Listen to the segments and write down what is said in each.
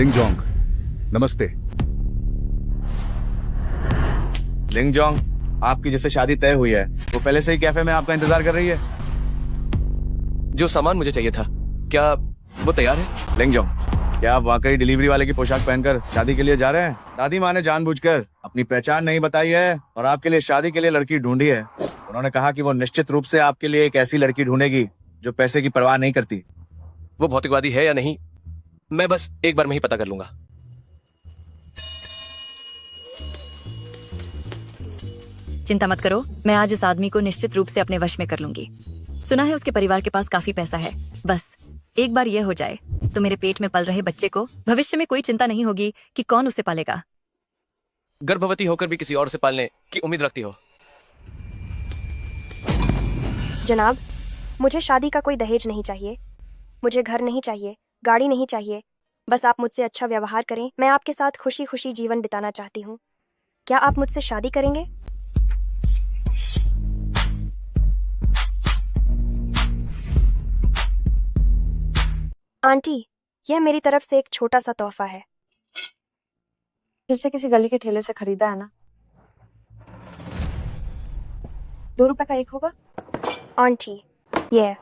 लिंगजोंग, नमस्ते। लिंगजोंग, आपकी जिससे शादी तय हुई है वो पहले से ही कैफे में आपका इंतजार कर रही है। जो सामान मुझे चाहिए था, क्या वो तैयार है? लिंगजोंग, क्या आप वाकई डिलीवरी वाले की पोशाक पहनकर शादी के लिए जा रहे हैं? दादी माँ ने जानबूझकर अपनी पहचान नहीं बताई है और आपके लिए शादी के लिए लड़की ढूंढी है। उन्होंने कहा कि वो निश्चित रूप से आपके लिए एक ऐसी लड़की ढूंढेगी जो पैसे की परवाह नहीं करती। वो भौतिकवादी है या नहीं, मैं बस एक बार में ही पता कर लूंगा। चिंता मत करो, मैं आज इस आदमी को निश्चित रूप से अपने वश में कर लूंगी। सुना है उसके परिवार के पास काफी पैसा है। बस एक बार ये हो जाए तो मेरे पेट में पल रहे बच्चे को भविष्य में कोई चिंता नहीं होगी कि कौन उसे पालेगा। गर्भवती होकर भी किसी और से पालने की उम्मीद रखती हो? जनाब, मुझे शादी का कोई दहेज नहीं चाहिए। मुझे घर नहीं चाहिए, गाड़ी नहीं चाहिए। बस आप मुझसे अच्छा व्यवहार करें। मैं आपके साथ खुशी खुशी जीवन बिताना चाहती हूँ। क्या आप मुझसे शादी करेंगे? आंटी, यह मेरी तरफ से एक छोटा सा तोहफा है। फिर से किसी गली के ठेले से खरीदा है ना? 2 रुपए का एक होगा। आंटी, यह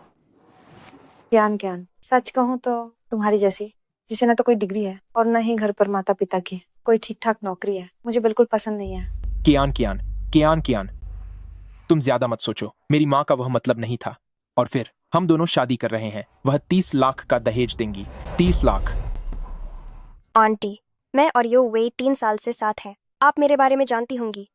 ज्ञान ज्ञान, सच कहूँ तो तुम्हारी जैसी, जिसे ना तो कोई डिग्री है और न ही घर पर माता पिता की कोई ठीक ठाक नौकरी है, मुझे बिल्कुल पसंद नहीं है। कियान कियान कियान कियान, तुम ज्यादा मत सोचो। मेरी माँ का वह मतलब नहीं था। और फिर हम दोनों शादी कर रहे हैं। वह 30 लाख का दहेज देंगी। 30 लाख। आंटी, मैं और यो वे 3 साल से साथ हैं। आप मेरे बारे में जानती होंगी,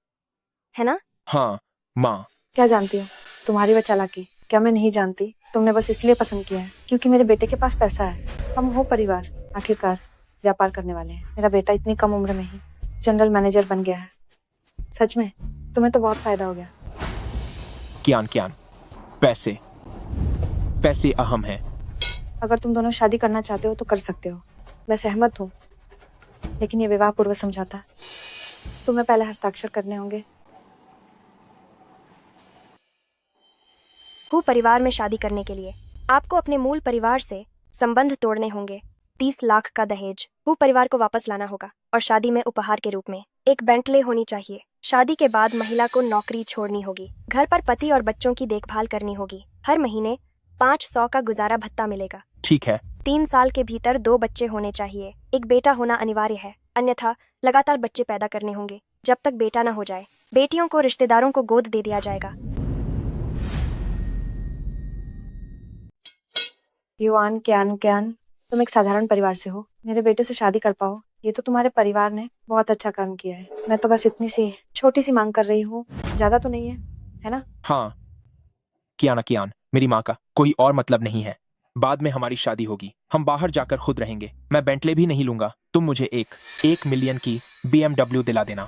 है ना? हाँ माँ। क्या जानती हो तुम्हारी वह चालाकी? क्या मैं नहीं जानती? तुमने बस इसलिए पसंद किया है क्योंकि मेरे बेटे के पास पैसा है। हम हो परिवार, आखिरकार व्यापार करने वाले हैं। मेरा बेटा इतनी कम उम्र में ही जनरल मैनेजर बन गया है। सच में तुम्हें तो बहुत फायदा हो गया। कियान कियान, पैसे पैसे अहम है। अगर तुम दोनों शादी करना चाहते हो तो कर सकते हो, मैं सहमत हूँ। लेकिन ये विवाह पूर्व समझौता, तुम्हें पहले हस्ताक्षर करने होंगे। हूँ परिवार में शादी करने के लिए आपको अपने मूल परिवार से संबंध तोड़ने होंगे। 30 लाख का दहेज हूँ परिवार को वापस लाना होगा और शादी में उपहार के रूप में एक बेंटले होनी चाहिए। शादी के बाद महिला को नौकरी छोड़नी होगी। घर पर पति और बच्चों की देखभाल करनी होगी। हर महीने 500 का गुजारा भत्ता मिलेगा। ठीक है। 3 साल के भीतर 2 बच्चे होने चाहिए। एक बेटा होना अनिवार्य है, अन्यथा लगातार बच्चे पैदा करने होंगे जब तक बेटा न हो जाए। बेटियों को रिश्तेदारों को गोद दे दिया जाएगा। युवान क्यान क्यान, तुम एक साधारण परिवार से हो। मेरे बेटे से शादी कर पाओ, ये तो तुम्हारे परिवार ने बहुत अच्छा काम किया है। मैं तो बस इतनी सी छोटी सी मांग कर रही हूँ, ज्यादा तो नहीं है ना? हाँ कियाना कियान, मेरी माँ का कोई और मतलब नहीं है। बाद में हमारी शादी होगी, हम बाहर जाकर खुद रहेंगे। मैं बेंटले भी नहीं लूंगा। तुम मुझे 1 मिलियन की BMW दिला देना।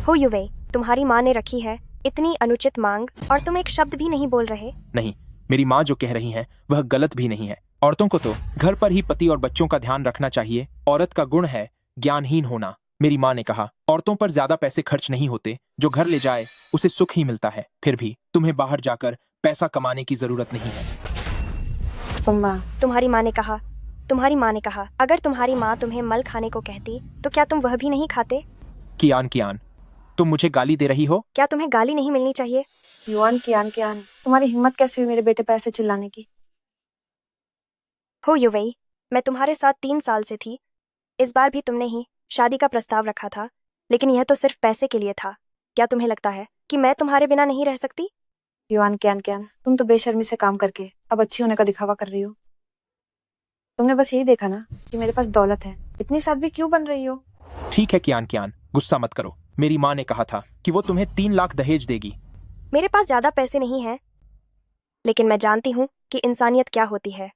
हो युवे, तुम्हारी माँ ने रखी है इतनी अनुचित मांग और तुम एक शब्द भी नहीं बोल रहे। नहीं, मेरी माँ जो कह रही हैं वह गलत भी नहीं है। औरतों को तो घर पर ही पति और बच्चों का ध्यान रखना चाहिए। औरत का गुण है ज्ञानहीन होना। मेरी माँ ने कहा औरतों पर ज्यादा पैसे खर्च नहीं होते, जो घर ले जाए उसे सुख ही मिलता है। फिर भी तुम्हें बाहर जाकर पैसा कमाने की जरूरत नहीं है। तुम्हारी माँ ने कहा अगर तुम्हारी माँ तुम्हें मल खाने को कहती तो क्या तुम वह भी नहीं खाते? कियान कियान, तुम मुझे गाली दे रही हो? क्या तुम्हें गाली नहीं मिलनी चाहिए? युवान क्यान क्यान, तुम्हारी हिम्मत कैसे हुई मेरे बेटे पर ऐसे चिल्लाने की? हो युवई, मैं तुम्हारे साथ 3 साल से थी। इस बार भी तुमने ही शादी का प्रस्ताव रखा था, लेकिन यह तो सिर्फ पैसे के लिए था। क्या तुम्हें लगता है कि मैं तुम्हारे बिना नहीं रह सकती? युवान क्यान क्यान, तुम तो बेशर्मी से काम करके अब अच्छी होने का दिखावा कर रही हो। तुमने बस यही देखा ना कि मेरे पास दौलत है, इतनी साध्वी क्यों बन रही हो? ठीक है कियान कियान, गुस्सा मत करो। मेरी माँ ने कहा था कि वो तुम्हें 3 लाख दहेज देगी। मेरे पास ज्यादा पैसे नहीं हैं, लेकिन मैं जानती हूँ कि इंसानियत क्या होती है।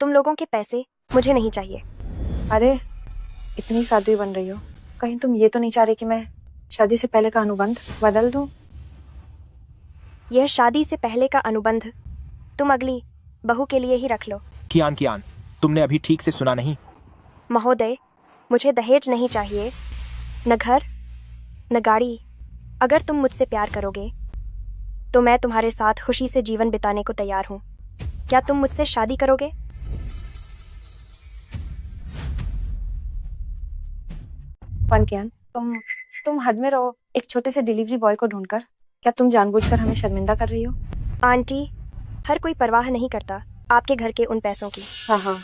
तुम लोगों के पैसे मुझे नहीं चाहिए। अरे इतनी साध्वी बन रही हो, कहीं तुम ये तो नहीं चाह रही कि मैं शादी से पहले का अनुबंध बदल दूं? यह शादी से पहले का अनुबंध तुम अगली बहू के लिए ही रख लो। कियान कियान, तुमने अभी ठीक से सुना नहीं। महोदय, मुझे दहेज नहीं चाहिए, न घर न गाड़ी। अगर तुम मुझसे प्यार करोगे तो मैं तुम्हारे साथ खुशी से जीवन बिताने को तैयार हूँ। क्या तुम मुझसे शादी करोगे? वनक्यान, तुम हद में रहो। एक छोटे से डिलीवरी बॉय को ढूंढकर क्या तुम जानबूझकर हमें शर्मिंदा कर रही हो? आंटी, हर कोई परवाह नहीं करता आपके घर के उन पैसों की। हाँ हाँ,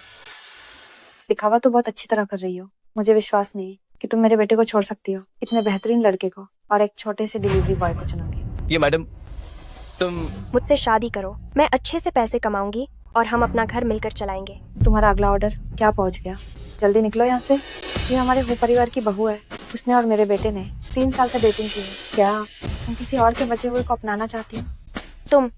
दिखावा तो बहुत अच्छी तरह कर रही हो। मुझे विश्वास नहीं कि तुम मेरे बेटे को छोड़ सकती हो, इतने बेहतरीन लड़के को, और एक छोटे से डिलीवरी बॉय को चुनोगे। ये मैडम, तुम मुझसे शादी करो, मैं अच्छे से पैसे कमाऊंगी और हम अपना घर मिलकर चलाएंगे। तुम्हारा अगला ऑर्डर क्या पहुंच गया? जल्दी निकलो यहाँ से। ये हमारे हो परिवार की बहू है। उसने और मेरे बेटे ने 3 साल से डेटिंग की है। क्या तुम किसी और के बचे हुए को अपनाना चाहती हो? तुम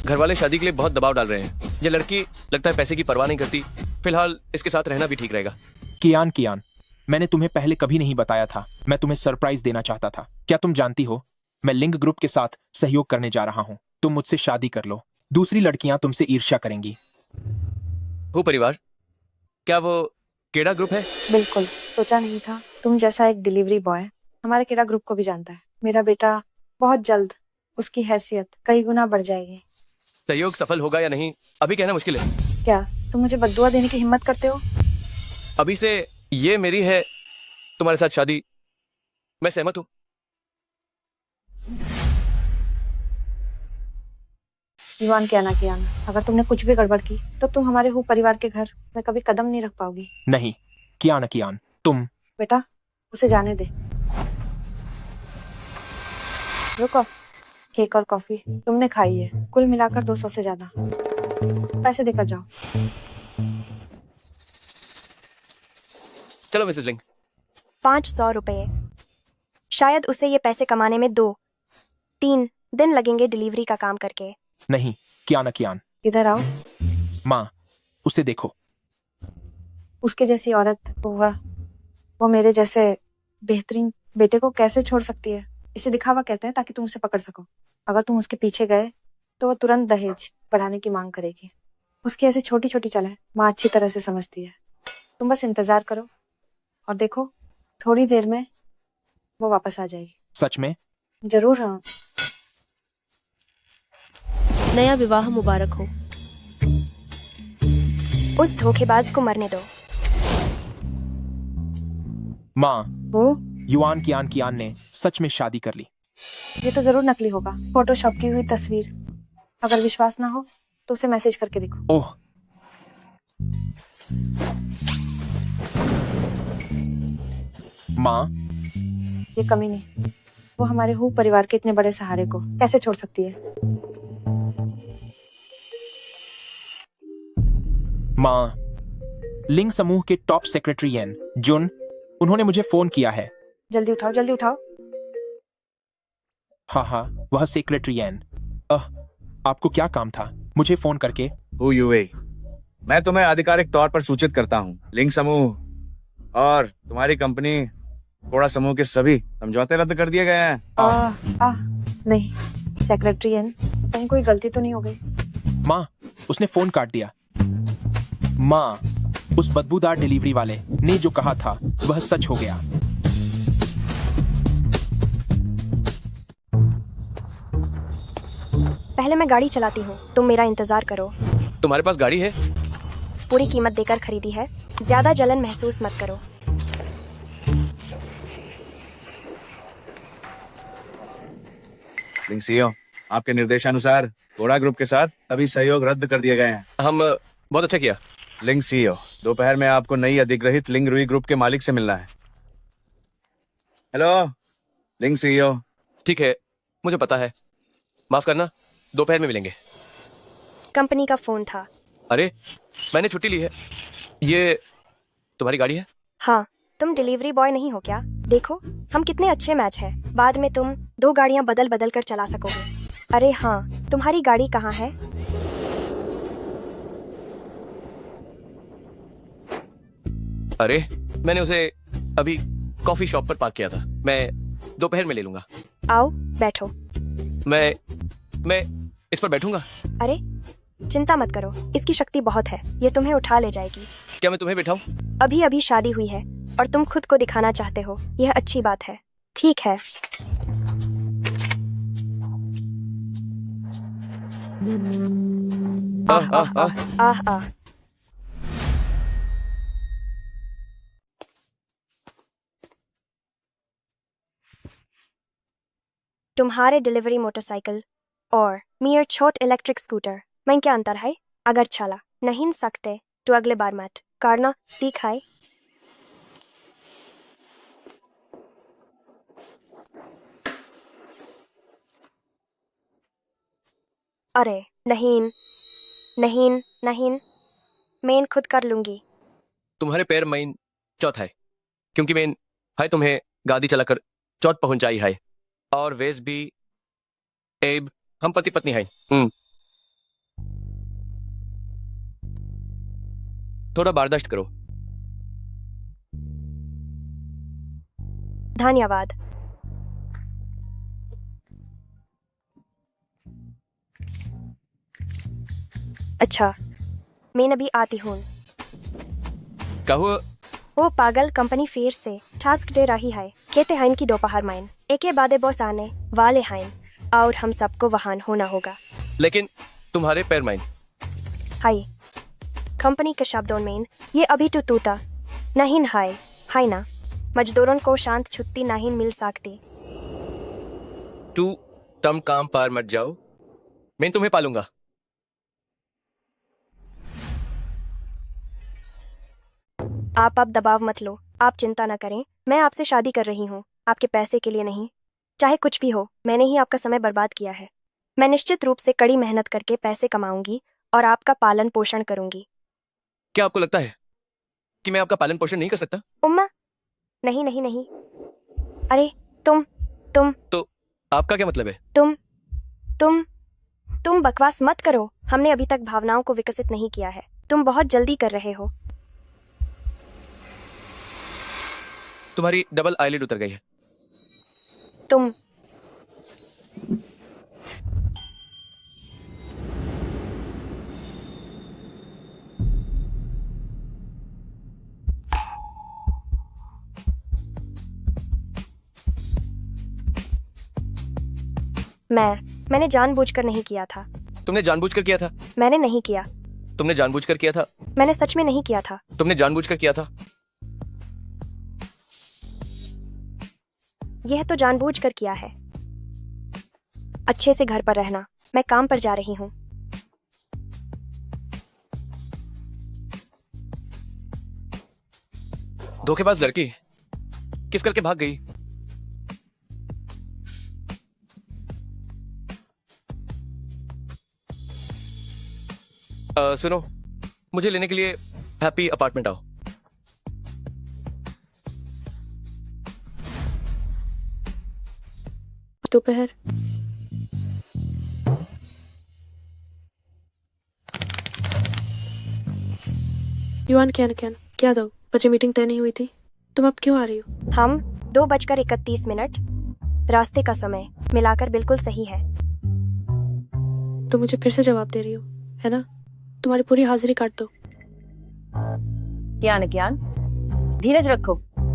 घर वाले शादी के लिए बहुत दबाव डाल रहे हैं। ये लड़की लगता है पैसे की परवाह नहीं करती। फिलहाल इसके साथ रहना भी ठीक रहेगा। कियान, मैंने तुम्हें पहले कभी नहीं बताया था। मैं तुम्हें सरप्राइज देना चाहता था। क्या तुम जानती हो, मैं लिंग ग्रुप के साथ सहयोग करने जा रहा हूँ। तुम मुझसे शादी कर लो, दूसरी लड़कियां तुमसे ईर्ष्या करेंगी। हो परिवार, क्या वो केड़ा ग्रुप है? बिल्कुल, सोचा नहीं था तुम जैसा एक डिलीवरी बॉय हमारे केडा ग्रुप को भी जानता है। मेरा बेटा बहुत जल्द उसकी हैसियत कई गुना बढ़ जाएगी। सहयोग सफल होगा या नहीं अभी कहना मुश्किल है। क्या तुम मुझे बद्दुआ देने की हिम्मत करते हो? अभी से ये मेरी है तुम्हारे साथ शादी, मैं सहमत हूँ। युवान क्या ना कियान, अगर तुमने कुछ भी गड़बड़ की तो तुम हमारे हु परिवार के घर में कभी कदम नहीं रख पाओगी। नहीं कियान, तुम बेटा, उसे जाने दे। रुको, केक और कॉफी तुमने खाई है, कुल मिलाकर 200 से ज्यादा। पैसे देकर जाओ। चलो मिसेस लिंग। 500 रुपये। शायद उसे ये पैसे कमाने में 2-3 दिन लगेंगे डिलीवरी का काम करके। नहीं कियान, इधर आओ। माँ, उसे देखो। उसके जैसी औरत वो मेरे जैसे बेहतरीन बेटे को कैसे छोड़ सकती है? इसे दिखावा कहते हैं ताकि तुम उसे पकड़ सको। अगर तुम उसके पीछे गए तो वो तुरंत दहेज बढ़ाने की मांग करेगी। उसकी ऐसी छोटी छोटी चालें माँ अच्छी तरह से समझती है। तुम बस इंतजार करो और देखो, थोड़ी देर में वो वापस आ जाएगी। सच में? जरूर। हाँ, नया विवाह मुबारक हो। उस धोखेबाज को मरने दो। माँ, वो युआन कियान ने सच में शादी कर ली। ये तो जरूर नकली होगा, फोटोशॉप की हुई तस्वीर। अगर विश्वास ना हो तो उसे मैसेज करके देखो। ओह, माँ, ये कमी नहीं, वो हमारे हु परिवार के इतने बड़े सहारे को कैसे छोड़ सकती है? माँ, लिंग समूह के टॉप सेक्रेटरी एन जुन, उन्होंने मुझे फोन किया है। जल्दी उठाओ, जल्दी उठाओ। हाँ, वह सेक्रेटरी एन। आपको क्या काम था मुझे फोन करके? हु यूए, मैं तुम्हें आधिकारिक तौर पर सूचित करता हूँ, लिंग समूह और तुम्हारी कंपनी कोड़ा समूह के सभी समझौते रद्द कर दिए गए हैं। नहीं सेक्रेटरी एन, कहीं कोई गलती तो नहीं हो गई? माँ, उसने फोन काट दिया। माँ, उस बदबूदार डिलीवरी वाले ने जो कहा था वह सच हो गया। पहले मैं गाड़ी चलाती हूँ, तुम मेरा इंतजार करो। तुम्हारे पास गाड़ी है? पूरी कीमत देकर खरीदी है, ज्यादा जलन महसूस मत करो। लिंग सीईओ, आपके निर्देशानुसार कोड़ा ग्रुप के साथ सभी सहयोग रद्द कर दिए गए हैं। हम बहुत अच्छा किया। लिंग सीईओ, दोपहर में आपको नई अधिग्रहित लिंग रुई ग्रुप के मालिक से मिलना है। हेलो लिंग सीईओ। ठीक है, मुझे पता है, माफ करना, दोपहर में मिलेंगे। कंपनी का फोन था। अरे, मैंने छुट्टी ली है। ये तुम्हारी गाड़ी है? हाँ, तुम डिलीवरी बॉय नहीं हो क्या? देखो, हम कितने अच्छे मैच हैं। बाद में तुम 2 गाड़ियां बदल बदल कर चला सकोगे। अरे हाँ, तुम्हारी गाड़ी कहाँ है? अरे, मैंने उसे अभी कॉफी शॉप पर पार्क किया था। मैं दोपहर में ले लूंगा। आओ, बैठो। मैं इस पर बैठूंगा। अरे, चिंता मत करो, इसकी शक्ति बहुत है, ये तुम्हें उठा ले जाएगी। क्या मैं तुम्हें बैठाऊं? अभी अभी शादी हुई है और तुम खुद को दिखाना चाहते हो, यह अच्छी बात है। ठीक है। आह आह। तुम्हारे डिलीवरी मोटरसाइकिल और मेयर छोट इलेक्ट्रिक स्कूटर में क्या अंतर है? अगर चला नहीं सकते तो अगले बार मत करना, दिखाए। अरे नहीं नहीं नहीं, मैं खुद कर लूंगी। तुम्हारे पैर मईन चौथ है, क्योंकि मैं है तुम्हें गाड़ी चलाकर चौथ पहुंचाई है, और वेज भी एब हम पति पत्नी है। थोड़ा बर्दाश्त करो। धन्यवाद। अच्छा, मैं अभी आती हूँ। कहो वो पागल कंपनी फिर से टास्क दे रही है। कहते हैं कि दोपहर में एक बाद बॉस आने वाले हैं और हम सबको वहां होना होगा। लेकिन तुम्हारे पैर मईन हाय, कंपनी के शब्दों में ये अभी तो तूता नहीं है ना? मजदूरों को शांत छुट्टी नहीं मिल सकती। तुम काम पर मत जाओ, मैं तुम्हें पालूंगा। आप अब दबाव मत लो, आप चिंता न करें। मैं आपसे शादी कर रही हूँ, आपके पैसे के लिए नहीं। चाहे कुछ भी हो, मैंने ही आपका समय बर्बाद किया है। मैं निश्चित रूप से कड़ी मेहनत करके पैसे कमाऊंगी और आपका पालन पोषण करूंगी। क्या आपको लगता है कि मैं आपका पालन पोषण नहीं कर सकता? उम्मा, नहीं नहीं नहीं। अरे तुम तो आपका क्या मतलब है? तुम बकवास मत करो। हमने अभी तक भावनाओं को विकसित नहीं किया है। तुम बहुत जल्दी कर रहे हो। तुम्हारी डबल आईलिड उतर गई है। तुम मैंने जानबूझकर नहीं किया था। तुमने जानबूझकर किया था। मैंने नहीं किया। तुमने जानबूझकर किया था। मैंने सच में नहीं किया था। तुमने जानबूझकर किया था। यह तो जानबूझकर किया है। अच्छे से घर पर रहना, मैं काम पर जा रही हूँ। धोखेबाज लड़की किस करके भाग गई? सुनो, मुझे लेने के लिए हैप्पी अपार्टमेंट आओ। दोपहर युआन क्या दो बजे मीटिंग तय नहीं हुई थी? तुम अब क्यों आ रही हो? हम 2:31 रास्ते का समय मिलाकर बिल्कुल सही है। तुम मुझे फिर से जवाब दे रही हो, है ना? तुम्हारी पूरी हाजिरी काट दो। कियान, धीरज रखो,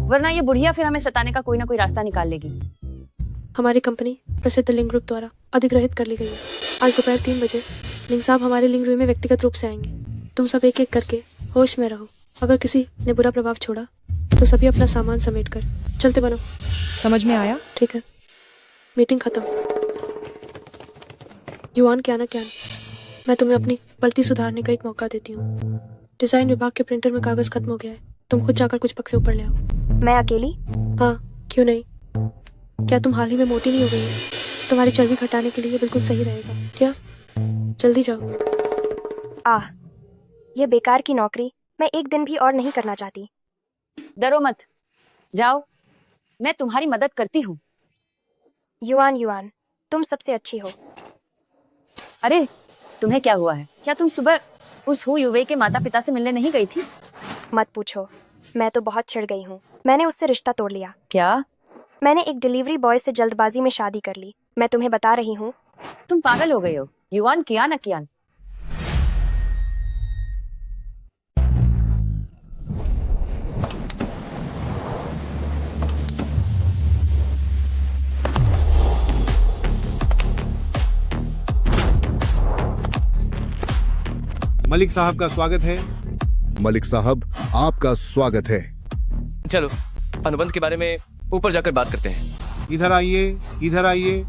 वरना ये बुढ़िया फिर हमें सताने का कोई ना कोई रास्ता निकाल लेगी। हमारी कंपनी प्रसिद्ध लिंग ग्रुप द्वारा अधिग्रहित कर ली गई है। आज दोपहर 3 बजे लिंग साहब हमारे लिंग रूम में व्यक्तिगत रूप से आएंगे। तुम सब एक एक करके होश में रहो। अगर किसी ने बुरा प्रभाव छोड़ा तो सभी अपना सामान समेट कर चलते बनो। समझ में आया? ठीक है, मीटिंग खत्म। युआन क्या मैं तुम्हें अपनी गलती सुधारने का एक मौका देती हूँ। डिजाइन विभाग के प्रिंटर में कागज खत्म हो गया है। तुम खुद जाकर कुछ पक्से ऊपर ले आओ। मैं अकेली? हाँ, क्यों नहीं? क्या तुम हाल ही में मोटी नहीं हो गई हो? तुम्हारी चर्बी घटाने के लिए ये बिल्कुल सही रहेगा। क्या? जल्दी जाओ। ये बेकार की नौकरी मैं एक दिन भी और नहीं करना चाहती। डरो मत, जाओ, मैं तुम्हारी मदद करती हूँ। युआन, तुम सबसे अच्छी हो। अरे, तुम्हें क्या हुआ है? क्या तुम सुबह उस हु युवे के माता पिता से मिलने नहीं गई थी? मत पूछो, मैं तो बहुत छिड़ गई हूँ। मैंने उससे रिश्ता तोड़ लिया। क्या? मैंने एक डिलीवरी बॉय से जल्दबाजी में शादी कर ली। मैं तुम्हें बता रही हूँ। तुम पागल हो गई हो। युवान, कियान। मलिक साहब का स्वागत है। मलिक साहब, आपका स्वागत है। चलो अनुबंध के बारे में ऊपर जाकर बात करते हैं। इधर आइए।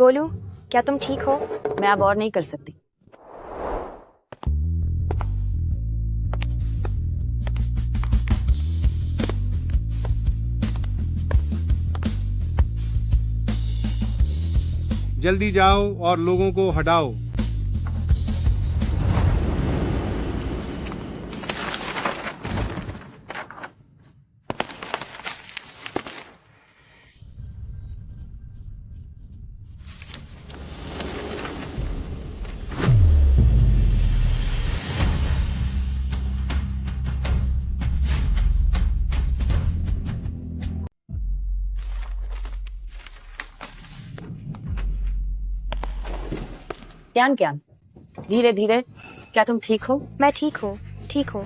गोलू, क्या तुम ठीक हो? मैं अब और नहीं कर सकती। जल्दी जाओ और लोगों को हटाओ। क्यान क्यान, धीरे धीरे। क्या तुम ठीक हो? मैं ठीक हूँ, ठीक हूँ।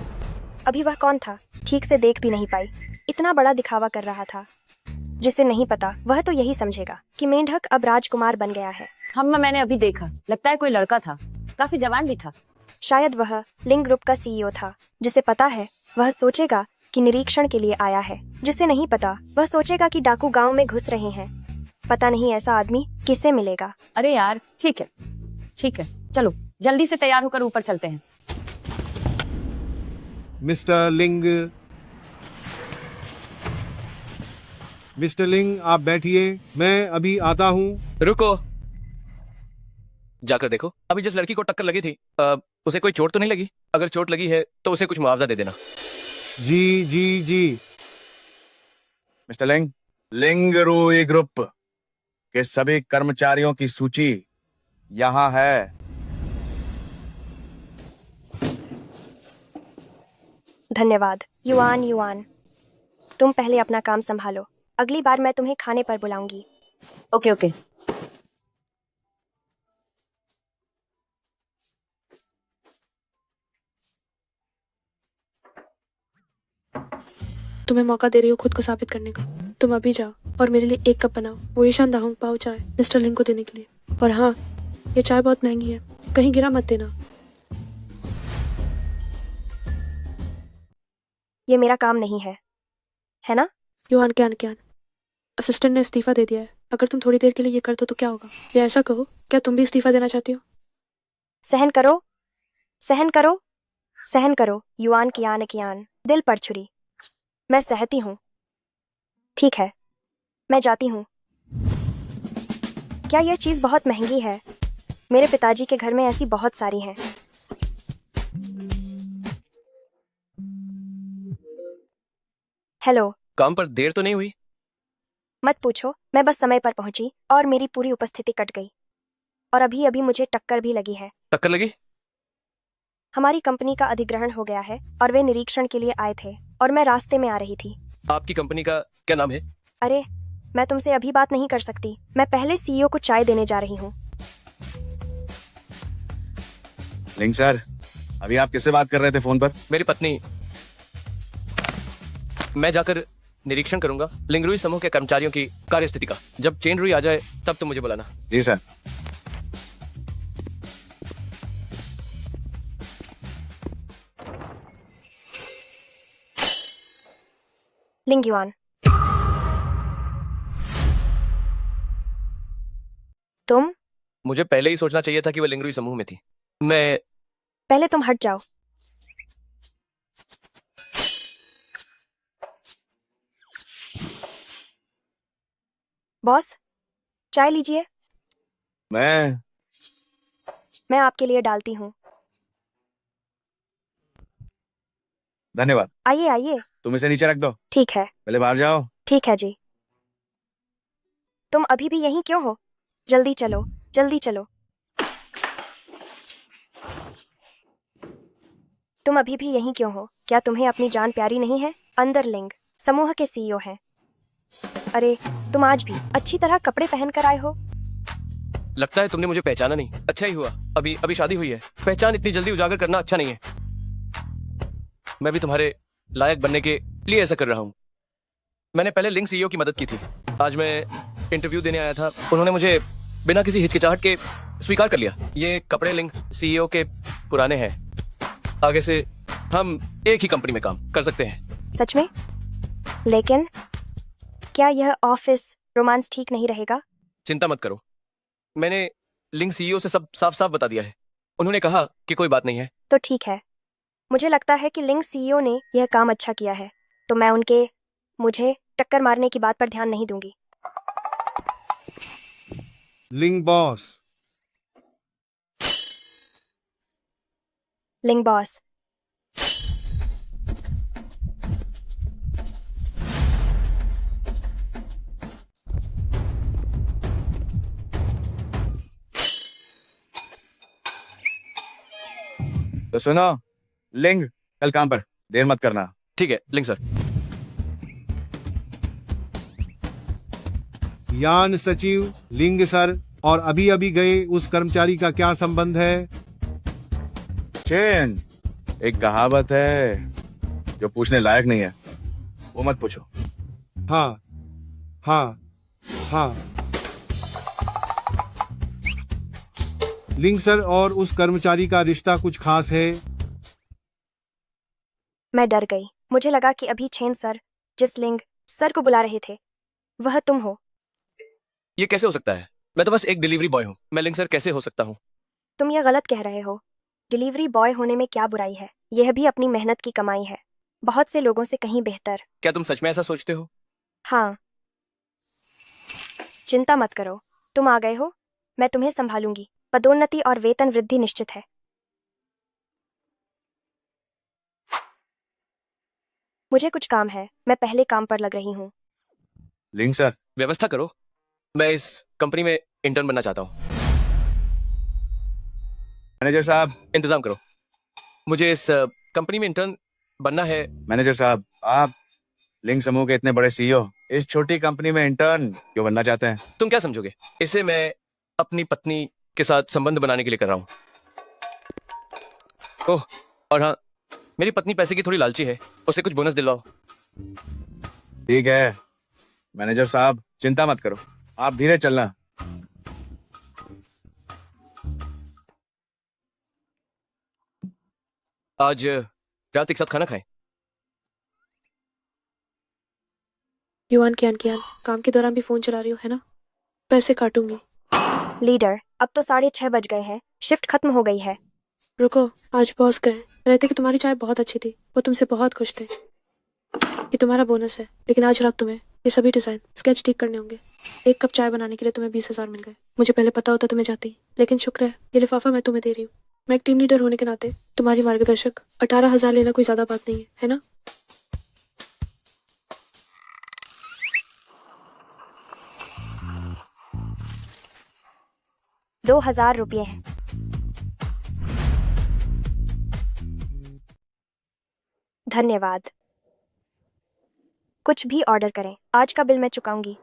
अभी वह कौन था? ठीक से देख भी नहीं पाई। इतना बड़ा दिखावा कर रहा था। जिसे नहीं पता वह तो यही समझेगा कि मेंढक अब राजकुमार बन गया है। मैंने अभी देखा, लगता है कोई लड़का था, काफी जवान भी था। शायद वह लिंग ग्रुप का सीईओ था। जिसे पता है वह सोचेगा कि निरीक्षण के लिए आया है। जिसे नहीं पता वह सोचेगा कि डाकू गांव में घुस रहे हैं। पता नहीं ऐसा आदमी किसे मिलेगा। अरे यार, ठीक है ठीक है, चलो जल्दी से तैयार होकर ऊपर चलते हैं। मिस्टर लिंग, मिस्टर लिंग आप बैठिए, मैं अभी आता हूँ। रुको, जाकर देखो, अभी जिस लड़की को टक्कर लगी थी उसे कोई चोट तो नहीं लगी? अगर चोट लगी है तो उसे कुछ मुआवजा दे देना। जी जी जी। मिस्टर लिंग, लिंग रूई ग्रुप के सभी कर्मचारियों की सूची यहाँ है। धन्यवाद। युआन युआन, तुम पहले अपना काम संभालो। अगली बार मैं तुम्हें खाने पर बुलाऊंगी। Okay okay. तुम्हें मौका दे रही हो खुद को साबित करने का। तुम अभी जाओ और मेरे लिए एक कप बनाओ, वो ईशान दाहुंग पाओ चाय मिस्टर लिंग को देने के लिए। और हाँ, ये चाय बहुत महंगी है, कहीं गिरा मत देना। ये मेरा काम नहीं है ना? युआन क्यान क्यान, असिस्टेंट ने इस्तीफा दे दिया है। अगर तुम थोड़ी देर के लिए ये कर दो तो क्या होगा? या ऐसा कहो, क्या तुम भी इस्तीफा देना चाहती हो? सहन करो, सहन करो, सहन करो। युआन कियान कियान, दिल पर छुरी। मैं सहती हूँ। ठीक है, मैं जाती हूँ। क्या यह चीज बहुत महंगी है? मेरे पिताजी के घर में ऐसी बहुत सारी हैं। हेलो। काम पर देर तो नहीं हुई? मत पूछो, मैं बस समय पर पहुंची और मेरी पूरी उपस्थिति कट गई। और अभी अभी मुझे टक्कर भी लगी है। टक्कर लगी? हमारी कंपनी का अधिग्रहण हो गया है और वे निरीक्षण के लिए आए थे और मैं रास्ते में आ रही थी। आपकी कंपनी का क्या नाम है? अरे, मैं तुमसे अभी बात नहीं कर सकती। मैं पहले सीईओ को चाय देने जा रही हूँ। लिंग सर, अभी आप किससे बात कर रहे थे फोन पर? मेरी पत्नी। मैं जाकर निरीक्षण करूंगा लिंगरुई समूह के कर्मचारियों की कार्य स्थिति का। जब चेन रुई आ जाए तब तुम मुझे बुलाना। जी सर। लिंग युआन, तुम? मुझे पहले ही सोचना चाहिए था कि वह लिंगरुई समूह में थी। मैं पहले तुम हट जाओ। बॉस, चाय लीजिए। मैं आपके लिए डालती हूँ। धन्यवाद। आइए आइए। तुम इसे नीचे रख दो। ठीक है। पहले बाहर जाओ। ठीक है जी। तुम अभी भी यहीं क्यों हो? जल्दी चलो, जल्दी चलो। तुम अभी भी यहीं क्यों हो? क्या तुम्हें अपनी जान प्यारी नहीं है? अंदर लिंग समूह के सीईओ हैं। अरे, तुम आज भी अच्छी तरह कपड़े पहन कर आए हो। लगता है तुमने मुझे पहचाना नहीं। अच्छा ही हुआ, अभी अभी शादी हुई है। पहचान इतनी जल्दी उजागर करना अच्छा नहीं है। मैं भी तुम्हारे लायक बनने के लिए ऐसा कर रहा हूँ। मैंने पहले लिंग सीईओ की मदद की थी। आज मैं इंटरव्यू देने आया था, उन्होंने मुझे बिना किसी हिचकिचाहट के स्वीकार कर लिया। ये कपड़े लिंग सीईओ के पुराने हैं। आगे से हम एक ही कंपनी में काम कर सकते हैं। सच में? लेकिन क्या यह ऑफिस रोमांस ठीक नहीं रहेगा? चिंता मत करो, मैंने लिंक सीईओ से सब साफ साफ बता दिया है। उन्होंने कहा कि कोई बात नहीं है। तो ठीक है। मुझे लगता है कि लिंक सीईओ ने यह काम अच्छा किया है, तो मैं मुझे टक्कर मारने की बात पर ध्यान नहीं दूंगी। लिंग बॉस। लिंग बॉस। तो सुनो लिंग, कल काम पर देर मत करना। ठीक है लिंक सर। यान सचिव लिंग सर और अभी अभी गए उस कर्मचारी का क्या संबंध है? चेन, एक कहावत है, जो पूछने लायक नहीं है वो मत पूछो। हाँ हाँ हाँ। लिंग सर और उस कर्मचारी का रिश्ता कुछ खास है? मैं डर गई। मुझे लगा कि अभी छेन सर जिस लिंग सर को बुला रहे थे वह तुम हो। ये कैसे हो सकता है? मैं तो बस एक डिलीवरी बॉय हूँ। मैं लिंक सर कैसे हो सकता हूँ? तुम यह गलत कह रहे हो। डिलीवरी बॉय होने में क्या बुराई है? यह भी अपनी मेहनत की कमाई है, बहुत से लोगों से कहीं बेहतर। क्या तुम सच में ऐसा सोचते हो? हाँ। चिंता मत करो, तुम आ गए हो, मैं तुम्हें संभालूंगी। पदोन्नति और वेतन वृद्धि निश्चित है। मुझे कुछ काम है, मैं पहले काम पर लग रही हूँ। लिंग सर, व्यवस्था करो। मैं इस कंपनी में इंटर्न बनना चाहता हूँ। मैनेजर साहब। इंतजाम करो। मुझे इस कंपनी में इंटर्न बनना है। मैनेजर साहब, आप लिंग समूह के इतने बड़े सीईओ इस छोटी कंपनी में इंटर्न क्यों बनना चाहते हैं? तुम क्या समझोगे? इसे मैं अपनी पत्नी के साथ संबंध बनाने के लिए कर रहा हूँ। ओह, और हाँ, मेरी पत्नी पैसे की थोड़ी लालची है, उसे कुछ बोनस दिलाओ। ठीक है मैनेजर साहब, चिंता मत करो, आप धीरे चलना। आज रात एक साथ खाना खाएं। युवान कियान, काम के दौरान भी फोन चला रही हो है ना? पैसे काटूंगी। लीडर, अब तो 6:30 बज गए हैं, शिफ्ट खत्म हो गई है। रुको, आज बॉस गए, रहते कि तुम्हारी चाय बहुत अच्छी थी, वो तुमसे बहुत खुश थे। ये तुम्हारा बोनस है, लेकिन आज रात तुम्हें ये सभी डिजाइन स्केच ठीक करने होंगे। 1 कप चाय बनाने के लिए तुम्हें 20,000 मिल गए। मुझे पहले पता होता तो मैं जाती, लेकिन शुक्र है ये लिफाफा मैं तुम्हें दे रही हूँ। मैं एक टीम लीडर होने के नाते तुम्हारी मार्गदर्शक 18,000 लेना कोई ज्यादा बात नहीं है ना? 2,000 रुपये हैं। धन्यवाद। कुछ भी ऑर्डर करें, आज का बिल मैं चुकाऊंगी।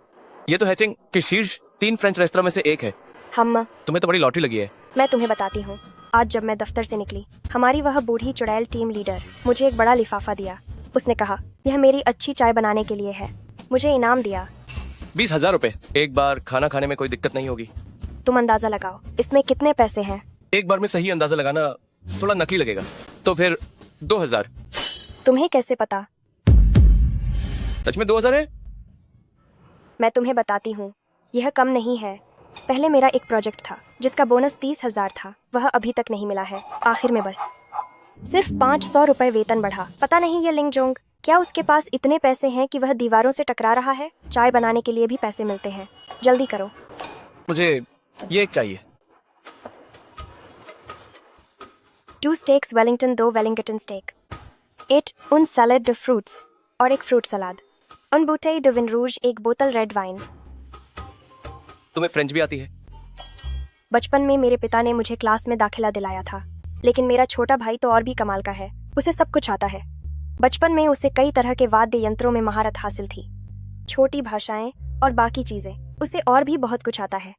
ये तो हैचिंग के शीर्ष 3 फ्रेंच रेस्तरां में से एक है। तुम्हें तो बड़ी लॉटरी लगी है। मैं तुम्हें बताती हूँ। आज जब मैं दफ्तर से निकली, हमारी वह बूढ़ी चुड़ैल टीम लीडर मुझे एक बड़ा लिफाफा दिया। उसने कहा यह मेरी अच्छी चाय बनाने के लिए है। मुझे इनाम दिया 20,000 रुपए। एक बार खाना खाने में कोई दिक्कत नहीं होगी। तुम अंदाजा लगाओ इसमें कितने पैसे हैं। एक बार में सही अंदाजा लगाना थोड़ा नकली लगेगा, तो फिर 2,000। तुम्हें कैसे पता? सच में 2,000 है? मैं तुम्हें बताती हूँ, यह कम नहीं है। पहले मेरा एक प्रोजेक्ट था जिसका बोनस 30,000 था, वह अभी तक नहीं मिला है। आखिर में बस सिर्फ 500 रुपए वेतन बढ़ा। पता नहीं ये लिंगजोंग, क्या उसके पास इतने पैसे हैं कि वह दीवारों से टकरा रहा है? चाय बनाने के लिए भी पैसे मिलते हैं। जल्दी करो। मुझे ये एक चाहिए। 2 स्टेक्स वेलिंगटन, 2 वेलिंगटन स्टेक, 8 उन सैलेड ड फ्रूट्स और एक फ्रूट सलाद, उन बूटे ड विन रूज, 1 बोतल रेड वाइन। तुम्हें फ्रेंच भी आती है? बचपन में मेरे पिता ने मुझे क्लास में दाखिला दिलाया था, लेकिन मेरा छोटा भाई तो और भी कमाल का है। उसे सब कुछ आता है। बचपन में उसे कई तरह के वाद्य यंत्रों में महारत हासिल थी, छोटी भाषाएं और बाकी चीजें। उसे और भी बहुत कुछ आता है।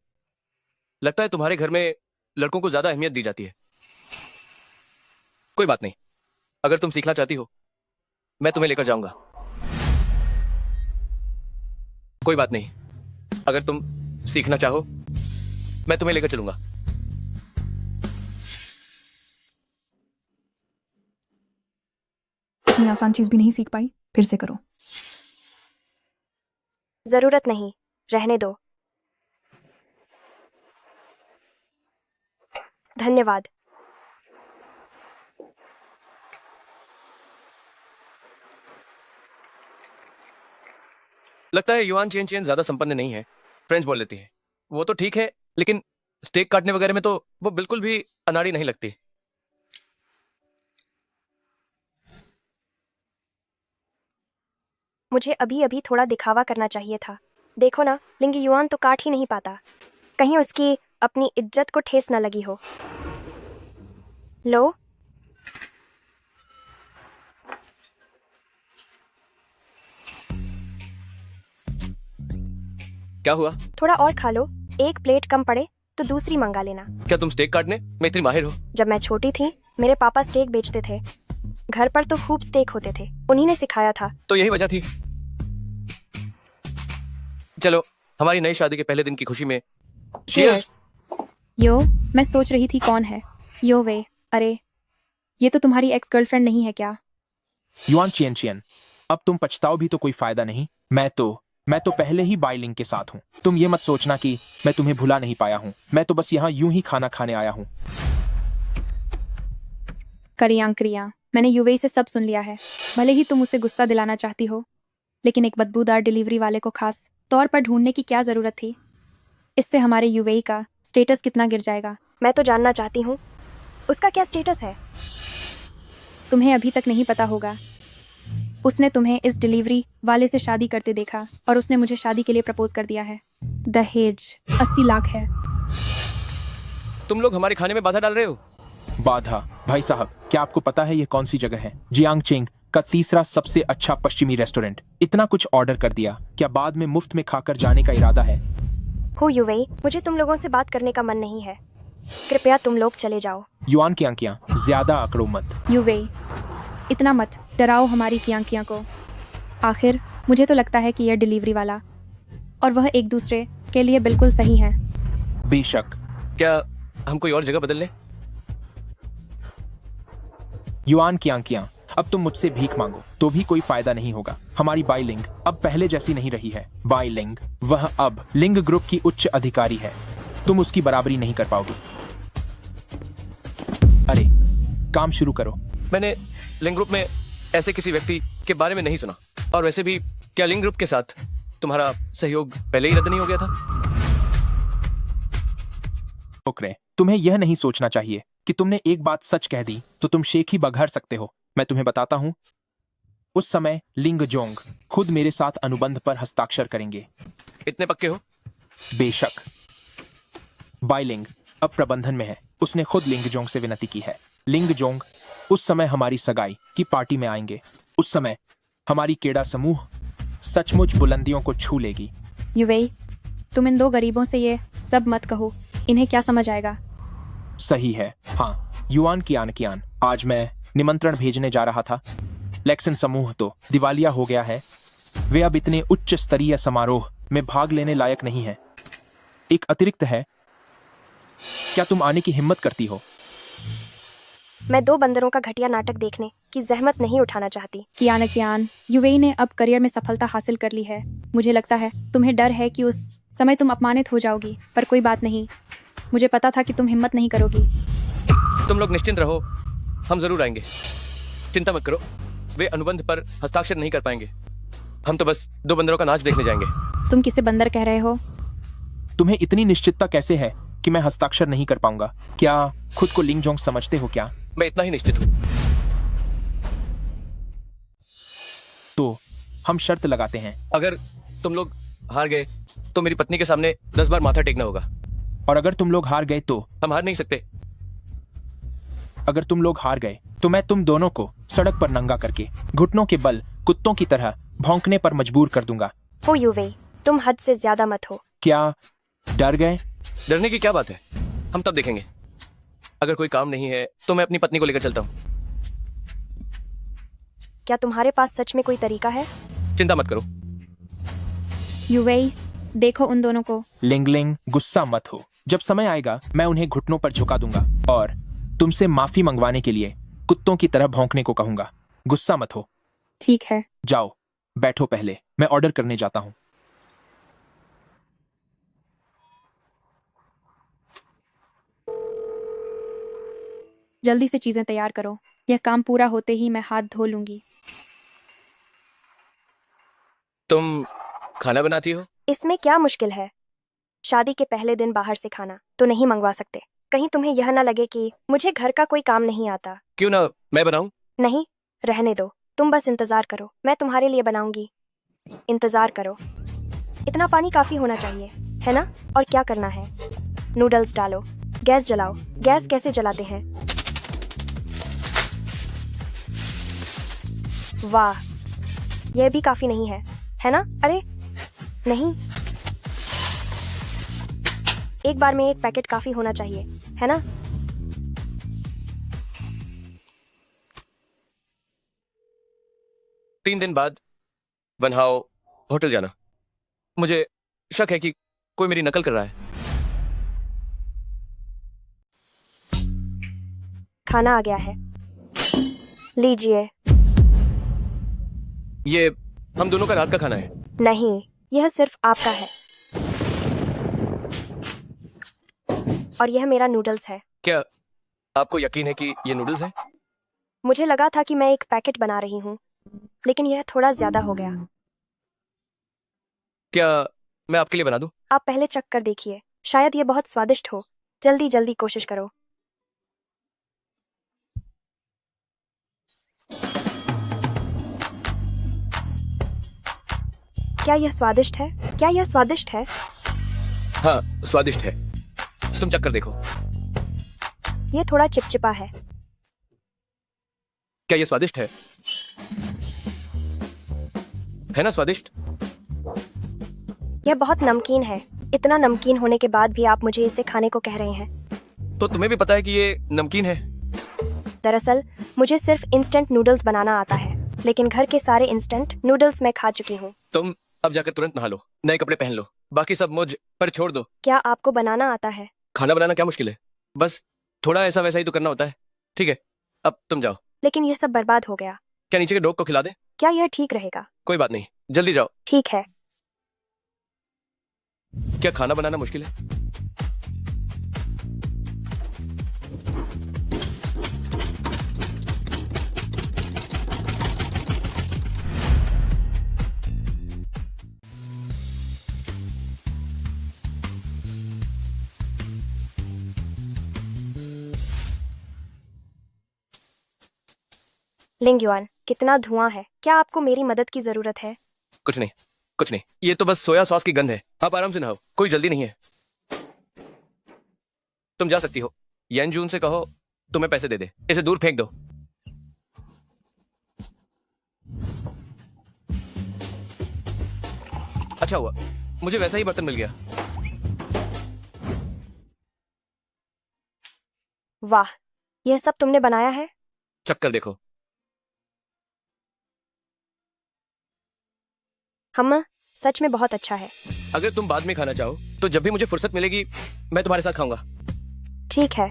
लगता है तुम्हारे घर में लड़कों को ज्यादा अहमियत दी जाती है। कोई बात नहीं, अगर तुम सीखना चाहती हो मैं तुम्हें लेकर जाऊंगा। कोई बात नहीं, अगर तुम सीखना चाहो मैं तुम्हें लेकर चलूंगा। इतनी आसान चीज भी नहीं सीख पाई, फिर से करो। जरूरत नहीं, रहने दो। धन्यवाद। लगता है युआन चेन चेन ज्यादा संपन्न नहीं है, फ्रेंच बोल लेती है। वो तो ठीक है, लेकिन स्टेक काटने वगैरह में तो वो बिल्कुल भी अनाड़ी नहीं लगती। मुझे अभी अभी थोड़ा दिखावा करना चाहिए था। देखो ना, लिंग युआन तो काट ही नहीं पाता। कहीं उसकी अपनी इज्जत को ठेस न लगी हो। लो, क्या हुआ? थोड़ा और खा लो। एक प्लेट कम पड़े तो दूसरी मंगा लेना। क्या तुम स्टेक काटने में इतनी माहिर हो? जब मैं छोटी थी, मेरे पापा स्टेक बेचते थे। घर पर तो खूब स्टेक होते थे, उन्हीं ने सिखाया था। तो यही वजह थी। चलो, हमारी नई शादी के पहले दिन की खुशी में चीयर्स। यो, मैं सोच रही थी कौन है यो वे। अरे, ये तो तुम्हारी एक्स गर्लफ्रेंड नहीं है क्या? युआन चियन चियन, अब तुम पछताओ भी तो कोई फायदा नहीं। मैं तो पहले ही बाइलिंग के साथ हूँ। तुम ये मत सोचना कि मैं तुम्हें भुला नहीं पाया हूँ। मैं तो बस यहाँ यूं ही खाना खाने आया हूँ। क्रिया, मैंने युवे से सब सुन लिया है। भले ही तुम उसे गुस्सा दिलाना चाहती हो, लेकिन एक बदबूदार डिलीवरी वाले को खास तौर पर ढूंढने की क्या जरूरत थी? इससे हमारे यूवे का स्टेटस कितना गिर जाएगा। मैं तो जानना चाहती हूँ, उसका क्या स्टेटस है? तुम्हें अभी तक नहीं पता होगा। उसने तुम्हें इस डिलीवरी वाले से शादी करते देखा और उसने मुझे शादी के लिए प्रपोज कर दिया है। दहेज 80 लाख है। तुम लोग हमारे खाने में बाधा डाल रहे हो। बाधा? भाई साहब, क्या आपको पता है ये कौन सी जगह है? जियांगचेंग का तीसरा सबसे अच्छा पश्चिमी रेस्टोरेंट। इतना कुछ ऑर्डर कर दिया, क्या बाद में मुफ्त में खाकर जाने का इरादा है? हो युवे, मुझे तुम लोगों से बात करने का मन नहीं है। कृपया तुम लोग चले जाओ। युआन की आंखियां, ज्यादा आंकड़ों मत। युवे, इतना मत डराओ हमारी कियांकियां को। आखिर मुझे तो लगता है कि यह डिलीवरी वाला और वह एक दूसरे के लिए बिल्कुल सही है। बेशक। क्या हम कोई और जगह बदल लें? युआन की आंखियां, अब तुम मुझसे भीख मांगो तो भी कोई फायदा नहीं होगा। हमारी बाइलिंग अब पहले जैसी नहीं रही है। बाइलिंग, वह अब लिंग ग्रुप की उच्च अधिकारी है। तुम उसकी बराबरी नहीं कर पाओगी। अरे, काम शुरू करो। मैंने लिंग ग्रुप में ऐसे किसी व्यक्ति के बारे में नहीं सुना। और वैसे भी क्या लिंग ग्रुप के साथ तुम्हारा सहयोग पहले ही रद्द नहीं हो गया था? ओकरे, तुम्हें यह नहीं सोचना चाहिए कि तुमने एक बात सच कह दी तो तुम शेख ही बघार सकते हो। मैं तुम्हें बताता हूँ, उस समय लिंग जोंग खुद मेरे साथ अनुबंध पर हस्ताक्षर करेंगे। इतने पक्के हो? बेशक। बाइलिंग अब प्रबंधन में है। उसने खुद लिंग जोंग से विनती की है। लिंग जोंग उस समय हमारी सगाई की पार्टी में आएंगे। उस समय हमारी केड़ा समूह सचमुच बुलंदियों को छू लेगी। युवे, तुम इन दो गरीबों से ये सब मत कहो। इन्हें क्या समझ आएगा? सही है। हाँ, युआन की आन, आज मैं निमंत्रण भेजने जा रहा था। लेक्सन समूह तो दिवालिया हो गया है। वे अब इतने उच्च स्तरीय समारोह में भाग लेने लायक नहीं है। एक अतिरिक्त है, क्या तुम आने की हिम्मत करती हो? मैं दो बंदरों का घटिया नाटक देखने की जहमत नहीं उठाना चाहती। कियान, युवे ने अब करियर में सफलता हासिल कर ली है। मुझे लगता है तुम्हें डर है कि उस समय तुम अपमानित हो जाओगी, पर कोई बात नहीं। मुझे पता था कि तुम हिम्मत नहीं करोगी। तुम लोग निश्चिंत रहो, हम जरूर आएंगे। चिंता मत करो, वे अनुबंध पर हस्ताक्षर नहीं कर पाएंगे। हम तो बस दो बंदरों का नाच देखने जाएंगे। तुम किसे बंदर कह रहे हो? तुम्हें इतनी निश्चितता कैसे है कि मैं हस्ताक्षर नहीं कर पाऊंगा? क्या खुद को लिंग जोंग समझते हो क्या? मैं इतना ही निश्चित हूँ। तो हम शर्त लगाते हैं। अगर तुम लोग हार गए तो मेरी पत्नी के सामने 10 बार माथा टेकना होगा। और अगर तुम लोग हार गए तो? हम हार नहीं सकते। अगर तुम लोग हार गए तो मैं तुम दोनों को सड़क पर नंगा करके घुटनों के बल कुत्तों की तरह भौंकने पर मजबूर कर दूंगा। हो युवे, तुम हद से ज्यादा मत हो। क्या डर गए? डरने की क्या बात है, हम तब देखेंगे। अगर कोई काम नहीं है तो मैं अपनी पत्नी को लेकर चलता हूँ। क्या तुम्हारे पास सच में कोई तरीका है? चिंता मत करो। युवे, देखो उन दोनों को। लिंग लिंग, गुस्सा मत हो। जब समय आएगा मैं उन्हें घुटनों पर झुका दूंगा और तुमसे माफी मंगवाने के लिए कुत्तों की तरह भौंकने को कहूंगा। गुस्सा मत हो। ठीक है। जाओ बैठो, पहले मैं ऑर्डर करने जाता हूँ। जल्दी से चीजें तैयार करो, यह काम पूरा होते ही मैं हाथ धो लूंगी। तुम खाना बनाती हो? इसमें क्या मुश्किल है? शादी के पहले दिन बाहर से खाना तो नहीं मंगवा सकते। कहीं तुम्हें यह ना लगे कि मुझे घर का कोई काम नहीं आता। क्यों ना मैं बनाऊं? नहीं, रहने दो। तुम बस इंतजार करो, मैं तुम्हारे लिए बनाऊंगी। इंतजार करो। इतना पानी काफी होना चाहिए, है ना? और क्या करना है? नूडल्स डालो, गैस जलाओ। गैस कैसे जलाते हैं? वाह, यह भी काफी नहीं है ना? अरे नहीं, एक बार में एक पैकेट काफी होना चाहिए, है ना? तीन दिन बाद वनहाउ होटल जाना। मुझे शक है कि कोई मेरी नकल कर रहा है। खाना आ गया है, लीजिए। ये हम दोनों का रात का खाना है। नहीं, यह सिर्फ आपका है। और यह मेरा नूडल्स है। क्या आपको यकीन है कि ये नूडल्स हैं? मुझे लगा था कि मैं एक पैकेट बना रही हूँ, लेकिन यह थोड़ा ज्यादा हो गया। क्या मैं आपके लिए बना दूं? आप पहले चख कर देखिए, शायद यह बहुत स्वादिष्ट हो। जल्दी जल्दी कोशिश करो। क्या यह स्वादिष्ट है? क्या यह स्वादिष्ट है? हाँ, स्वादिष्ट है। तुम चख कर देखो। यह थोड़ा चिपचिपा है। क्या ये स्वादिष्ट है? है ना स्वादिष्ट? यह बहुत नमकीन है। इतना नमकीन होने के बाद भी आप मुझे इसे खाने को कह रहे हैं। तो तुम्हें भी पता है कि ये नमकीन है। दरअसल मुझे सिर्फ इंस्टेंट नूडल्स बनाना आता है, लेकिन घर के सारे इंस्टेंट नूडल्स मैं खा चुकी हूँ। तुम अब जाकर तुरंत नहा लो, नए कपड़े पहन लो, बाकी सब मुझ पर छोड़ दो। क्या आपको बनाना आता है? खाना बनाना क्या मुश्किल है? बस थोड़ा ऐसा वैसा ही तो करना होता है। ठीक है, अब तुम जाओ। लेकिन यह सब बर्बाद हो गया। क्या नीचे के डॉग को खिला दे? क्या यह ठीक रहेगा? कोई बात नहीं, जल्दी जाओ। ठीक है। क्या खाना बनाना मुश्किल है? लिंगयुआन, कितना धुआं है। क्या आपको मेरी मदद की जरूरत है? कुछ नहीं, कुछ नहीं, ये तो बस सोया सॉस की गंध है। आप आराम से नहाओ, कोई जल्दी नहीं है। तुम जा सकती हो। येन जून से कहो तुम्हें पैसे दे दे, इसे दूर फेंक दो। अच्छा हुआ मुझे वैसा ही बर्तन मिल गया। वाह, यह सब तुमने बनाया है? चक्कर देखो। हम सच में बहुत अच्छा है। अगर तुम बाद में खाना चाहो तो जब भी मुझे फुर्सत मिलेगी मैं तुम्हारे साथ खाऊंगा। ठीक है।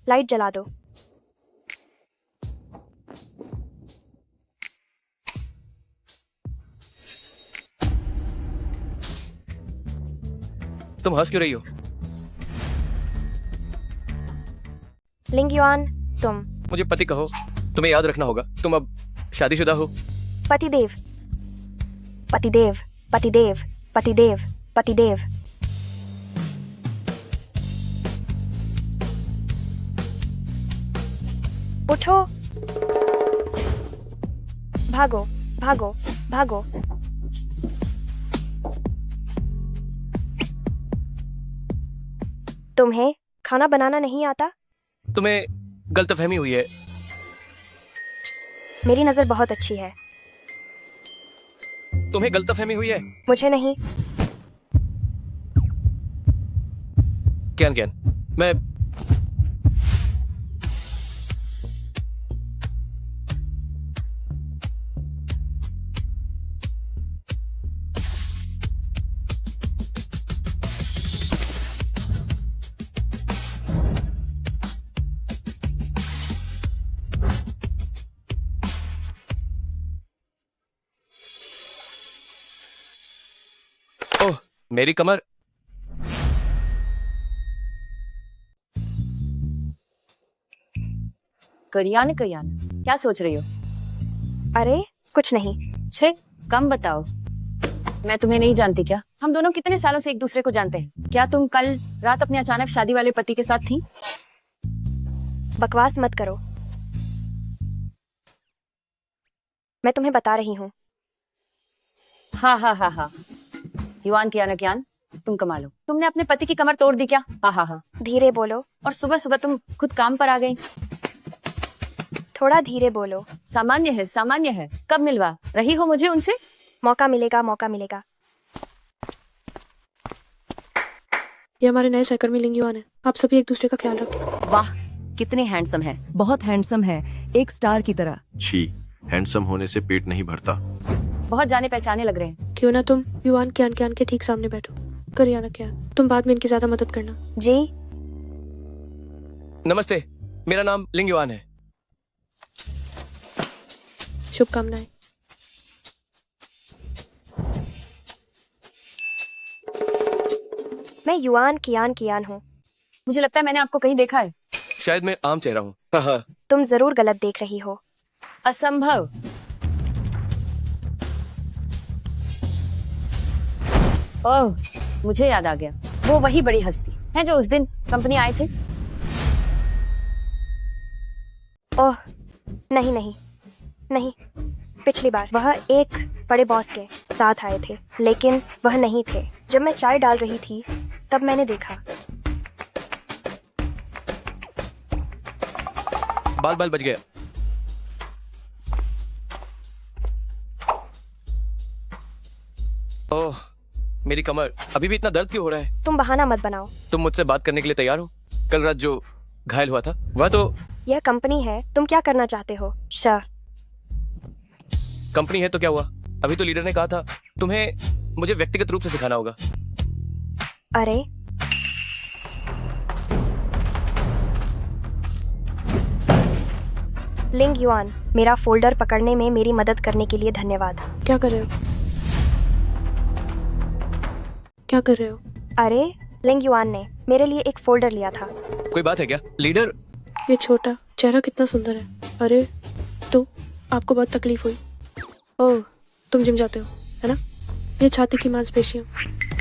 लाइट जला दो। तुम हंस क्यों रही हो? लिंगयुआन, तुम मुझे पति कहो, तुम्हें याद रखना होगा तुम अब शादीशुदा हो। पतिदेव, पतिदेव, पतिदेव, पतिदेव, पतिदेव। उठो, भागो, भागो, भागो। तुम्हें खाना बनाना नहीं आता? तुम्हें गलतफहमी हुई है। मेरी नजर बहुत अच्छी है। तुम्हें गलतफहमी हुई है। मुझे नहीं। कैन कैन, मैं मेरी कमर। करियान करियान, क्या सोच रही हो? अरे कुछ नहीं। छे, कम बताओ। मैं तुम्हें नहीं जानती क्या? हम दोनों कितने सालों से एक दूसरे को जानते हैं। क्या तुम कल रात अपने अचानक शादी वाले पति के साथ थी? बकवास मत करो, मैं तुम्हें बता रही हूँ। हाँ हाँ हाँ हाँ, युवान कियान कियान, तुम कमाल हो। तुमने अपने पति की कमर तोड़ दी क्या? हाँ हाँ हाँ। धीरे बोलो, और सुबह सुबह तुम खुद काम पर आ गई। थोड़ा धीरे बोलो। सामान्य है, सामान्य है। कब मिलवा रही हो मुझे उनसे? मौका मिलेगा, मौका मिलेगा। ये हमारे नए सहकर्मी लिंग युवान है। आप सभी एक दूसरे का ख्याल रखें। वाह, कितने हैंडसम है। बहुत हैंडसम है, एक स्टार की तरह। छी, हैंडसम होने से पेट नहीं भरता। बहुत जाने पहचाने लग रहे हैं। क्यों ना तुम युवान कियान कियान के ठीक सामने बैठो। करियाना कियान, तुम बाद में इनकी ज्यादा मदद करना। जी नमस्ते, मेरा नाम लिंग युवान है। शुभकामनाएं। मैं युआन कियान कियान हूँ। मुझे लगता है मैंने आपको कहीं देखा है। शायद मैं आम चेहरा हूँ। हाँ हाँ। तुम जरूर गलत देख रही हो। असंभव। ओह, मुझे याद आ गया। वो वही बड़ी हस्ती है जो उस दिन कंपनी आए थे। ओह नहीं नहीं नहीं, पिछली बार वह एक बड़े बॉस के साथ आए थे, लेकिन वह नहीं थे। जब मैं चाय डाल रही थी तब मैंने देखा। बाल बाल बच गया। ओह, मेरी कमर। अभी भी इतना दर्द क्यों हो रहा है? तुम बहाना मत बनाओ। तुम मुझसे बात करने के लिए तैयार हो? कल रात जो घायल हुआ था वह तो यह कंपनी है, तुम क्या करना चाहते हो? कंपनी है तो क्या हुआ? अभी तो लीडर ने कहा था तुम्हें मुझे व्यक्तिगत रूप से सिखाना होगा। अरे लिंग युआन, मेरा फोल्डर पकड़ने में मेरी मदद करने के लिए धन्यवाद। क्या कर रहे हो? क्या कर रहे हो? अरे लिंग युआन ने मेरे लिए एक फोल्डर लिया था। कोई बात है क्या लीडर? ये छोटा चेहरा कितना सुंदर है। अरे तो आपको बहुत तकलीफ हुई? ओह, तुम जिम जाते हो है ना? ये छाती की मांसपेशियां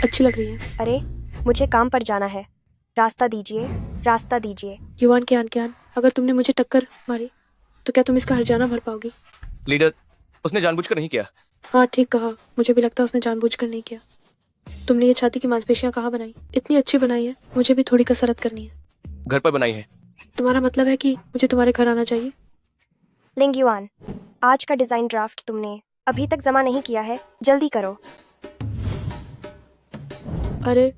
अच्छी लग रही हैं। अरे मुझे काम पर जाना है, रास्ता दीजिए, रास्ता दीजिए। युवान कियान कियान, अगर तुमने मुझे टक्कर मारी तो क्या तुम इसका हर्जाना भर पाओगी? लीडर, उसने जानबूझकर नहीं किया। हाँ ठीक कहा, मुझे भी लगता है उसने जानबूझकर नहीं किया। तुमने ये छाती की मांसपेशियां कहाँ बनाई? इतनी अच्छी बनाई है, मुझे भी थोड़ी कसरत करनी है। घर पर बनाई है। तुम्हारा मतलब है कि मुझे तुम्हारे घर आना चाहिए? लिंग युआन, आज का डिजाइन ड्राफ्ट तुमने अभी तक जमा नहीं किया है, जल्दी करो। अरे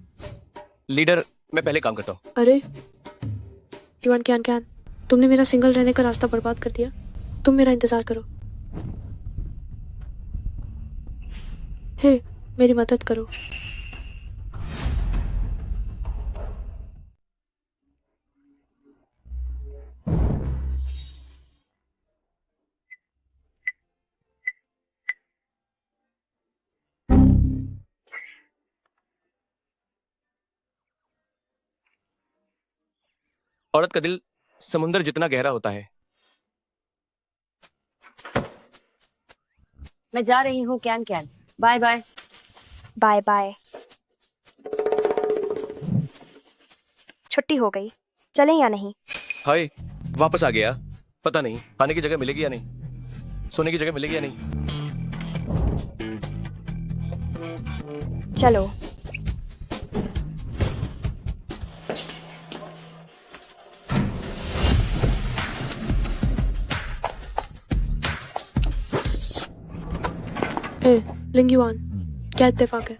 लीडर, मैं पहले काम करता हूँ। अरे युवान कियान कियान, तुमने मेरा सिंगल रहने का रास्ता बर्बाद कर दिया। तुम मेरा इंतजार करो। हे, मेरी मदद करो। औरत का दिल समुंदर जितना गहरा होता है। मैं जा रही हूँ कैन कैन। Bye bye. Bye bye. छुट्टी हो गई, चलें या नहीं? हाय, वापस आ गया। पता नहीं खाने की जगह मिलेगी या नहीं, सोने की जगह मिलेगी या नहीं। चलो। लिंग युआन, क्या इत्तेफाक है?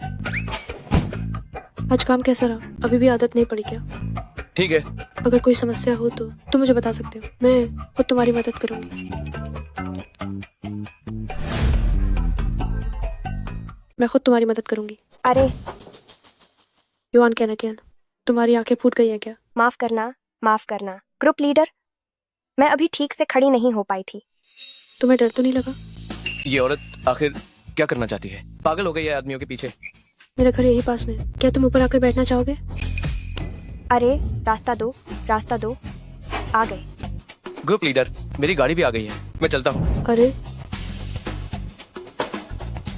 आज काम कैसा रहा? अभी भी आदत नहीं पड़ी क्या? ठीक है। अगर कोई समस्या हो तो तुम मुझे बता सकते हो, मैं खुद तुम्हारी मदद करूंगी। मैं खुद तुम्हारी मदद करूंगी। अरे युआन कहना क्या, तुम्हारी आंखें फूट गई हैं क्या? माफ करना, माफ करना। ग्रुप लीडर, मैं अभी ठीक से खड़ी नहीं हो पाई थी। तुम्हें डर तो नहीं लगा? ये औरत आखिर क्या करना चाहती है? पागल हो गई है आदमियों के पीछे। मेरा घर यही पास में है। क्या तुम ऊपर आकर बैठना चाहोगे? अरे रास्ता दो, रास्ता दो। आ गए। ग्रुप लीडर, मेरी गाड़ी भी आ गई है, मैं चलता हूँ। अरे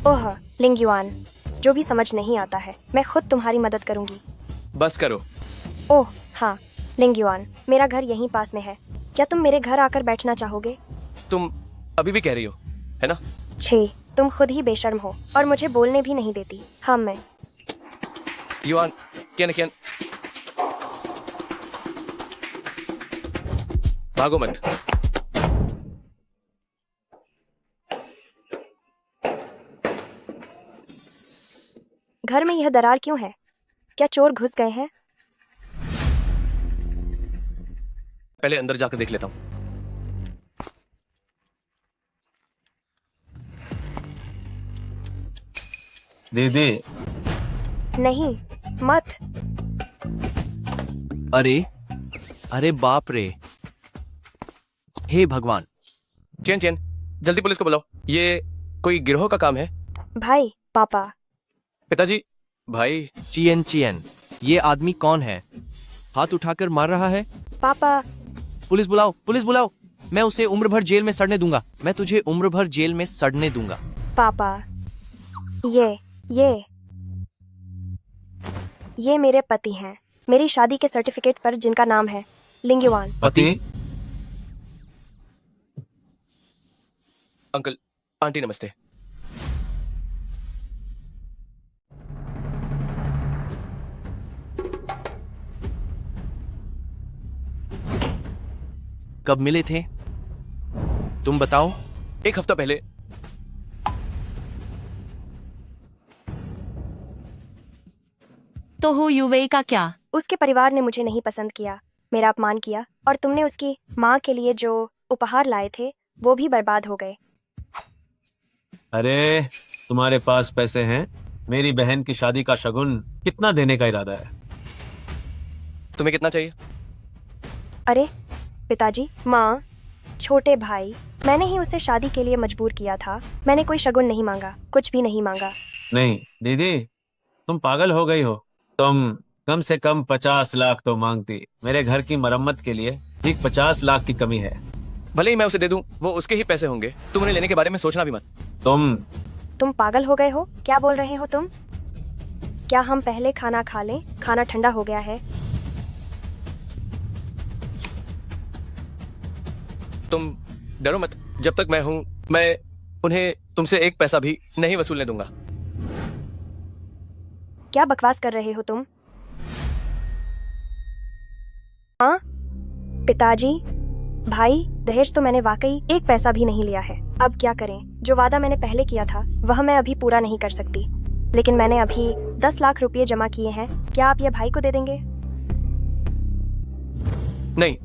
ओह लिंगयुआन, जो भी समझ नहीं आता है मैं खुद तुम्हारी मदद करूंगी। बस करो। ओह हाँ लिंगयुआन, मेरा घर यहीं पास में है। क्या तुम मेरे घर आकर बैठना चाहोगे? तुम अभी भी कह रही हो, है ना? छे, तुम खुद ही बेशर्म हो और मुझे बोलने भी नहीं देती। हाँ मैं युआन, क्या भागो मत। घर में यह दरार क्यों है? क्या चोर घुस गए हैं? पहले अंदर जाकर देख लेता हूँ। दीदी। नहीं मत। अरे अरे बाप रे, हे भगवान। चेन, जल्दी पुलिस को बुलाओ। ये कोई गिरोह का काम है। भाई, पापा। पिताजी, भाई। चियन, ये आदमी कौन है? हाथ उठाकर मार रहा है। पापा। पुलिस बुलाओ। मैं उसे उम्र भर जेल में सड़ने दूंगा। मैं तुझे उम्र भर जेल में सड़ने दूंगा। पापा, ये मेरे पति हैं। मेरी शादी के सर्टिफिकेट पर जिनका नाम है लिंगयुआन। पति? अंकल, आंटी नमस्ते। कब मिले थे? तुम बताओ। 1 हफ्ता पहले। तो हो यूवेई का क्या? उसके परिवार ने मुझे नहीं पसंद किया, मेरा अपमान किया और तुमने उसकी माँ के लिए जो उपहार लाए थे वो भी बर्बाद हो गए। अरे तुम्हारे पास पैसे हैं? मेरी बहन की शादी का शगुन कितना देने का इरादा है? तुम्हें कितना चाहिए? अरे पिताजी, माँ, छोटे भाई, मैंने ही उसे शादी के लिए मजबूर किया था। मैंने कोई शगुन नहीं मांगा, कुछ भी नहीं मांगा। नहीं दीदी, तुम पागल हो गई हो। तुम कम से कम 50 लाख तो मांगती। मेरे घर की मरम्मत के लिए ठीक 50 लाख की कमी है। भले ही मैं उसे दे दूं, वो उसके ही पैसे होंगे। तुम उन्हें लेने के बारे में सोचना भी मत। तुम पागल हो गए हो? क्या बोल रहे हो तुम? क्या हम पहले खाना खा लें? खाना ठंडा हो गया है। तुम डरो मत, जब तक मैं हूं, मैं उन्हें तुमसे 1 पैसा भी नहीं वसूलने दूंगा। क्या बकवास कर रहे हो तुम? हाँ पिताजी, भाई, दहेज तो मैंने वाकई 1 पैसा भी नहीं लिया है। अब क्या करें? जो वादा मैंने पहले किया था वह मैं अभी पूरा नहीं कर सकती, लेकिन मैंने अभी 10 लाख रुपए जमा किए हैं। क्या आप यह भाई को दे देंगे? नहीं।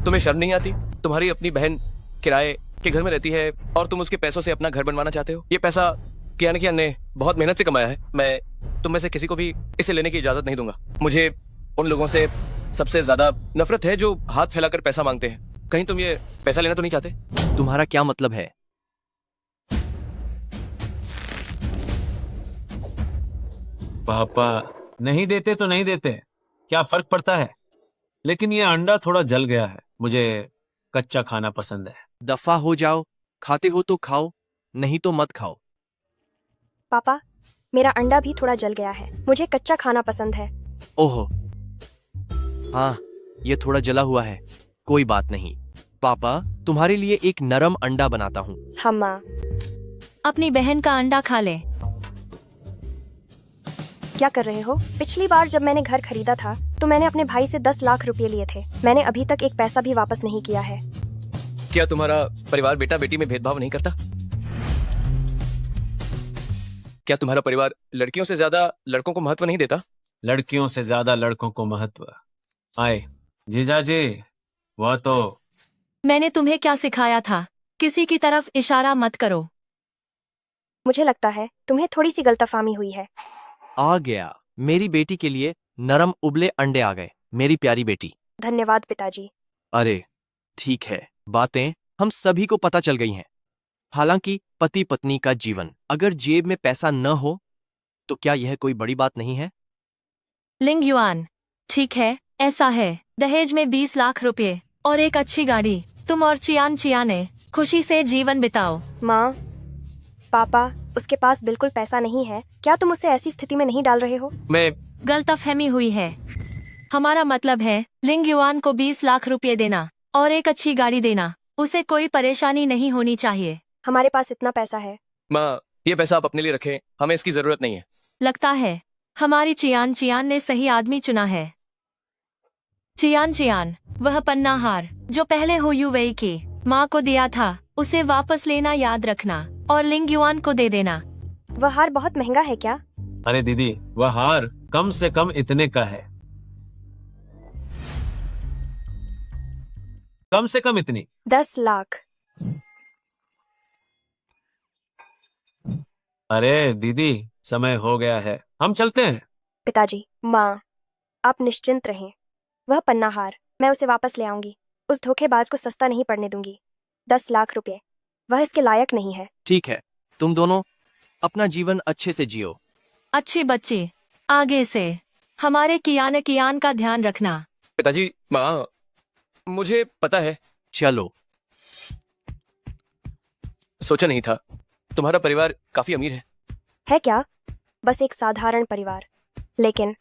तुम्हें शर्म नहीं आती? तुम्हारी अपनी बहन किराए के घर में रहती है और तुम उसके पैसों से अपना घर बनवाना चाहते हो। ये पैसा कियान ने बहुत मेहनत से कमाया है। मैं तुम में से किसी को भी इसे लेने की इजाजत नहीं दूंगा। मुझे उन लोगों से सबसे ज्यादा नफरत है जो हाथ फैलाकर पैसा मांगते हैं। कहीं तुम ये पैसा लेना तो नहीं चाहते? तुम्हारा क्या मतलब है? पापा नहीं देते तो नहीं देते, क्या फर्क पड़ता है? लेकिन ये अंडा थोड़ा जल गया है। मुझे कच्चा खाना पसंद है। दफा हो जाओ। खाते हो तो खाओ, नहीं तो मत खाओ। पापा, मेरा अंडा भी थोड़ा जल गया है। मुझे कच्चा खाना पसंद है। ओहो, हाँ, ये थोड़ा जला हुआ है। कोई बात नहीं। पापा, तुम्हारे लिए एक नरम अंडा बनाता हूँ। हाँ माँ। अपनी बहन का अंडा खा ले। क्या कर रहे हो? पिछली बार जब मैंने घर खरीदा था तो मैंने अपने भाई से 10 लाख रुपए लिए थे। मैंने अभी तक 1 पैसा भी वापस नहीं किया है। क्या तुम्हारा परिवार बेटा बेटी में भेदभाव नहीं करता? क्या तुम्हारा परिवार लड़कियों से ज्यादा लड़कों को महत्व नहीं देता? लड़कियों से ज्यादा लड़कों को महत्व। आए जीजाजी, वह तो मैंने तुम्हें क्या सिखाया था? किसी की तरफ इशारा मत करो। मुझे लगता है तुम्हें थोड़ी सी गलतफहमी हुई है। आ गया। मेरी बेटी के लिए नरम उबले अंडे आ गए। मेरी प्यारी बेटी। धन्यवाद पिताजी। अरे ठीक है, बातें हम सभी को पता चल गई हैं। हालांकि पति पत्नी का जीवन, अगर जेब में पैसा न हो तो क्या यह कोई बड़ी बात नहीं है? लिंग युआन, ठीक है, ऐसा है। दहेज में 20 लाख रुपए और एक अच्छी गाड़ी। तुम और चियाने खुशी से जीवन बिताओ। माँ, पापा, उसके पास बिल्कुल पैसा नहीं है। क्या तुम उसे ऐसी स्थिति में नहीं डाल रहे हो? मैं गलतफहमी हुई है। हमारा मतलब है लिंग युआन को 20 लाख रुपए देना और एक अच्छी गाड़ी देना। उसे कोई परेशानी नहीं होनी चाहिए। हमारे पास इतना पैसा है। माँ, ये पैसा आप अपने लिए रखें, हमें इसकी जरूरत नहीं है। लगता है हमारी चियान ने सही आदमी चुना है। चियान, वह पन्ना हार जो पहले हो यूवेई की माँ को दिया था, उसे वापस लेना याद रखना और लिंग युआन को दे देना। वह हार बहुत महंगा है क्या? अरे दीदी, वह हार कम से कम इतने का है। कम से कम इतनी। 10 लाख। अरे दीदी, समय हो गया है, हम चलते हैं। पिताजी, माँ, आप निश्चिंत रहें। वह पन्ना हार मैं उसे वापस ले आऊंगी। उस धोखेबाज को सस्ता नहीं पड़ने दूंगी। 10 लाख रुपए, वह इसके लायक नहीं है। ठीक है, तुम दोनों अपना जीवन अच्छे से जियो। अच्छे बच्चे, आगे से हमारे कियान का ध्यान रखना। पिताजी, माँ, मुझे पता है। चलो, सोचा नहीं था तुम्हारा परिवार काफी अमीर है क्या? बस एक साधारण परिवार। लेकिन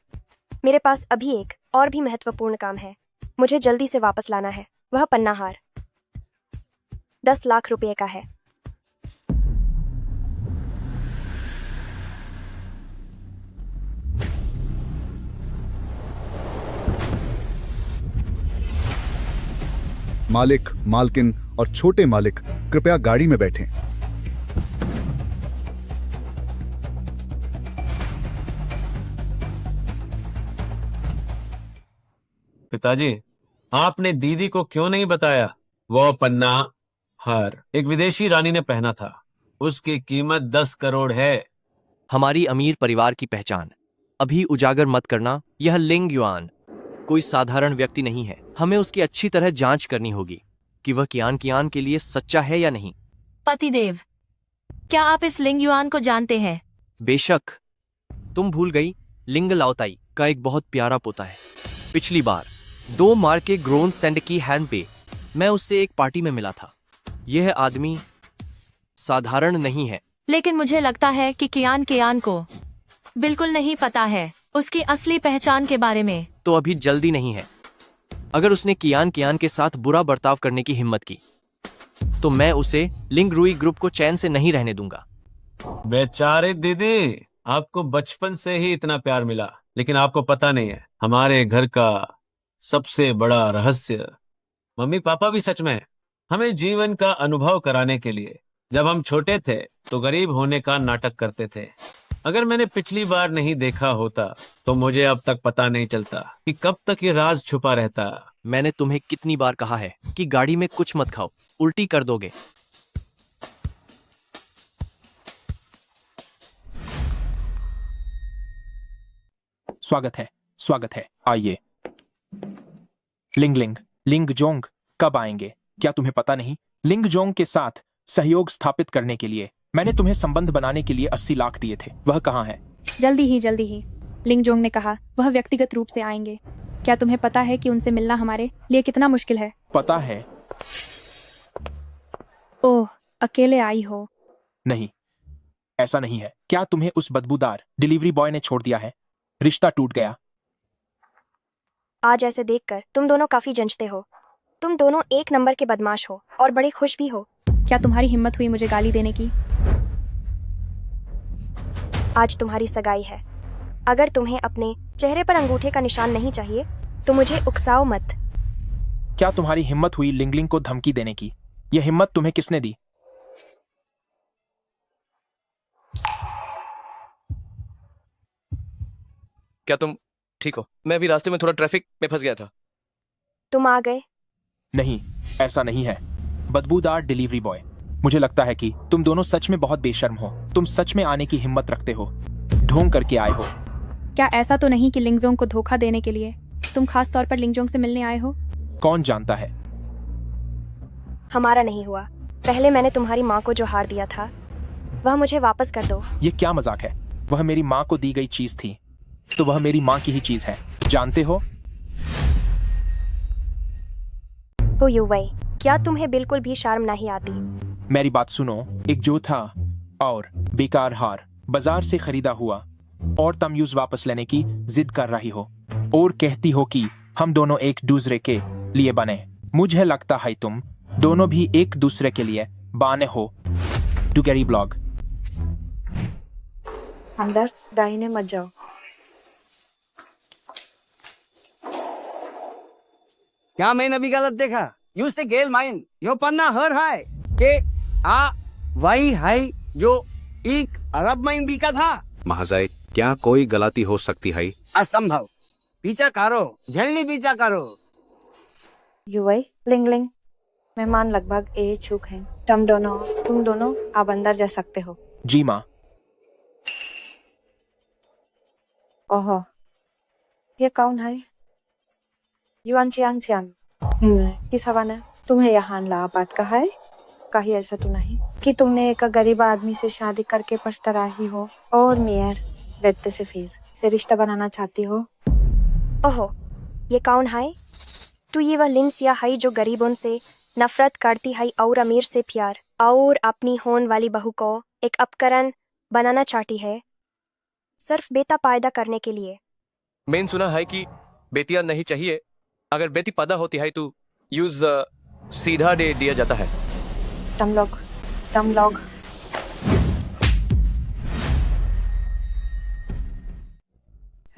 मेरे पास अभी एक और भी महत्वपूर्ण काम है। मुझे जल्दी से वापस लाना है। वह पन्ना हार 10 लाख रुपए का है। मालिक, मालकिन और छोटे मालिक कृपया गाड़ी में बैठें। पिताजी, आपने दीदी को क्यों नहीं बताया? वो पन्ना हार एक विदेशी रानी ने पहना था। उसकी कीमत 10 करोड़ है। हमारी अमीर परिवार की पहचान अभी उजागर मत करना। यह लिंग युआन कोई साधारण व्यक्ति नहीं है। हमें उसकी अच्छी तरह जांच करनी होगी कि वह कियान के लिए सच्चा है या नहीं। पतिदेव, क्या आप इस लिंग युआन को जानते हैं? बेशक, तुम भूल गई, लिंग लाओताई का एक बहुत प्यारा पोता है। पिछली बार 2 मार्क के ग्रोन सेंड की हैंड पे मैं उससे एक पार्टी में मिला था। यह आदमी साधारण नहीं है। लेकिन मुझे लगता है कि कियान को बिल्कुल नहीं पता है उसकी असली पहचान के बारे में। तो अभी जल्दी नहीं है। अगर उसने कियान के साथ बुरा बर्ताव करने की हिम्मत की तो मैं उसे लिंग रुई ग्रुप को चैन से नहीं रहने दूंगा। बेचारे दीदी, आपको बचपन से ही इतना प्यार मिला, लेकिन आपको पता नहीं है हमारे घर का सबसे बड़ा रहस्य। मम्मी पापा भी सच में हमें जीवन का अनुभव कराने के लिए जब हम छोटे थे तो गरीब होने का नाटक करते थे। अगर मैंने पिछली बार नहीं देखा होता तो मुझे अब तक पता नहीं चलता कि कब तक ये राज छुपा रहता। मैंने तुम्हें कितनी बार कहा है कि गाड़ी में कुछ मत खाओ, उल्टी कर दोगे। स्वागत है, आइए। लिंग जोंग कब आएंगे? क्या तुम्हें पता नहीं? लिंग जोंग के साथ सहयोग स्थापित करने के लिए मैंने तुम्हें संबंध बनाने के लिए 80 लाख दिए थे। वह कहाँ है? जल्दी ही लिंग जोंग ने कहा वह व्यक्तिगत रूप से आएंगे। क्या तुम्हें पता है कि उनसे मिलना हमारे लिए कितना मुश्किल है? पता है। ओह, अकेले आई हो? नहीं, ऐसा नहीं है। क्या तुम्हें उस बदबूदार डिलीवरी बॉय ने छोड़ दिया है? रिश्ता टूट गया। आज ऐसे देखकर तुम दोनों काफी जंचते हो। तुम दोनों एक नंबर के बदमाश हो और बड़े खुश भी हो। क्या तुम्हारी हिम्मत हुई मुझे गाली देने की? आज तुम्हारी सगाई है। अगर तुम्हें अपने चेहरे पर अंगूठे का निशान नहीं चाहिए तो मुझे उकसाओ मत। क्या तुम्हारी हिम्मत हुई लिंग को धमकी देने की? यह हिम्मत तुम्हें किसने दी? क्या तुम ठीक हो? मैं अभी रास्ते में थोड़ा ट्रैफिक में फंस गया था। तुम आ गए? नहीं, ऐसा नहीं है। बदबूदार डिलीवरी बॉय, मुझे लगता है कि तुम दोनों सच में बहुत बेशर्म हो। तुम सच में आने की हिम्मत रखते हो, ढोंग करके आए हो। क्या ऐसा तो नहीं कि लिंगजोंग को धोखा देने के लिए तुम खास तौर पर लिंगजोंग से मिलने आए हो? कौन जानता है। हमारा नहीं हुआ। पहले मैंने तुम्हारी माँ को जो हार दिया था वह मुझे वापस कर दो। ये क्या मजाक है? वह मेरी माँ को दी गई चीज थी, तो वह मेरी माँ की ही चीज है, जानते हो? हो युवई, क्या तुम्हें बिल्कुल भी शर्म नहीं आती? मेरी बात सुनो, एक जो था और बेकार हार बाजार से खरीदा हुआ और तमयूज वापस लेने की जिद कर रही हो और कहती हो कि हम दोनों एक दूसरे के लिए बने। मुझे लगता है तुम दोनों भी एक दूसरे के लिए बने हो। डुगेरी ब्लॉग। अंदर दाहिने मत जाओ। क्या मैंने भी गलत देखा? यूं से गेल माइन यो पन्ना हर है के आ वही है जो एक अरब माइन बिका था। महाशय, क्या कोई गलती हो सकती है? असंभव। पीछा करो, जल्दी पीछा करो। युवई, लिंग लिंग, मेहमान लगभग ए चूक हैं। तुम दोनों आप अंदर जा सकते हो। जी माँ। ओहो, ये कौन है? Yuan Chiang Chiyaan. किस हवाने तुम्हें यहाँ ला बात का है? कहीं ऐसा तो नहीं कि तुमने एक गरीब आदमी से शादी करके पछता रही हो और मियर बेटे से फिर से रिश्ता बनाना चाहती हो? ओहो, ये कौन है? तू ये वह लिंसिया है जो गरीबों से नफरत करती है और अमीर से प्यार और अपनी होने वाली बहू को एक उपकरण बनाना चाहती है, सिर्फ बेटा पैदा करने के लिए। मैंने सुना है कि बेटियां नहीं चाहिए, अगर बेटी पैदा होती है तो यूज सीधा दे दिया जाता है। तुम लोग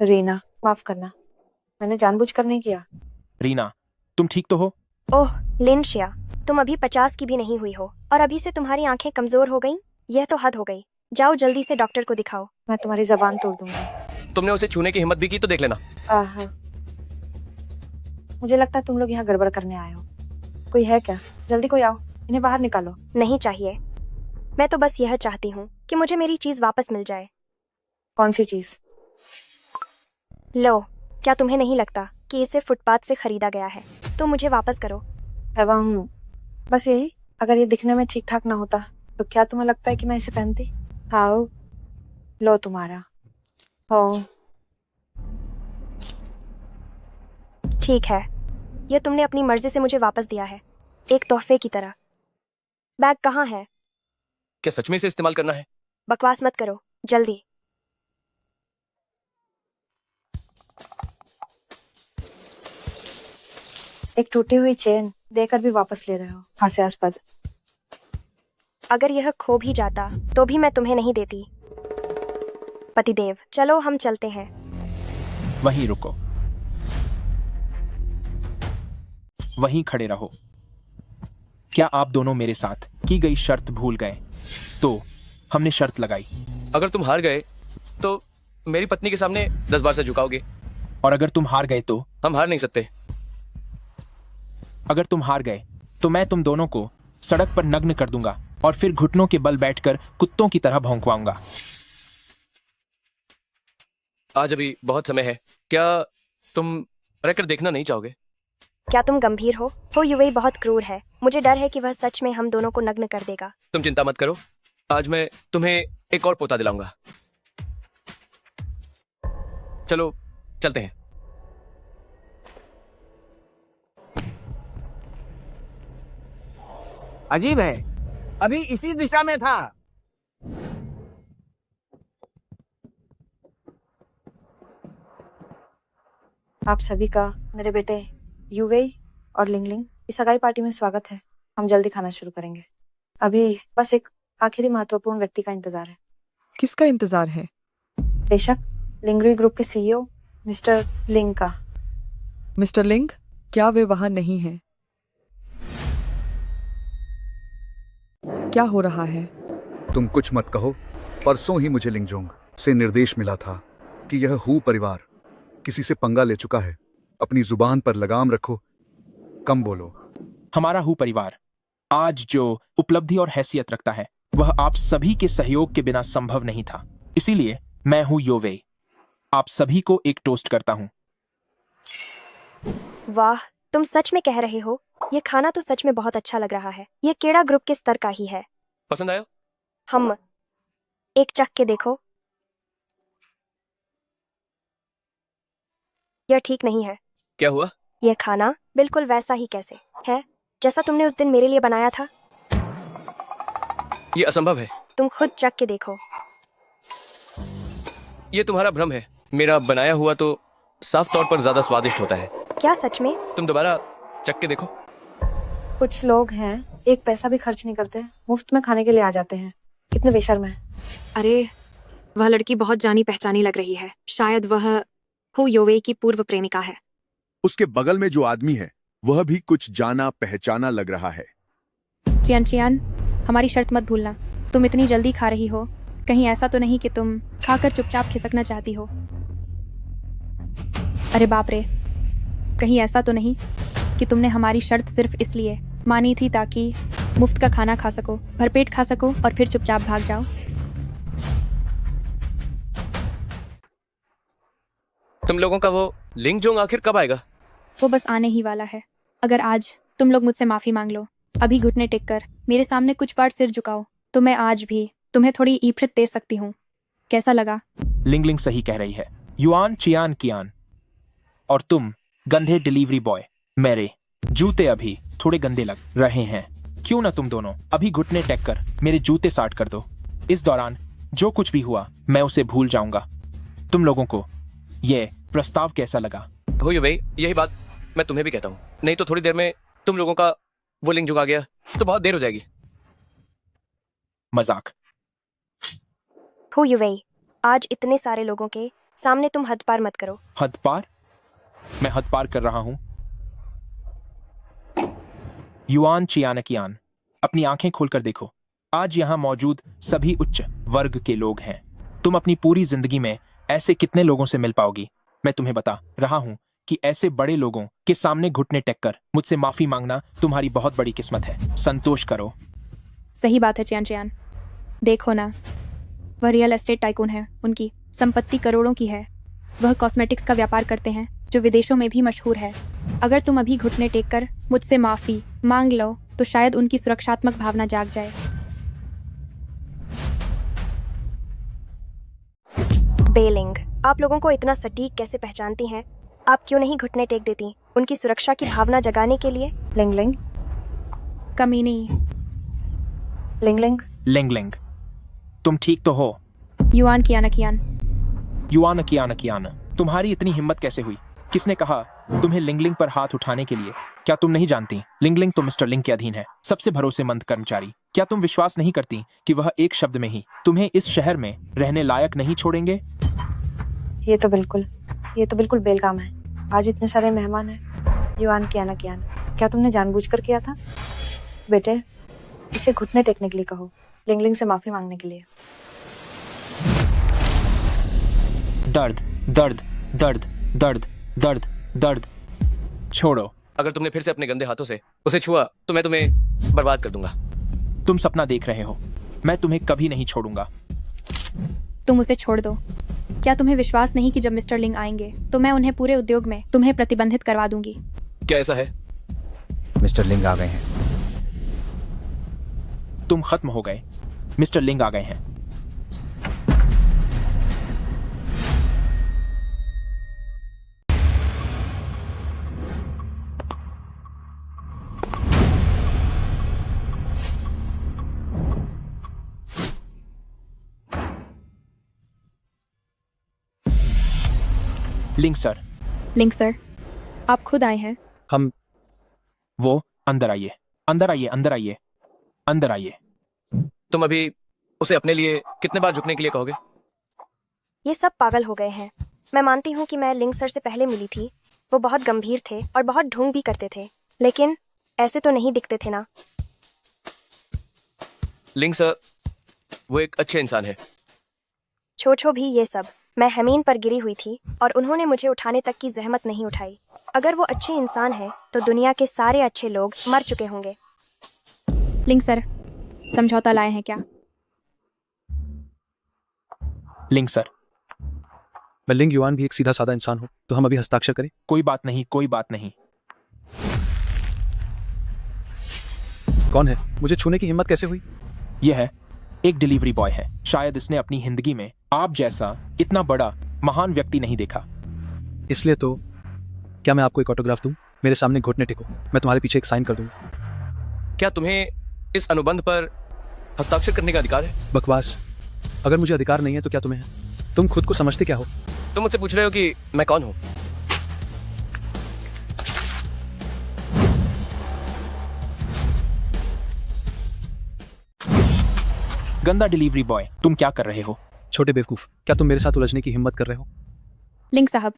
रीना, माफ करना, मैंने जानबूझकर नहीं किया। रीना, तुम ठीक तो हो? ओह लिंशिया, तुम अभी 50 की भी नहीं हुई हो और अभी से तुम्हारी आंखें कमजोर हो गईं? यह तो हद हो गई। जाओ जल्दी से डॉक्टर को दिखाओ। मैं तुम्हारी जबान तोड़ दूंगी। तुमने उसे छूने की हिम्मत भी की तो देख लेना। मुझे लगता है तुम लोग यहाँ गड़बड़ करने आए हो। कोई है क्या? जल्दी कोई आओ, इन्हें बाहर निकालो। नहीं चाहिए, मैं तो बस यह चाहती हूँ कि मुझे मेरी चीज वापस मिल जाए। कौन सी चीज? लो, क्या तुम्हें नहीं लगता कि इसे फुटपाथ से खरीदा गया है? तो मुझे वापस करो। एवं बस यही, अगर ये दिखने में ठीक ठाक ना होता तो क्या तुम्हें लगता है कि मैं इसे पहनती? आओ, लो तुम्हारा हो। ठीक है, यह तुमने अपनी मर्जी से मुझे वापस दिया है, एक तोहफे की तरह। बैग कहाँ है? क्या सच में इसे इस्तेमाल करना है? बकवास मत करो, जल्दी। एक टूटी हुई चेन देकर भी वापस ले रहे हो, हास्यास्पद। अगर यह खो भी जाता तो भी मैं तुम्हें नहीं देती। पतिदेव, चलो हम चलते हैं। वहीं रुको, वहीं खड़े रहो। क्या आप दोनों मेरे साथ की गई शर्त भूल गए? तो हमने शर्त लगाई, अगर तुम हार गए तो मेरी पत्नी के सामने 10 बार से झुकाओगे, और अगर तुम हार गए तो? हम हार नहीं सकते। अगर तुम हार गए तो मैं तुम दोनों को सड़क पर नग्न कर दूंगा और फिर घुटनों के बल बैठकर कुत्तों की तरह भौंकवाऊंगा। आज अभी बहुत समय है, क्या तुम रहकर देखना नहीं चाहोगे? क्या तुम गंभीर हो? युवई बहुत क्रूर है, मुझे डर है कि वह सच में हम दोनों को नग्न कर देगा। तुम चिंता मत करो, आज मैं तुम्हें एक और पोता दिलाऊंगा। चलो चलते हैं। अजीब है, अभी इसी दिशा में था। आप सभी का मेरे बेटे युवेई और लिंगलिंग की सगाई पार्टी में स्वागत है। हम जल्दी खाना शुरू करेंगे। अभी बस एक आखिरी महत्वपूर्ण व्यक्ति का इंतजार है। किसका इंतजार है? बेशक लिंगरी ग्रुप के सीईओ मिस्टर लिंग का। मिस्टर लिंग, क्या वे वहां नहीं हैं? क्या हो रहा है? तुम कुछ मत कहो। परसों ही मुझे लिंगजोंग से निर्देश मिला था कि यह हू परिवार किसी से पंगा ले चुका है। अपनी जुबान पर लगाम रखो, कम बोलो। हमारा हू परिवार आज जो उपलब्धि और हैसियत रखता है वह आप सभी के सहयोग के बिना संभव नहीं था। इसीलिए मैं हूं योवेई, आप सभी को एक टोस्ट करता हूं। वाह, तुम सच में कह रहे हो? यह खाना तो सच में बहुत अच्छा लग रहा है। यह केड़ा ग्रुप के स्तर का ही है। पसंद आया? हम एक चख के देखो। यह ठीक नहीं है। क्या हुआ? यह खाना बिल्कुल वैसा ही कैसे है जैसा तुमने उस दिन मेरे लिए बनाया था। ये असंभव है। तुम खुद चख के देखो। ये तुम्हारा भ्रम है। मेरा बनाया हुआ तो साफ तौर पर ज्यादा स्वादिष्ट होता है। क्या सच में? तुम दोबारा चख के देखो। कुछ लोग हैं एक पैसा भी खर्च नहीं करते, मुफ्त में खाने के लिए आ जाते हैं। कितने बेशर्म है। अरे वह लड़की बहुत जानी पहचानी लग रही है। शायद वह हु योवेई की पूर्व प्रेमिका है। उसके बगल में जो आदमी है वह भी कुछ जाना पहचाना लग रहा है। चियान चियान, हमारी शर्त मत भूलना। तुम इतनी जल्दी खा रही हो, कहीं ऐसा तो नहीं कि तुम खाकर चुपचाप खिसकना चाहती हो। अरे बाप रे, कहीं ऐसा तो नहीं कि तुमने हमारी शर्त सिर्फ इसलिए मानी थी ताकि मुफ्त का खाना खा सको, भरपेट खा सको और फिर चुपचाप भाग जाओ। तुम लोगों का वो लिंगजोंग आखिर कब आएगा? वो बस आने ही वाला है। अगर आज तुम लोग मुझसे माफी मांग लो, अभी घुटने टेक कर मेरे सामने कुछ बार सिर झुकाओ, तो मैं आज भी तुम्हें थोड़ी ईफित दे सकती हूँ। कैसा लगा? लिंग लिंग सही कह रही है। युआन चियान कियान। और तुम गंदे डिलीवरी बॉय, मेरे जूते अभी थोड़े गंदे लग रहे हैं। क्यों ना तुम दोनों अभी घुटने टेक कर मेरे जूते साट कर दो। इस दौरान जो कुछ भी हुआ मैं उसे भूल जाऊंगा। तुम लोगों को ये प्रस्ताव कैसा लगा? हो युवेई, यही बात मैं तुम्हें भी कहता हूँ। नहीं तो थोड़ी देर में तुम लोगों का वो लिंग जुगा गया तो बहुत देर हो जाएगी। मजाक। हु युवेई, आज इतने सारे लोगों के सामने तुम हद पार मत करो। हद पार? मैं हद पार कर रहा हूं? युआन चियानकियान, अपनी आंखें खोलकर देखो। आज यहां मौजूद सभी उच्च वर्ग के लोग हैं। तुम अपनी पूरी जिंदगी में ऐसे कितने लोगों से मिल पाओगी? मैं तुम्हें बता रहा हूं कि ऐसे बड़े लोगों के सामने घुटने टेक कर मुझसे माफी मांगना तुम्हारी बहुत बड़ी किस्मत है। संतोष करो। सही बात है चियान चियान। देखो ना, वह रियल एस्टेट टाइकून है। उनकी संपत्ति करोड़ों की है। वह कॉस्मेटिक्स का व्यापार करते हैं जो विदेशों में भी मशहूर है। अगर तुम अभी घुटने टेक कर मुझसे माफी मांग लो तो शायद उनकी सुरक्षात्मक भावना जाग जाए। बेलिंग, आप लोगों को इतना सटीक कैसे पहचानती हैं? आप क्यों नहीं घुटने टेक देती उनकी सुरक्षा की भावना जगाने के लिए? लिंग लिंग, कमीनी। लिंग लिंग, लिंग लिंग, तुम ठीक तो हो? युआन कियान कियान। युआन कियान कियान, तुम्हारी इतनी हिम्मत कैसे हुई? किसने कहा तुम्हें लिंगलिंग पर हाथ उठाने के लिए? क्या तुम नहीं जानती लिंगलिंग तो मिस्टर लिंग के अधीन है, सबसे भरोसेमंद कर्मचारी। क्या तुम विश्वास नहीं करती कि वह एक शब्द में ही तुम्हें इस शहर में रहने लायक नहीं छोड़ेंगे? ये तो बिल्कुल बेलगाम है। आज इतने सारे मेहमान हैं। युआन कियान कियान, क्या तुमने जानबूझकर किया था? बेटे, इसे घुटने टेकने के लिए कहो, लिंगलिंग से माफी मांगने के लिए। दर्द दर्द दर्द दर्द दर्द दर्द। छोड़ो। अगर तुमने फिर से अपने गंदे हाथों से उसे छुआ तो मैं तुम्हें बर्बाद कर दूंगा। तुम सपना देख रहे हो, मैं तुम्हें कभी नहीं छोड़ूंगा। तुम उसे छोड़ दो। क्या तुम्हें विश्वास नहीं कि जब मिस्टर लिंग आएंगे तो मैं उन्हें पूरे उद्योग में तुम्हें प्रतिबंधित करवा दूंगी? क्या ऐसा है? मिस्टर लिंग आ गए हैं। तुम खत्म हो गए। मिस्टर लिंग आ गए हैं। लिंग सर। लिंग सर, आप खुद आए हैं? हम वो अंदर आइए, अंदर आइए, अंदर आइए, अंदर आइए। तुम अभी उसे अपने लिए कितने बार झुकने के लिए कहोगे? ये सब पागल हो गए हैं। मैं मानती हूँ कि मैं लिंग सर से पहले मिली थी। वो बहुत गंभीर थे और बहुत ढोंग भी करते थे, लेकिन ऐसे तो नहीं दिखते थे ना। लिंग सर वो एक अच्छे इंसान है। छो भी ये सब। मैं हमीन पर गिरी हुई थी और उन्होंने मुझे उठाने तक की जहमत नहीं उठाई। अगर वो अच्छे इंसान हैं तो दुनिया के सारे अच्छे लोग मर चुके होंगे। लिंग सर, समझौता लाए हैं क्या? लिंग सर। मैं लिंग युआन भी एक सीधा साधा इंसान हूं, तो हम अभी हस्ताक्षर करें? कोई बात नहीं, कोई बात नहीं। कौन है? मुझे छूने की हिम्मत कैसे हुई? यह है एक डिलीवरी बॉय है। शायद इसने अपनी जिंदगी में आप जैसा इतना बड़ा महान व्यक्ति नहीं देखा। इसलिए तो क्या मैं आपको एक ऑटोग्राफ दूं? मेरे सामने घुटने टेको, मैं तुम्हारे पीछे एक साइन कर दूंगा। क्या तुम्हें इस अनुबंध पर हस्ताक्षर करने का अधिकार है? बकवास। अगर मुझे अधिकार नहीं है तो क्या तुम्हें है? तुम खुद को समझते क्या हो? तुम मुझसे पूछ रहे हो कि मैं कौन हूँ? गंदा डिलीवरी बॉय, तुम क्या कर रहे हो? छोटे बेवकूफ, क्या तुम मेरे साथ उलझने की हिम्मत कर रहे हो? लिंग साहब,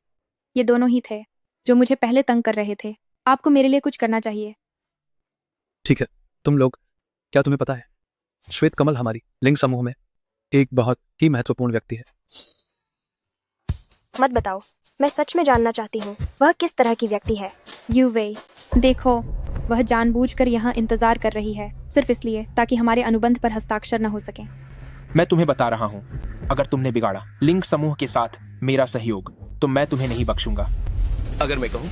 ये दोनों ही थे जो मुझे पहले तंग कर रहे थे। आपको मेरे लिए कुछ करना चाहिए। ठीक है, तुम लोग, क्या तुम्हें पता है श्वेत कमल हमारी लिंग समूह में एक बहुत ही महत्वपूर्ण व्यक्ति है। मत बताओ, मैं सच में जानना चाहती हूँ वह किस तरह की व्यक्ति है। यूवे, देखो, वह जानबूझकर यहाँ इंतजार कर रही है, सिर्फ इसलिए ताकि हमारे अनुबंध पर हस्ताक्षर न हो सके। मैं तुम्हें बता रहा हूँ, अगर तुमने बिगाड़ा लिंग समूह के साथ मेरा सहयोग तो मैं तुम्हें नहीं बख्शूंगा। अगर मैं कहूँ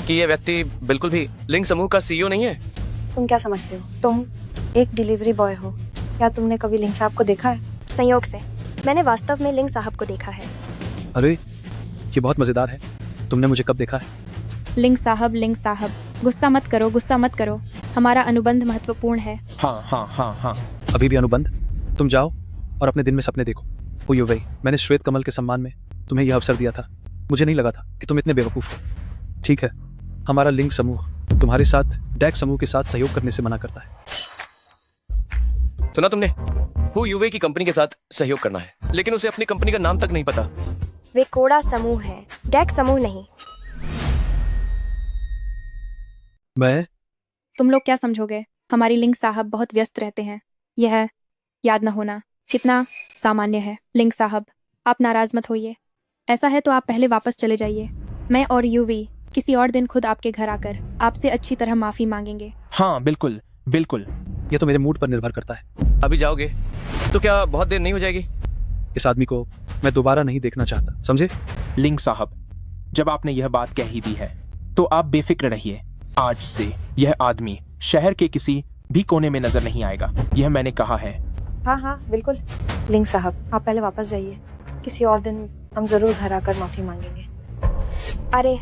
कि यह व्यक्ति बिल्कुल भी लिंग समूह का सीईओ नहीं है? तुम क्या समझते हो? तुम एक डिलीवरी बॉय हो। क्या तुमने कभी लिंग साहब को देखा है? संयोग से मैंने वास्तव में लिंग साहब को देखा है। अरे, ये बहुत मजेदार है। तुमने मुझे कब देखा है? लिंग साहब, गुस्सा मत करो, गुस्सा मत करो। हमारा अनुबंध महत्वपूर्ण है। हाँ हाँ हाँ हाँ। अभी भी अनुबंध? तुम जाओ और अपने दिन में सपने देखो। ओ युवई, मैंने श्वेत कमल के सम्मान में तुम्हें यह अवसर दिया था। मुझे नहीं लगा था कि तुम इतने बेवकूफ हो। ठीक है, हमारा लिंग समूह तुम्हारे साथ डैक समूह के साथ सहयोग करने से मना करता है। सुना तुमने? हु यूवे की कंपनी के साथ सहयोग करना है, लेकिन उसे अपनी कंपनी का नाम तक नहीं पता। वे कोड़ा समूह है, डैक समूह नहीं। मैं? तुम लोग क्या समझोगे? हमारी लिंग साहब बहुत व्यस्त रहते हैं। यह याद न होना कितना सामान्य है। लिंग साहब, आप नाराज मत होइए। ऐसा है तो आप पहले वापस चले जाइए। मैं और यूवी किसी और दिन खुद आपके घर आकर आपसे अच्छी तरह माफी मांगेंगे। हाँ बिल्कुल बिल्कुल। ये तो मेरे मूड पर निर्भर करता है। अभी जाओगे तो क्या बहुत देर नहीं हो जाएगी? इस आदमी को मैं दोबारा नहीं देखना चाहता, समझे? लिंग साहब, जब आपने यह बात कह ही दी है तो आप बेफिक्र रहिए। आज से यह आदमी शहर के किसी भी कोने में नजर नहीं आएगा, यह मैंने कहा है। हाँ हाँ बिल्कुल। लिंग साहब, आप पहले वापस जाइए। किसी और दिन हम जरूर घर आकर माफी मांगेंगे। अरे,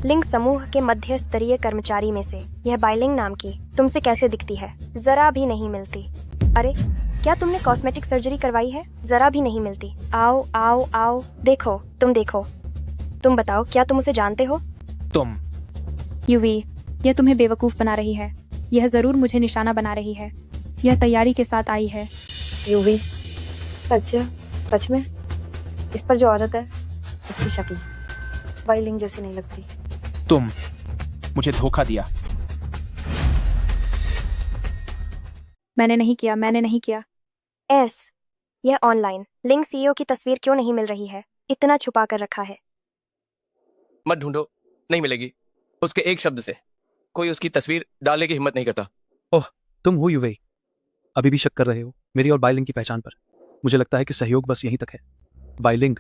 लिंग समूह के मध्य स्तरीय कर्मचारी में से यह बाइलिंग नाम की तुमसे कैसे दिखती है? जरा भी नहीं मिलती। अरे, क्या तुमने कॉस्मेटिक सर्जरी करवाई है? जरा भी नहीं मिलती। आओ आओ आओ, देखो, तुम देखो। तुम बताओ, क्या तुम उसे जानते हो? तुम? यूवी, यह तुम्हें बेवकूफ बना रही है। यह जरूर मुझे निशाना बना रही है। यह तैयारी के साथ आई है। यूवी, सच में इस पर जो औरत है उसकी शक्ल बाइलिंग जैसी नहीं लगती। तुम मुझे धोखा दिया। मैंने नहीं किया। यह ऑनलाइन लिंग सीईओ की तस्वीर क्यों नहीं मिल रही है? इतना छुपा कर रखा है। मत ढूंढो, नहीं मिलेगी। उसके एक शब्द से कोई उसकी तस्वीर डालने की हिम्मत नहीं करता। ओह, तुम हो यूवई? अभी भी शक कर रहे हो मेरी और बाइलिंग की पहचान पर? मुझे लगता है कि सहयोग बस यहीं तक है। बाइलिंग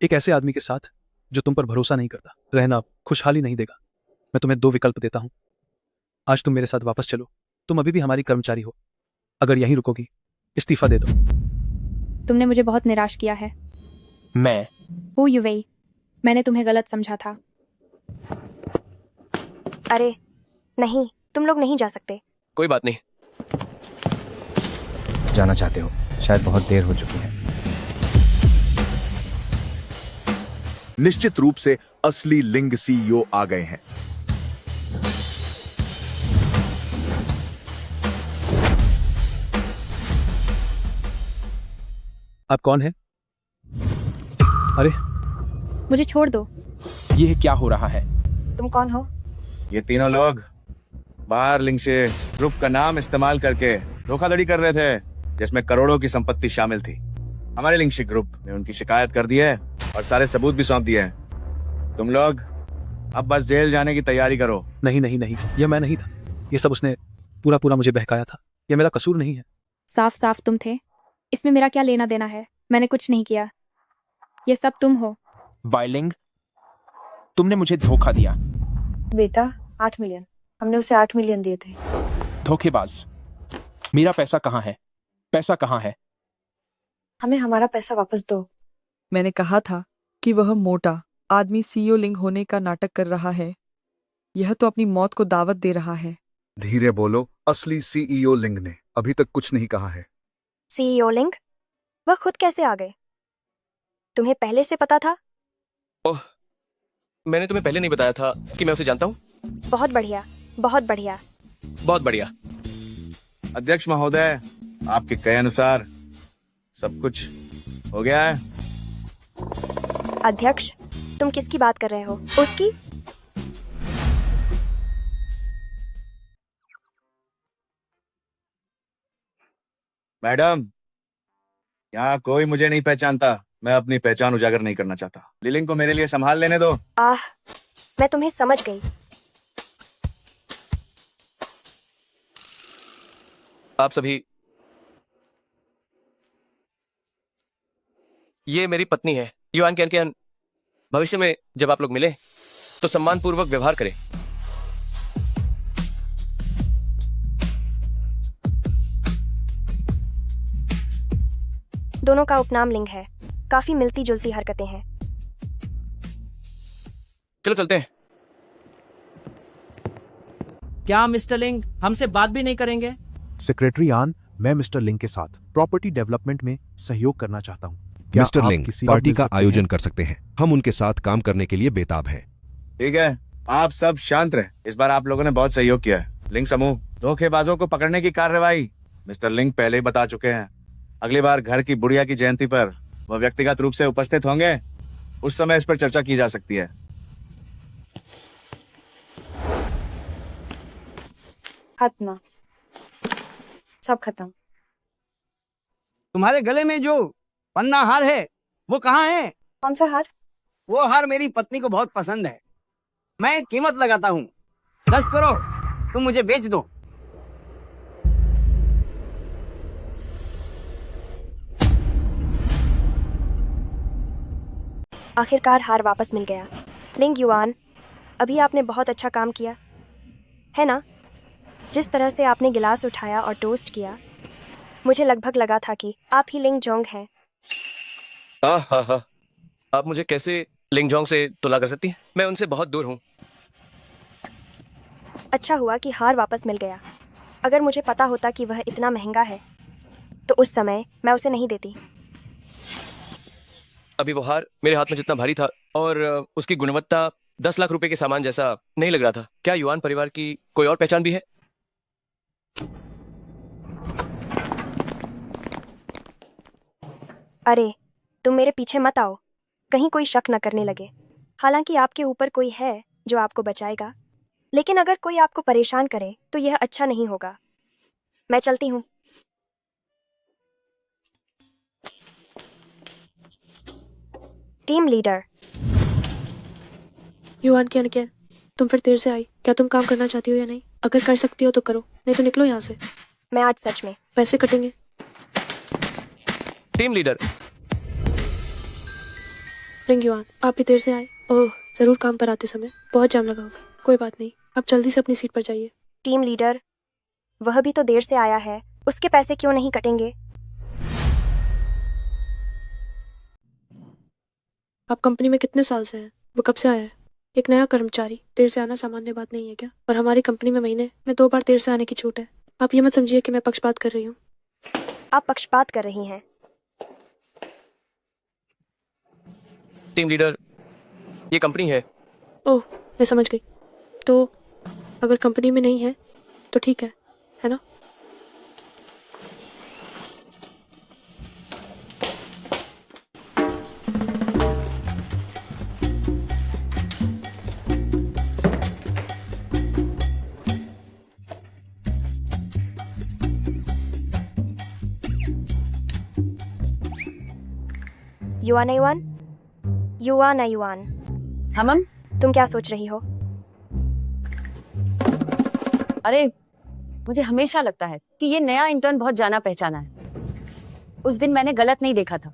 एक ऐसे आदमी के साथ जो तुम पर भरोसा नहीं करता रहना खुशहाली नहीं देगा। मैं तुम्हें 2 विकल्प देता हूं। आज तुम मेरे साथ वापस चलो, तुम अभी भी हमारी कर्मचारी हो। अगर यहीं रुकोगी, इस्तीफा दे दो। तुमने मुझे बहुत निराश किया है। मैं? हु यूवे, मैंने तुम्हें गलत समझा था। अरे नहीं, तुम लोग नहीं जा सकते। कोई बात नहीं। जाना चाहते हो? शायद बहुत देर हो चुकी है। निश्चित रूप से असली लिंग सीईओ आ गए हैं। आप कौन हैं? अरे, मुझे छोड़ दो। यह क्या हो रहा है? तुम कौन हो? ये तीनों लोग बाहर लिंग से ग्रुप का नाम इस्तेमाल करके धोखाधड़ी कर रहे थे, जिसमें करोड़ों की संपत्ति शामिल थी। हमारे लिंग ग्रुप ने उनकी शिकायत कर दी है और सारे सबूत भी सौंप दिए हैं। तुम लोग अब बस जेल जाने की तैयारी करो। नहीं, यह मैं नहीं था। यह सब उसने पूरा मुझे बहकाया था। यह मेरा कसूर नहीं है। साफ साफ तुम थे। इसमें मेरा क्या लेना देना है? मैंने कुछ नहीं किया। ये सब तुम हो। बाइलिंग, तुमने मुझे धोखा दिया। बेटा, 8 मिलियन। हमने उसे 8 मिलियन दिए थे। धोखेबाज, मेरा पैसा कहाँ है? पैसा कहाँ है? हमें हमारा पैसा वापस दो। मैंने कहा था कि वह मोटा आदमी सीईओ लिंग होने का नाटक कर रहा है। यह तो अपनी मौत को दावत दे रहा है। धीरे बोलो, असली सीईओ लिंग ने अभी तक कुछ नहीं कहा है। सीईओ लिंग? वह खुद कैसे आ गए? तुम्हें पहले से पता था? ओह, मैंने तुम्हें पहले नहीं बताया था कि मैं उसे जानता हूँ। बहुत बढ़िया, बहुत बढ़िया। बहुत बढ़िया। अध्यक्ष महोदय, आपके कहे अनुसार सब कुछ हो गया है। अध्यक्ष, तुम किसकी बात कर रहे हो? उसकी? मैडम, यहाँ कोई मुझे नहीं पहचानता। मैं अपनी पहचान उजागर नहीं करना चाहता। लिलिंग को मेरे लिए संभाल लेने दो। मैं तुम्हें समझ गई। आप सभी, ये मेरी पत्नी है युआन कैन। भविष्य में जब आप लोग मिले तो सम्मानपूर्वक व्यवहार करें। दोनों का उपनाम लिंग है। काफी मिलती जुलती हरकतें हैं। चलो चलते हैं। क्या मिस्टर लिंग हमसे बात भी नहीं करेंगे? सेक्रेटरी आन, मैं मिस्टर लिंग के साथ प्रॉपर्टी डेवलपमेंट में सहयोग करना चाहता हूँ। क्या मिस्टर आप लिंग किसी पार्टी मिल का सकते आयोजन हैं? कर सकते हैं। हम उनके साथ काम करने के लिए बेताब हैं। ठीक है, आप सब शांत रहे। इस बार आप लोगों ने बहुत सहयोग किया है। लिंग समूह धोखेबाजों को पकड़ने की कार्रवाई मिस्टर लिंग पहले ही बता चुके हैं। अगली बार घर की बुढ़िया की जयंती पर वह व्यक्तिगत रूप से उपस्थित होंगे। उस समय इस पर चर्चा की जा सकती है। खत्म, सब खत्म। तुम्हारे गले में जो पन्ना हार है वो कहाँ है? कौन सा हार? वो हार मेरी पत्नी को बहुत पसंद है। मैं कीमत लगाता हूँ 10 करोड़। तुम मुझे बेच दो। आखिरकार हार वापस मिल गया। लिंग युआन, अभी आपने बहुत अच्छा काम किया है ना? जिस तरह से आपने गिलास उठाया और टोस्ट किया, मुझे लगभग लगा था कि आप ही लिंग जोंग हैं। हाँ, आप मुझे कैसे लिंगजोंग से तुलना कर सकती हैं? मैं उनसे बहुत दूर हूँ। अच्छा हुआ कि हार वापस मिल गया। अगर मुझे पता होता कि वह इतना महंगा है तो उस समय मैं उसे नहीं देती। अभी वो हार मेरे हाथ में जितना भारी था और उसकी गुणवत्ता 10 लाख रुपए के सामान जैसा नहीं लग रहा था। क्या युआन परिवार की कोई और पहचान भी है? अरे, तुम मेरे पीछे मत आओ, कहीं कोई शक न करने लगे। हालांकि आपके ऊपर कोई है जो आपको बचाएगा, लेकिन अगर कोई आपको परेशान करे तो यह अच्छा नहीं होगा। मैं चलती हूँ। Team leader. युआन कैन, तुम फिर देर से आई। क्या तुम काम करना चाहती हो या नहीं? अगर कर सकती हो तो करो, नहीं तो निकलो यहाँ से। मैं आज सच में पैसे कटेंगे। Team leader. लिंग युआन, आप भी देर से आए। ओह, जरूर काम पर आते समय बहुत जाम लगा होगा। कोई बात नहीं, आप जल्दी से अपनी सीट पर जाइए। टीम लीडर, वह भी तो देर से आया है, उसके पैसे क्यों नहीं कटेंगे? आप कंपनी में कितने साल से हैं? वो कब से आया है? एक नया कर्मचारी देर से आना सामान्य बात नहीं है क्या? और हमारी कंपनी में महीने में 2 बार देर से आने की छूट है। आप ये मत समझिए कि मैं पक्षपात कर रही हूँ। आप पक्षपात कर रही हैं। टीम लीडर, ये कंपनी है। ओह, मैं समझ गई। तो अगर कंपनी में नहीं है तो ठीक है ना? Yuan yuan, yuan yuan. हमम, तुम क्या सोच रही हो? अरे मुझे हमेशा लगता है कि ये नया इंटर्न बहुत जाना पहचाना है। उस दिन मैंने गलत नहीं देखा था।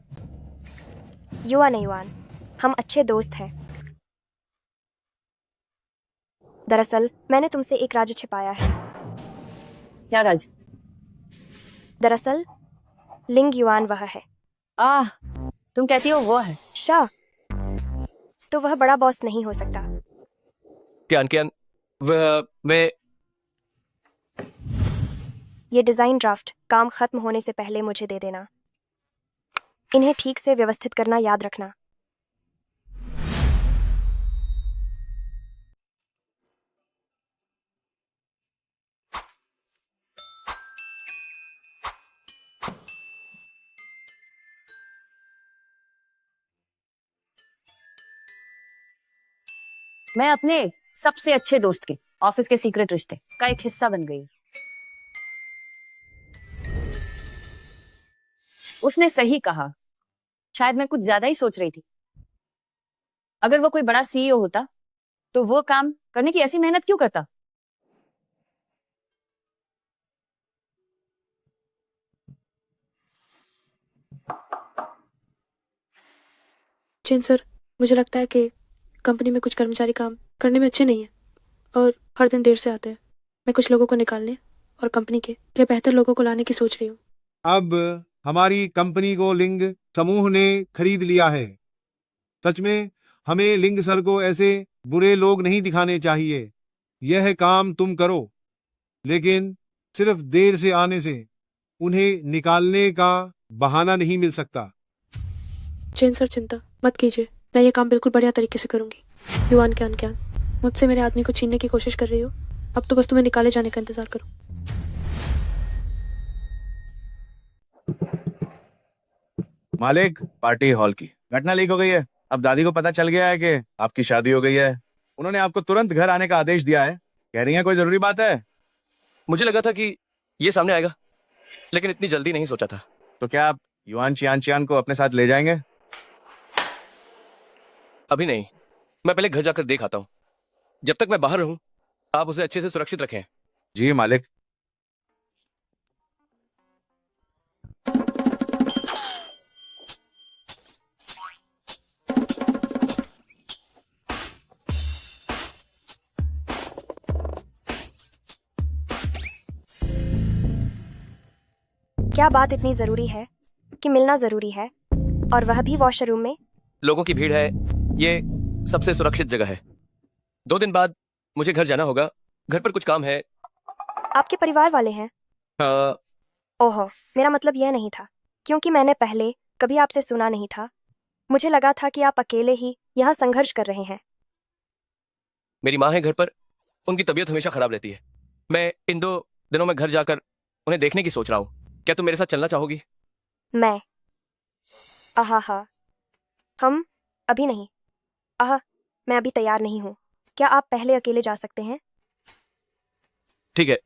युआन युआन, हम अच्छे दोस्त हैं। दरअसल मैंने तुमसे एक राज छिपाया है। क्या राज? दरअसल लिंग युआन वह है। तुम कहती हो वो है? शाह, तो वह बड़ा बॉस नहीं हो सकता। क्यान मैं ये डिजाइन ड्राफ्ट काम खत्म होने से पहले मुझे दे देना। इन्हें ठीक से व्यवस्थित करना याद रखना। मैं अपने सबसे अच्छे दोस्त के ऑफिस के सीक्रेट रिश्ते का एक हिस्सा बन गई। उसने सही कहा, शायद मैं कुछ ज्यादा ही सोच रही थी। अगर वो कोई बड़ा सीईओ होता तो वो काम करने की ऐसी मेहनत क्यों करता। चेन सर, मुझे लगता है कि कंपनी में कुछ कर्मचारी काम करने में अच्छे नहीं है और हर दिन देर से आते हैं। मैं कुछ लोगों को निकालने और कंपनी के लिए बेहतर लोगों को लाने की सोच रही हूँ। अब हमारी कंपनी को लिंग समूह ने खरीद लिया है। सच में हमें लिंग सर को ऐसे बुरे लोग नहीं दिखाने चाहिए। यह काम तुम करो, लेकिन सिर्फ देर से आने से उन्हें निकालने का बहाना नहीं मिल सकता। चेन सर, चिंता मत कीजिए, मैं ये काम बिल्कुल बढ़िया तरीके से करूंगी। युवान क्या मुझसे मेरे आदमी को छीनने की कोशिश कर रही हो। अब तो बस तुम्हें निकाले जाने का इंतजार करो। मालिक, पार्टी हॉल की घटना लीक हो गई है। अब दादी को पता चल गया है कि आपकी शादी हो गई है। उन्होंने आपको तुरंत घर आने का आदेश दिया है। कह रही हैं कोई जरूरी बात है। मुझे लगा था कि ये सामने आएगा, लेकिन इतनी जल्दी नहीं सोचा था। तो क्या आप युआन चियान को अपने साथ ले जाएंगे? अभी नहीं, मैं पहले घर जाकर देख आता हूँ। जब तक मैं बाहर रहूं, आप उसे अच्छे से सुरक्षित रखें। जी मालिक। क्या बात इतनी जरूरी है कि मिलना जरूरी है, और वह भी वॉशरूम में? लोगों की भीड़ है, ये सबसे सुरक्षित जगह है। 2 दिन बाद मुझे घर जाना होगा। घर पर कुछ काम है। आपके परिवार वाले हैं? ओहो, मेरा मतलब यह नहीं था, क्योंकि मैंने पहले कभी आपसे सुना नहीं था। मुझे लगा था कि आप अकेले ही यहाँ संघर्ष कर रहे हैं। मेरी माँ है घर पर, उनकी तबीयत हमेशा खराब रहती है। मैं इन 2 दिनों में घर जाकर उन्हें देखने की सोच रहा हूँ। क्या तुम मेरे साथ चलना चाहोगी? मैं आहा, हम अभी नहीं। मैं अभी तैयार नहीं हूँ। क्या आप पहले अकेले जा सकते हैं? ठीक है।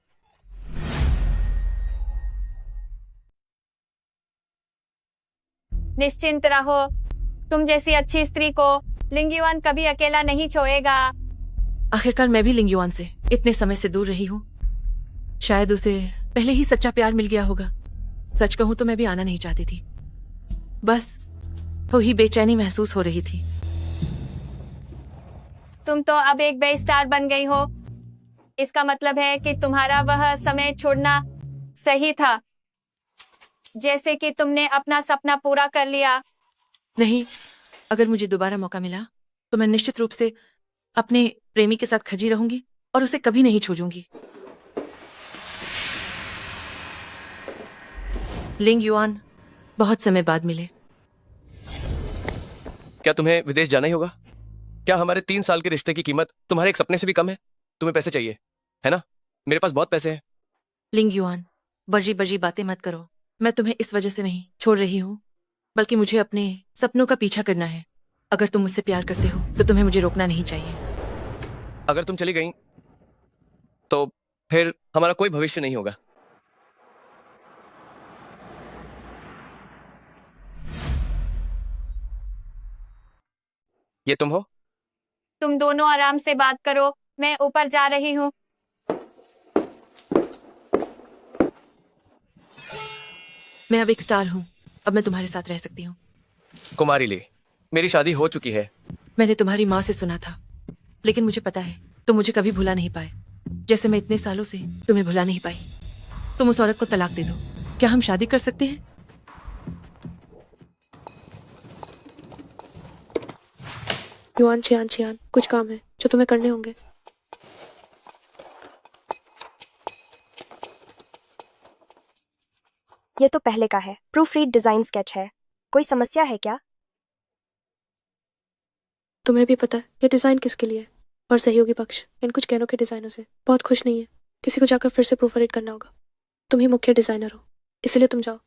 निश्चिंत रहो, तुम जैसी अच्छी स्त्री को लिंगयुआन कभी अकेला नहीं छोड़ेगा। आखिरकार मैं भी लिंगयुआन से इतने समय से दूर रही हूँ। शायद उसे पहले ही सच्चा प्यार मिल गया होगा। सच कहूं तो मैं भी आना नहीं चाहती थी, बस थोड़ी बेचैनी महसूस हो रही थी। तुम तो अब एक बे स्टार बन गई हो। इसका मतलब है कि तुम्हारा वह समय छोड़ना सही था, जैसे कि तुमने अपना सपना पूरा कर लिया। नहीं, अगर मुझे दोबारा मौका मिला तो मैं निश्चित रूप से अपने प्रेमी के साथ खजी रहूंगी और उसे कभी नहीं छोड़ूंगी। लिंगयुआन, बहुत समय बाद मिले। क्या तुम्हें विदेश जाना ही होगा? क्या हमारे 3 साल के रिश्ते की कीमत तुम्हारे एक सपने से भी कम है? तुम्हें पैसे चाहिए, है ना? मेरे पास बहुत पैसे हैं। लिंगयुआन, बजी बजी बातें मत करो। मैं तुम्हें इस वजह से नहीं छोड़ रही हूँ, बल्कि मुझे अपने सपनों का पीछा करना है। अगर तुम मुझसे प्यार करते हो तो तुम्हें मुझे रोकना नहीं चाहिए। अगर तुम चली गई तो फिर हमारा कोई भविष्य नहीं होगा। ये तुम हो? तुम दोनों आराम से बात करो, मैं ऊपर जा रही हूँ। मैं अब एक स्टार हूँ, अब मैं तुम्हारे साथ रह सकती हूँ। कुमारी ली, मेरी शादी हो चुकी है। मैंने तुम्हारी माँ से सुना था, लेकिन मुझे पता है तुम मुझे कभी भुला नहीं पाए, जैसे मैं इतने सालों से तुम्हें भुला नहीं पाई। तुम उस औरत को तलाक दे दो। क्या हम शादी कर सकते हैं? युआन चियान चियान, कुछ काम है जो तुम्हें करने होंगे। ये तो पहले का है, प्रूफ रीड डिजाइन स्केच है। कोई समस्या है क्या? तुम्हें भी पता है ये डिजाइन किसके लिए है, और सहयोगी पक्ष इन कुछ गहनों के डिजाइनों से बहुत खुश नहीं है। किसी को जाकर फिर से प्रूफ रीड करना होगा। तुम ही मुख्य डिजाइनर हो, इसलिए तुम जाओ।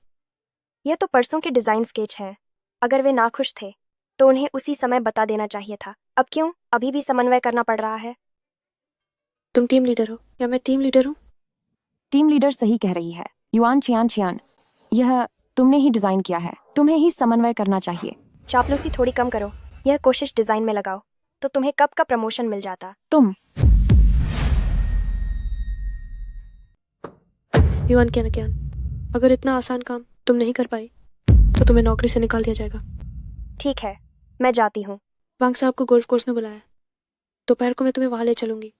ये तो परसों के डिजाइन स्केच है। अगर वे नाखुश थे तो उन्हें उसी समय बता देना चाहिए था। अब क्यों अभी भी समन्वय करना पड़ रहा है? तुम टीम लीडर हो या मैं टीम लीडर हूँ? टीम लीडर सही कह रही है। युआन चियान चियान, यह तुमने ही डिजाइन किया है, तुम्हें ही समन्वय करना चाहिए। चापलूसी थोड़ी कम करो, यह कोशिश डिजाइन में लगाओ तो तुम्हें कब का प्रमोशन मिल जाता। तुम युआन क्या, अगर इतना आसान काम तुम नहीं कर पाई तो तुम्हें नौकरी से निकाल दिया जाएगा। ठीक है, मैं जाती हूँ। वांग साहब को गोल्फ कोर्स में बुलाया, दोपहर को मैं तुम्हें वहां ले चलूंगी।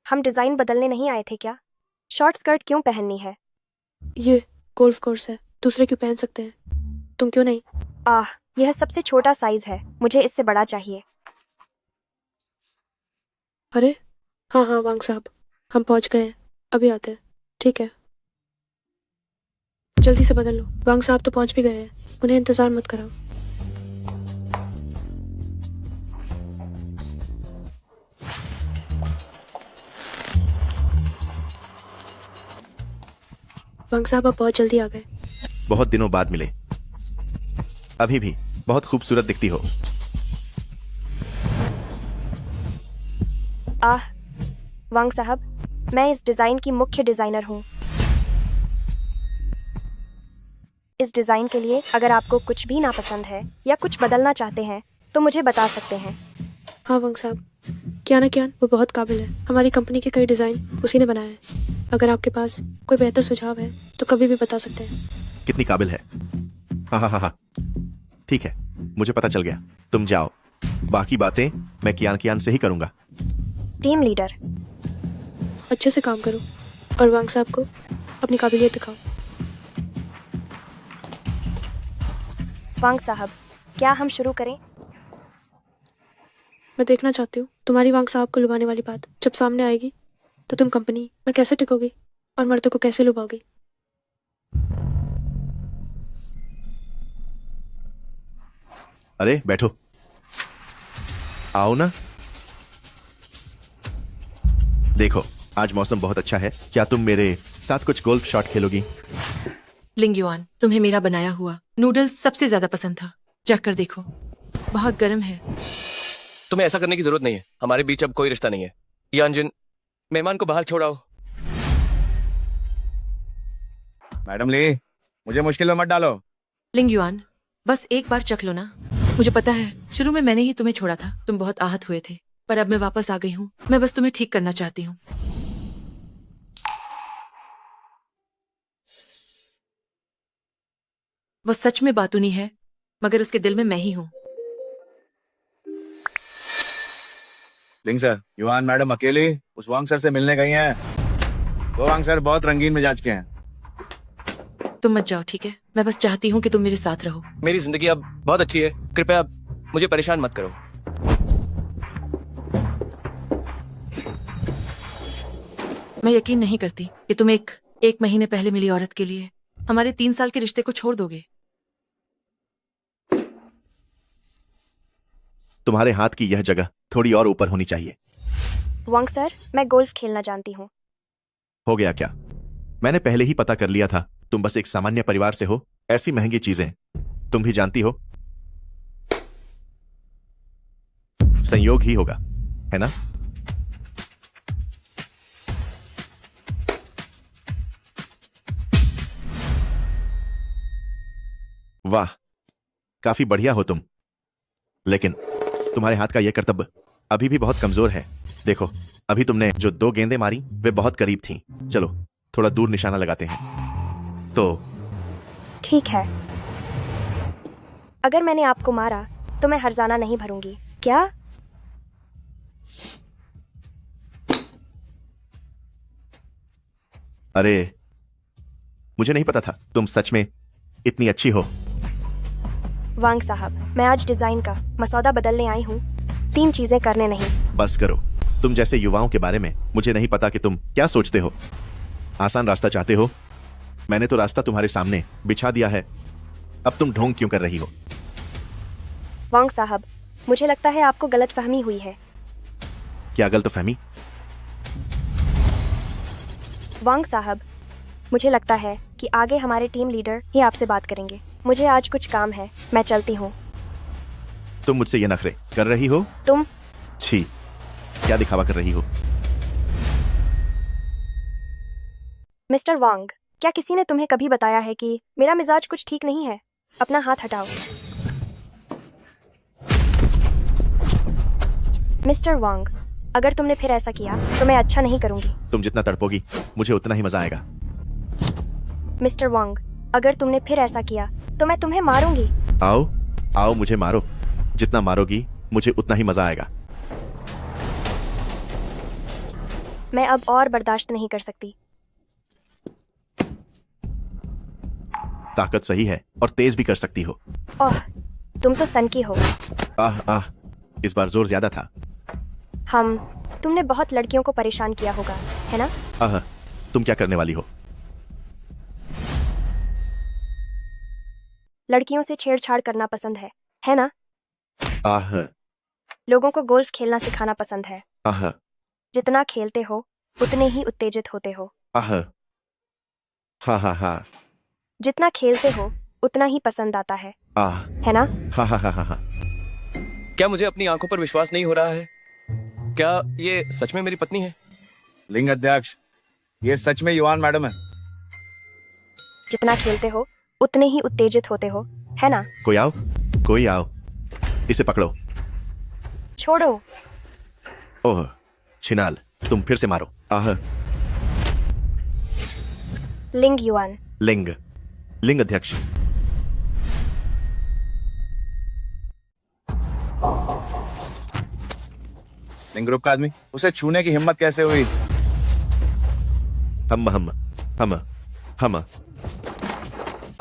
हम डिजाइन बदलने नहीं आए थे क्या? शॉर्ट स्कर्ट क्यों पहननी है? ये गोल्फ कोर्स है, दूसरे क्यों पहन सकते हैं, तुम क्यों नहीं? यह सबसे छोटा साइज है, मुझे इससे बड़ा चाहिए। अरे हाँ हाँ वांग साहब, हम पहुंच गए हैं, अभी आते हैं। ठीक है, जल्दी से बदल लो। वांग साहब तो पहुंच भी गए हैं, उन्हें इंतजार मत कराओ। वांग साहब आप बहुत जल्दी आ गए। बहुत दिनों बाद मिले, अभी भी बहुत खूबसूरत दिखती हो। वांग साहब, मैं इस डिजाइन की मुख्य डिजाइनर हूँ। इस डिजाइन के लिए अगर आपको कुछ भी नापसंद है या कुछ बदलना चाहते हैं तो मुझे बता सकते हैं। हाँ वांग साहब, कियान वो बहुत काबिल है। हमारी कंपनी के कई डिजाइन उसी ने बनाए हैं। अगर आपके पास कोई बेहतर सुझाव है तो कभी भी बता सकते हैं। कितनी काबिल है। हाँ, ठीक है, मुझे पता चल गया। तुम जाओ, बाकी बातें मैं कियान से ही करूंगा। टीम लीडर, अच्छे से काम करो और वांग साहब को अपनी काबिलियत दिखाओ। वांग साहब, क्या हम शुरू करें? मैं देखना चाहती हूँ तुम्हारी वांग साहब को लुभाने वाली बात जब सामने आएगी तो तुम कंपनी में कैसे टिकोगी और मर्दों को कैसे लुभाओगी। अरे बैठो, आओ ना। देखो, आज मौसम बहुत अच्छा है, क्या तुम मेरे साथ कुछ गोल्फ शॉट खेलोगी? लिंग युआन, तुम्हें मेरा बनाया हुआ नूडल्स सबसे ज्यादा पसंद था, जाकर देखो, बहुत गर्म है। तुम्हें ऐसा करने की जरूरत नहीं है, हमारे बीच अब कोई रिश्ता नहीं है। यानजिन, मेहमान को बाहर छोड़ाओ। मैडम ली, मुझे मुश्किल में मत डालो। लिंग युआन, बस एक बार चख लो ना। मुझे पता है शुरू में मैंने ही तुम्हें छोड़ा था, तुम बहुत आहत हुए थे, पर अब मैं वापस आ गई हूँ। मैं बस तुम्हें ठीक करना चाहती हूँ। वो सच में बातूनी है, मगर उसके दिल में मैं ही हूँ। लिंग सर, युआन मैडम अकेली उस वांग सर से मिलने गई हैं। वो वांग सर बहुत रंगीन मिजाज के हैं। तुम मत जाओ, ठीक है? मैं बस चाहती हूँ कि तुम मेरे साथ रहो। मेरी जिंदगी अब बहुत अच्छी है, कृपया मुझे परेशान मत करो। मैं यकीन नहीं करती कि तुम एक महीने पहले मिली औरत के लिए हमारे 3 साल के रिश्ते को छोड़ दोगे। तुम्हारे हाथ की यह जगह थोड़ी और ऊपर होनी चाहिए। वांग सर, मैं गोल्फ खेलना जानती हूँ। हो गया क्या? मैंने पहले ही पता कर लिया था, तुम बस एक सामान्य परिवार से हो। ऐसी महंगी चीजें तुम भी जानती हो, संयोग ही होगा, है ना? वाह, काफी बढ़िया हो तुम, लेकिन तुम्हारे हाथ का यह कर्तव्य अभी भी बहुत कमजोर है। देखो, अभी तुमने जो 2 गेंदें मारी वे बहुत करीब थीं। चलो थोड़ा दूर निशाना लगाते हैं। तो ठीक है, अगर मैंने आपको मारा तो मैं हर्जाना नहीं भरूंगी, क्या? अरे, मुझे नहीं पता था तुम सच में इतनी अच्छी हो। वांग साहब, मैं आज डिजाइन का मसौदा बदलने आई हूँ, 3 चीजें करने नहीं। बस करो। तुम जैसे युवाओं के बारे में मुझे नहीं पता कि तुम क्या सोचते हो। आसान रास्ता चाहते हो? मैंने तो रास्ता तुम्हारे सामने बिछा दिया है, अब तुम ढोंग क्यों कर रही हो? वांग साहब, मुझे लगता है आपको गलतफहमी हुई है। क्या गलतफहमी? वांग साहब, मुझे लगता है कि आगे हमारे टीम लीडर ही आपसे बात करेंगे। मुझे आज कुछ काम है, मैं चलती हूँ। तुम मुझसे ये नखरे कर रही हो? तुम छी, क्या दिखावा कर रही हो? मिस्टर वांग, क्या किसी ने तुम्हें कभी बताया है कि मेरा मिजाज कुछ ठीक नहीं है? अपना हाथ हटाओ। मिस्टर वांग, अगर तुमने फिर ऐसा किया तो मैं अच्छा नहीं करूंगी। तुम जितना तड़पोगी मुझे उतना ही मजा आएगा। मिस्टर वांग, अगर तुमने फिर ऐसा किया तो मैं तुम्हें मारूंगी। आओ आओ, मुझे मारो। जितना मारोगी मुझे उतना ही मजा आएगा। मैं अब और बर्दाश्त नहीं कर सकती। ताकत सही है और तेज भी कर सकती हो। ओह, तुम तो सनकी हो। आह आह, इस बार जोर ज्यादा था। तुमने बहुत लड़कियों को परेशान किया होगा, है ना? आह, तुम क्या करने वाली हो? लड़कियों से छेड़छाड़ करना पसंद है ना? आह लोगों को गोल्फ खेलना सिखाना पसंद है। आह जितना खेलते हो उतने ही उत्तेजित होते हो। आह, हाँ हाँ हाँ, जितना खेलते हो उतना ही पसंद आता है ना? हाँ हाँ हाँ हाँ हाँ। क्या मुझे अपनी आंखों पर विश्वास नहीं हो रहा है? क्या ये सच में मेरी पत्नी है? लिंग अध्यक्ष, ये सच में युवान मैडम है। जितना खेलते हो उतने ही उत्तेजित होते हो, है ना? कोई आओ, इसे पकड़ो। छोड़ो। ओह छिनाल, तुम फिर से मारो। आह, लिंग युआन। लिंग अध्यक्ष। लिंग ग्रुप का आदमी, उसे छूने की हिम्मत कैसे हुई? हम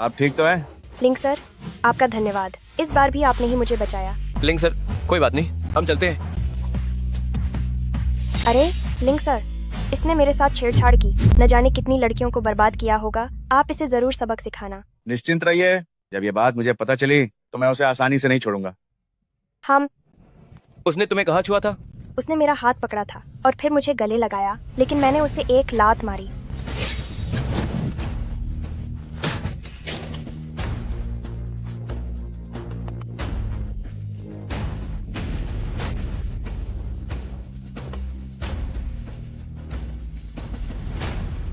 आप ठीक तो हैं? लिंग सर, आपका धन्यवाद। इस बार भी आपने ही मुझे बचाया। लिंग सर, कोई बात नहीं, हम चलते हैं। अरे लिंग सर, इसने मेरे साथ छेड़छाड़ की, न जाने कितनी लड़कियों को बर्बाद किया होगा। आप इसे जरूर सबक सिखाना। निश्चिंत रहिए, जब ये बात मुझे पता चली तो मैं उसे आसानी से नहीं छोड़ूंगा। उसने तुम्हें कहाँ छुआ था? उसने मेरा हाथ पकड़ा था और फिर मुझे गले लगाया, लेकिन मैंने उसे एक लात मारी।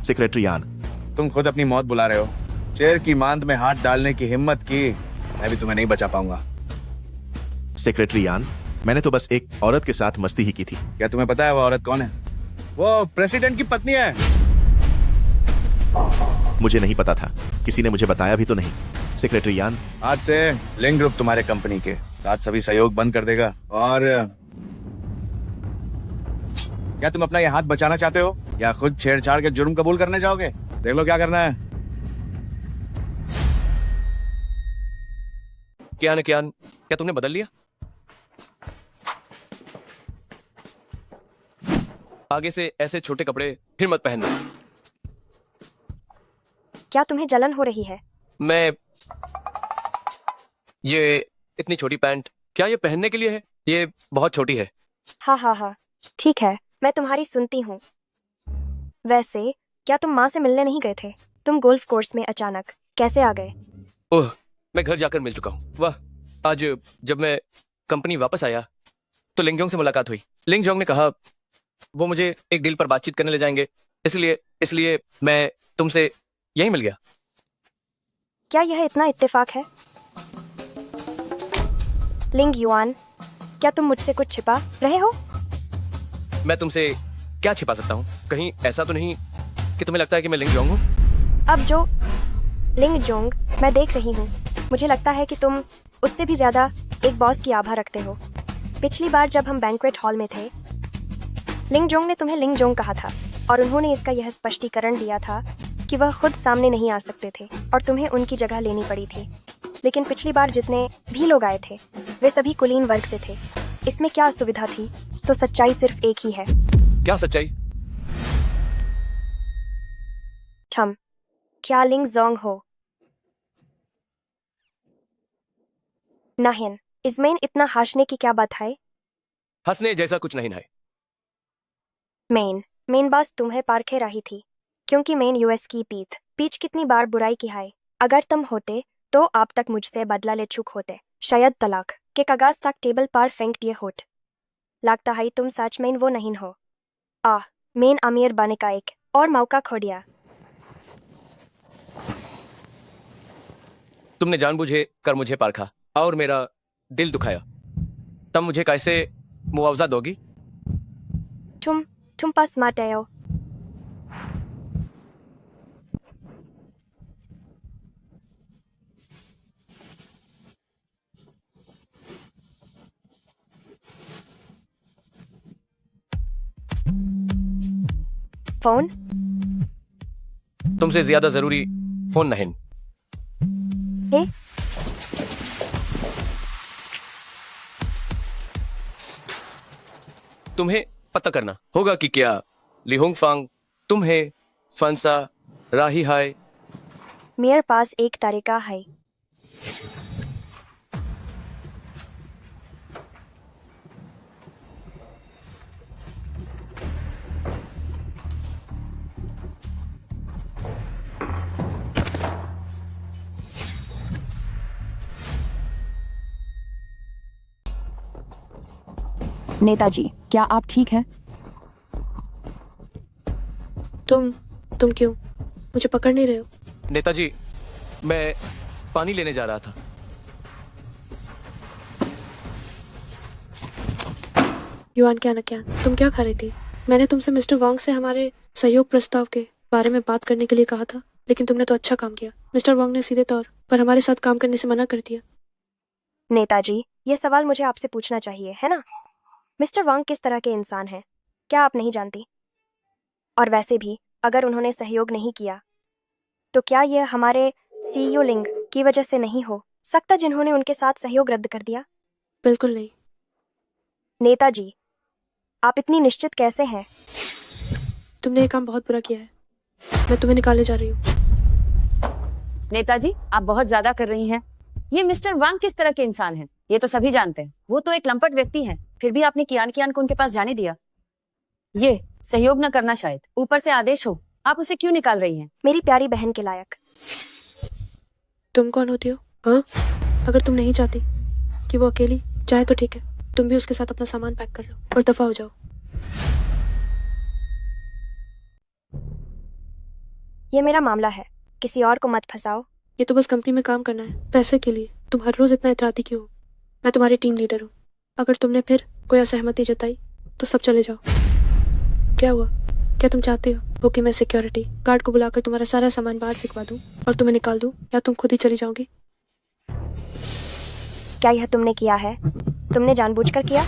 सेक्रेटरी यान, तुम खुद अपनी मौत बुला रहे हो। शेर की मांद में हाथ डालने की हिम्मत की, मैं भी तुम्हें नहीं बचा पाऊंगा। सेक्रेटरी यान, मैंने तो बस एक औरत के साथ मस्ती ही की थी। क्या तुम्हें पता है वो औरत कौन है? वो प्रेसिडेंट की पत्नी है। मुझे नहीं पता था, किसी ने मुझे बताया भी तो नहीं। सेक्रेटरी यान, आज से लिंग ग्रुप तुम्हारे कंपनी के साथ सभी सहयोग बंद कर देगा। और क्या तुम अपना ये हाथ बचाना चाहते हो या खुद छेड़छाड़ के जुर्म कबूल करने जाओगे? देख लो क्या करना है। क्या तुमने बदल लिया? आगे से ऐसे छोटे कपड़े फिर मत पहनना। क्या तुम्हें जलन हो रही है? ये इतनी छोटी पैंट क्या ये पहनने के लिए है? ये बहुत छोटी है। हाँ, ठीक है, मैं तुम्हारी सुनती हूँ। वैसे क्या तुम माँ से मिलने नहीं गए थे? तुम गोल्फ कोर्स में अचानक कैसे आ गए? ओह, मैं घर जाकर मिल चुका हूँ। वाह, आज जब मैं कंपनी वापस आया तो लिंग जोंग से मुलाकात हुई। लिंग जोंग ने कहा वो मुझे एक डील पर बातचीत करने ले जाएंगे, इसलिए मैं तुमसे यहीं मिल गया। क्या यह इतना इत्तेफाक है? लिंग युआन, क्या तुम मुझसे कुछ छिपा रहे हो? मैं तुमसे क्या छिपा सकता हूँ? कहीं ऐसा तो नहीं कि तुम्हें लगता है कि मैं लिंग जोंग हूँ? अब जो लिंग जोंग मैं देख रही हूँ, मुझे लगता है कि तुम उससे भी ज्यादा एक बॉस की आभा रखते हो। पिछली बार जब हम बैंक्वेट हॉल में थे, लिंग जोंग ने तुम्हें लिंग जोंग कहा था और उन्होंने इसका यह स्पष्टीकरण दिया था कि वह खुद सामने नहीं आ सकते थे और तुम्हें उनकी जगह लेनी पड़ी थी। लेकिन पिछली बार जितने भी लोग आए थे वे सभी कुलीन वर्ग से थे। इसमें क्या असुविधा थी? तो सच्चाई सिर्फ एक ही है। क्या सच्चाई? ठम, क्या लिंग जोंग हो? नाहिन, इसमें इतना हाशने की क्या बात है? हंसने जैसा कुछ नहीं है। मेन बास तुम्हें पारखे रही थी, क्योंकि मेन यूएस की पीछ कितनी बार बुराई की है। अगर तुम होते तो आप तक मुझसे बदला ले चुक होते, शायद तलाक के कागज तक टेबल पर फेंक दिए होत। लगता है तुम सच में वो नहीं हो। मेन अमीर बनने का एक और मौका खो दिया। तुमने जानबूझे कर मुझे पारखा और मेरा दिल दुखाया। तब मुझे कैसे मुआवजा दोगी? तुम पास मत आओ। फोन? तुमसे ज्यादा जरूरी फोन नहीं। हे? तुम्हें पता करना होगा कि क्या लिहोंग फांग तुम्हें फंसा रही है। मेरे पास एक तरीका है। नेताजी, क्या आप ठीक हैं? तुम क्यों मुझे पकड़ नहीं रहे हो? नेताजी, मैं पानी लेने जा रहा था। युआन क्या न क्या, तुम क्या खा रही थी? मैंने तुमसे मिस्टर वांग से हमारे सहयोग प्रस्ताव के बारे में बात करने के लिए कहा था, लेकिन तुमने तो अच्छा काम किया। मिस्टर वांग ने सीधे तौर पर हमारे साथ काम करने से मना कर दिया। नेताजी, ये सवाल मुझे आपसे पूछना चाहिए, है ना? मिस्टर वांग किस तरह के इंसान हैं, क्या आप नहीं जानती? और वैसे भी अगर उन्होंने सहयोग नहीं किया तो क्या यह हमारे सीईओ लिंग की वजह से नहीं हो सकता जिन्होंने उनके साथ सहयोग रद्द कर दिया? बिल्कुल नहीं। नेताजी, आप इतनी निश्चित कैसे हैं? तुमने ये काम बहुत बुरा किया है। मैं तुम्हें निकाले जा रही हूँ। नेताजी, आप बहुत ज्यादा कर रही हैं। ये मिस्टर वांग किस तरह के इंसान हैं, ये तो सभी जानते हैं। वो तो एक लंपट व्यक्ति हैं, फिर भी आपने कियान को उनके पास जाने दिया। ये सहयोग न करना शायद ऊपर से आदेश हो। आप उसे क्यों निकाल रही हैं? मेरी प्यारी बहन के लायक। तुम कौन होती हो? हाँ, अगर तुम नहीं चाहती कि वो अकेली जाए तो ठीक है, तुम भी उसके साथ अपना सामान पैक कर लो और दफा हो जाओ। ये मेरा मामला है, किसी और को मत फंसाओ। ये तो बस कंपनी में काम करना है, पैसे के लिए। तुम हर रोज इतना इतराती क्यों हो? मैं तुम्हारी टीम लीडर हूँ। अगर तुमने फिर कोई असहमति जताई तो सब चले जाओ। क्या हुआ? क्या तुम चाहते हो कि मैं सिक्योरिटी गार्ड को बुलाकर तुम्हारा सारा सामान बाहर फेंकवा दूं और तुम्हें निकाल दूं, या तुम खुद ही चली जाओगी? क्या यह तुमने किया है? तुमने जानबूझकर किया?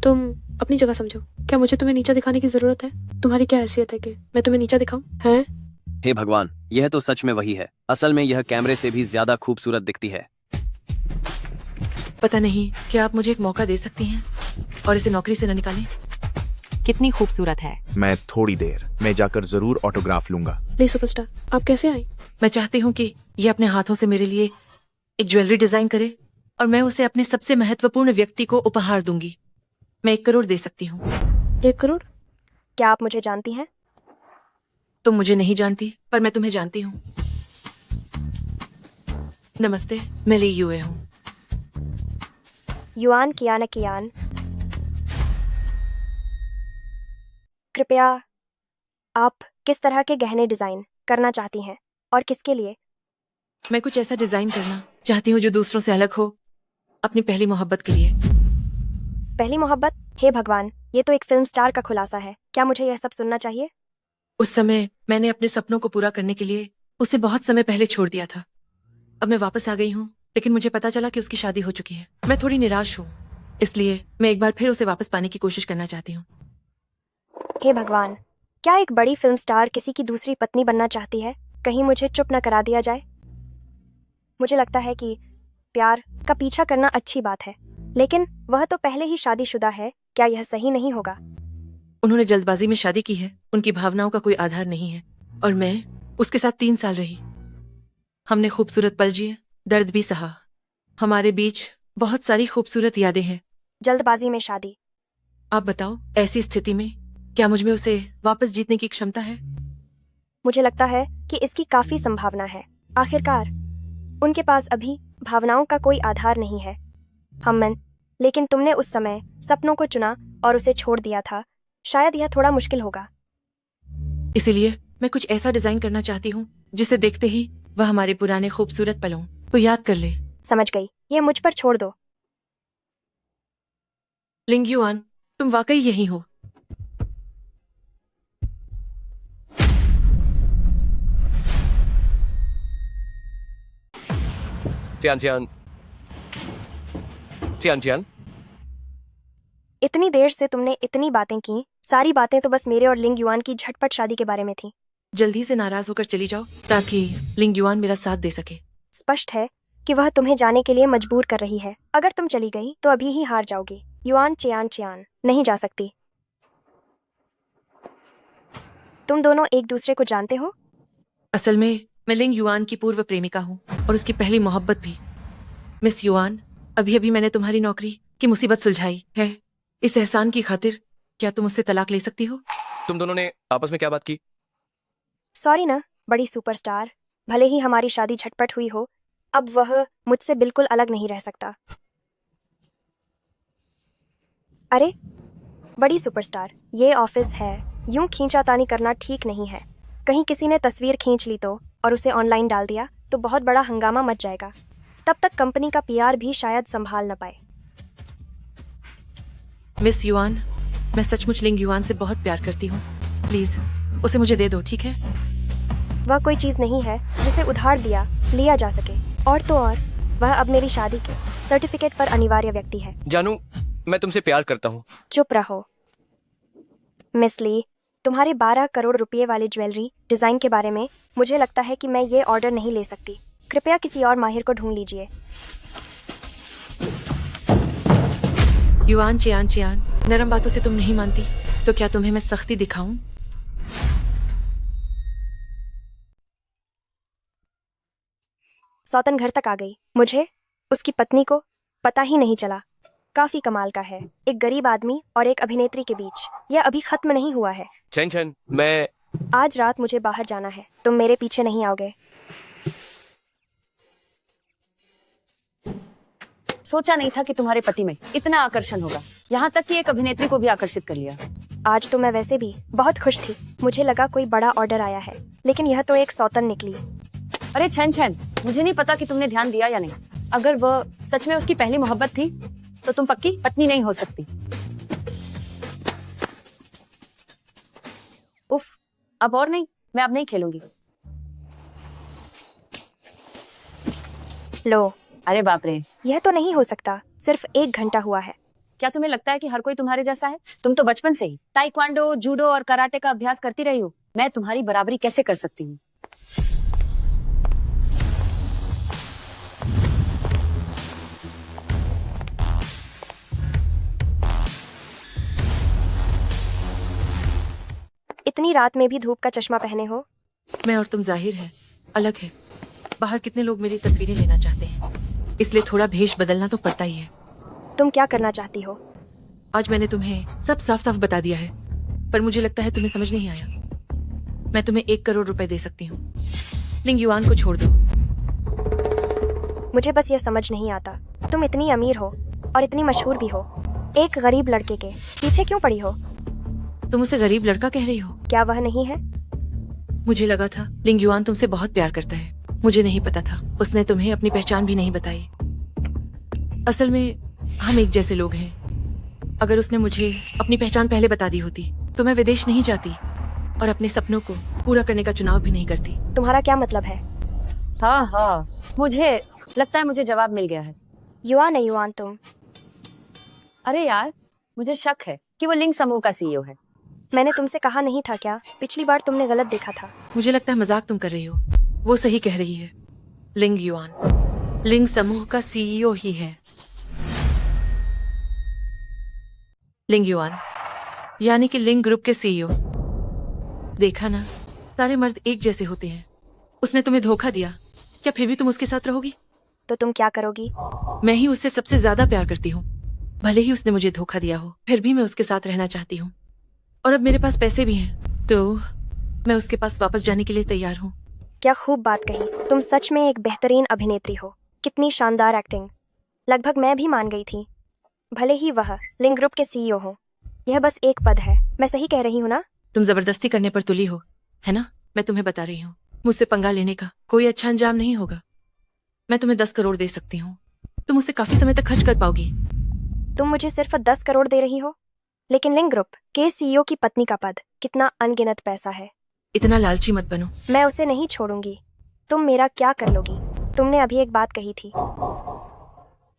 तुम अपनी जगह समझो। क्या मुझे तुम्हें नीचा दिखाने की जरूरत है? तुम्हारी क्या हैसियत है कि मैं तुम्हें नीचा दिखाऊं? हैं? हे भगवान, यह तो सच में वही है। असल में यह कैमरे से भी ज्यादा खूबसूरत दिखती है। पता नहीं, क्या आप मुझे एक मौका दे सकती हैं और इसे नौकरी से न निकालें? कितनी खूबसूरत है। मैं थोड़ी देर में जाकर जरूर ऑटोग्राफ लूंगा। प्लीज सुपरस्टार, आप कैसे आई? मैं चाहती हूँ कि ये अपने हाथों से मेरे लिए एक ज्वेलरी डिजाइन करे और मैं उसे अपने सबसे महत्वपूर्ण व्यक्ति को उपहार दूंगी। मैं 1 करोड़ दे सकती हूँ। 1 करोड़? क्या आप मुझे जानती हैं? तुम मुझे नहीं जानती, पर मैं तुम्हें जानती हूँ। नमस्ते, मैं ली यूए हूँ। युआन कियान, कृपया आप किस तरह के गहने डिजाइन करना चाहती हैं और किसके लिए? मैं कुछ ऐसा डिजाइन करना चाहती हूँ जो दूसरों से अलग हो, अपनी पहली मोहब्बत के लिए। पहली मोहब्बत? हे भगवान, ये तो एक फिल्म स्टार का खुलासा है। क्या मुझे यह सब सुनना चाहिए? उस समय मैंने अपने सपनों को पूरा करने के लिए उसे बहुत समय पहले छोड़ दिया था। अब मैं वापस आ गई हूँ, लेकिन मुझे पता चला कि उसकी शादी हो चुकी है। मैं थोड़ी निराश हूँ, इसलिए मैं एक बार फिर उसे वापस पाने की कोशिश करना चाहती हूँ। हे भगवान, क्या एक बड़ी फिल्म स्टार किसी की दूसरी पत्नी बनना चाहती है? कहीं मुझे चुप न करा दिया जाए। मुझे लगता है कि प्यार का पीछा करना अच्छी बात है, लेकिन वह तो पहले ही शादीशुदा है। क्या यह सही नहीं होगा? उन्होंने जल्दबाजी में शादी की है, उनकी भावनाओं का कोई आधार नहीं है, और मैं उसके साथ 3 साल रही। हमने खूबसूरत पल जिए, दर्द भी सहा। हमारे बीच बहुत सारी खूबसूरत यादें हैं। जल्दबाजी में शादी? आप बताओ, ऐसी स्थिति में क्या मुझ में उसे वापस जीतने की क्षमता है? मुझे लगता है कि इसकी काफी संभावना है। आखिरकार उनके पास अभी भावनाओं का कोई आधार नहीं है। हमन, लेकिन तुमने उस समय सपनों को चुना और उसे छोड़ दिया था। शायद यह थोड़ा मुश्किल होगा। इसीलिए मैं कुछ ऐसा डिजाइन करना चाहती हूँ जिसे देखते ही वह हमारे पुराने खूबसूरत पलों को याद कर ले। समझ गई, यह मुझ पर छोड़ दो। लिंग युआन, तुम वाकई यही हो। चियान चियान चियान चियान, इतनी देर से तुमने इतनी बातें की। सारी बातें तो बस मेरे और लिंग युआन की झटपट शादी के बारे में थी। जल्दी से नाराज होकर चली जाओ ताकि लिंग युआन मेरा साथ दे सके। स्पष्ट है कि वह तुम्हें जाने के लिए मजबूर कर रही है। अगर तुम चली गई तो अभी ही हार जाओगी। युआन चियान चियान नहीं जा सकती। तुम दोनों एक दूसरे को जानते हो? असल में मैं लिंग युआन की पूर्व प्रेमिका हूँ और उसकी पहली मोहब्बत भी। मिस युआन, अभी अभी मैंने तुम्हारी नौकरी की मुसीबत सुलझाई है। इस एहसान की खातिर क्या तुम उससे तलाक ले सकती हो? तुम दोनों ने आपस में क्या बात की? सॉरी ना बड़ी सुपरस्टार, भले ही हमारी शादी झटपट हुई हो, अब वह मुझसे बिल्कुल अलग नहीं रह सकता। अरे बड़ी सुपरस्टार, ये ऑफिस है, यूं खींचातानी करना ठीक नहीं है। कहीं किसी ने तस्वीर खींच ली तो और उसे ऑनलाइन डाल दिया तो बहुत बड़ा हंगामा मच जाएगा। तब तक कंपनी का पीआर भी शायद संभाल न पाए। मिस युआन, मैं सचमुच लिंग युआन से बहुत प्यार करती हूँ। प्लीज उसे मुझे दे दो, ठीक है? वह कोई चीज नहीं है जिसे उधार लिया जा सके। और तो और वह अब मेरी शादी के सर्टिफिकेट पर अनिवार्य व्यक्ति है। जानू, मैं तुमसे प्यार करता हूँ। चुप रहो। मिस ली, तुम्हारे 12 करोड़ रुपए वाले ज्वेलरी डिजाइन के बारे में मुझे लगता है कि मैं ये ऑर्डर नहीं ले सकती। कृपया किसी और माहिर को ढूंढ लीजिए। युआन चियान चियान, नरम बातों से तुम नहीं मानती तो क्या तुम्हें मैं सख्ती दिखाऊं? सौतन घर तक आ गई। मुझे उसकी पत्नी को पता ही नहीं चला। काफी कमाल का है, एक गरीब आदमी और एक अभिनेत्री के बीच यह अभी खत्म नहीं हुआ है। चैन चैन, मैं आज रात मुझे बाहर जाना है, तुम मेरे पीछे नहीं आओगे? सोचा नहीं था कि तुम्हारे पति में इतना आकर्षण होगा, यहाँ तक कि एक अभिनेत्री को भी आकर्षित कर लिया। आज तो मैं वैसे भी बहुत खुश थी। मुझे लगा कोई बड़ा ऑर्डर आया है, लेकिन यह तो एक सौतन निकली। अरे छन छन, मुझे नहीं पता कि तुमने ध्यान दिया या नहीं। अगर वह सच में उसकी पहली मोहब्बत थी तो तुम पक्की पत्नी नहीं हो सकती। उफ, अब और नहीं, मैं अब नहीं खेलूंगी। लो। अरे बाप रे, यह तो नहीं हो सकता। सिर्फ 1 घंटा हुआ है। क्या तुम्हें लगता है कि हर कोई तुम्हारे जैसा है? तुम तो बचपन से ही ताइक्वांडो, जूडो और कराटे का अभ्यास करती रही हो। मैं तुम्हारी बराबरी कैसे कर सकती हूँ? इतनी रात में भी धूप का चश्मा पहने हो। मैं और तुम जाहिर है अलग है। बाहर कितने लोग मेरी तस्वीरें लेना चाहते हैं, इसलिए थोड़ा भेष बदलना तो पड़ता ही है। तुम क्या करना चाहती हो? आज मैंने तुम्हें सब साफ साफ बता दिया है, पर मुझे लगता है तुम्हें समझ नहीं आया। मैं तुम्हें 1 करोड़ रुपए दे सकती हूँ। लिंग युआन को छोड़ दो। मुझे बस यह समझ नहीं आता, तुम इतनी अमीर हो और इतनी मशहूर भी हो, एक गरीब लड़के के पीछे क्यों पड़ी हो? तुम उसे गरीब लड़का कह रही हो? क्या वह नहीं है? मुझे लगा था लिंग युआन तुमसे बहुत प्यार करता है। मुझे नहीं पता था उसने तुम्हें अपनी पहचान भी नहीं बताई। असल में हम एक जैसे लोग हैं। अगर उसने मुझे अपनी पहचान पहले बता दी होती तो मैं विदेश नहीं जाती और अपने सपनों को पूरा करने का चुनाव भी नहीं करती। तुम्हारा क्या मतलब है? हाँ हाँ, मुझे लगता है मुझे जवाब मिल गया है। युआन है युआन तुम। अरे यार, मुझे शक है कि वो लिंग समूह का सीईओ है। मैंने तुमसे कहा नहीं था क्या? पिछली बार तुमने गलत देखा था। मुझे लगता है मजाक तुम कर रही हो। वो सही कह रही है। लिंग युआन लिंग समूह का सीईओ ही है। लिंग युआन यानी कि लिंग ग्रुप के सीईओ। देखा ना, सारे मर्द एक जैसे होते हैं। उसने तुम्हें धोखा दिया, क्या फिर भी तुम उसके साथ रहोगी? तो तुम क्या करोगी? मैं ही उससे सबसे ज्यादा प्यार करती हूँ। भले ही उसने मुझे धोखा दिया हो, फिर भी मैं उसके साथ रहना चाहती हूँ। और अब मेरे पास पैसे भी हैं, तो मैं उसके पास वापस जाने के लिए तैयार हूँ। क्या खूब बात कही। तुम सच में एक बेहतरीन अभिनेत्री हो। कितनी शानदार एक्टिंग। लगभग मैं भी मान गई थी। भले ही वह लिंग ग्रुप के सीईओ हो, यह बस एक पद है। मैं सही कह रही हूँ ना? तुम जबरदस्ती करने पर तुली हो, है ना? मैं तुम्हें बता रही हूँ, मुझसे पंगा लेने का कोई अच्छा अंजाम नहीं होगा। मैं तुम्हें 10 करोड़ दे सकती हूँ। तुम उसे काफी समय तक खर्च कर पाओगी। तुम मुझे सिर्फ 10 करोड़ दे रही हो, लेकिन लिंग ग्रुप के सीईओ की पत्नी का पद कितना अनगिनत पैसा है। इतना लालची मत बनो। मैं उसे नहीं छोड़ूंगी। तुम मेरा क्या कर लोगी? तुमने अभी एक बात कही थी।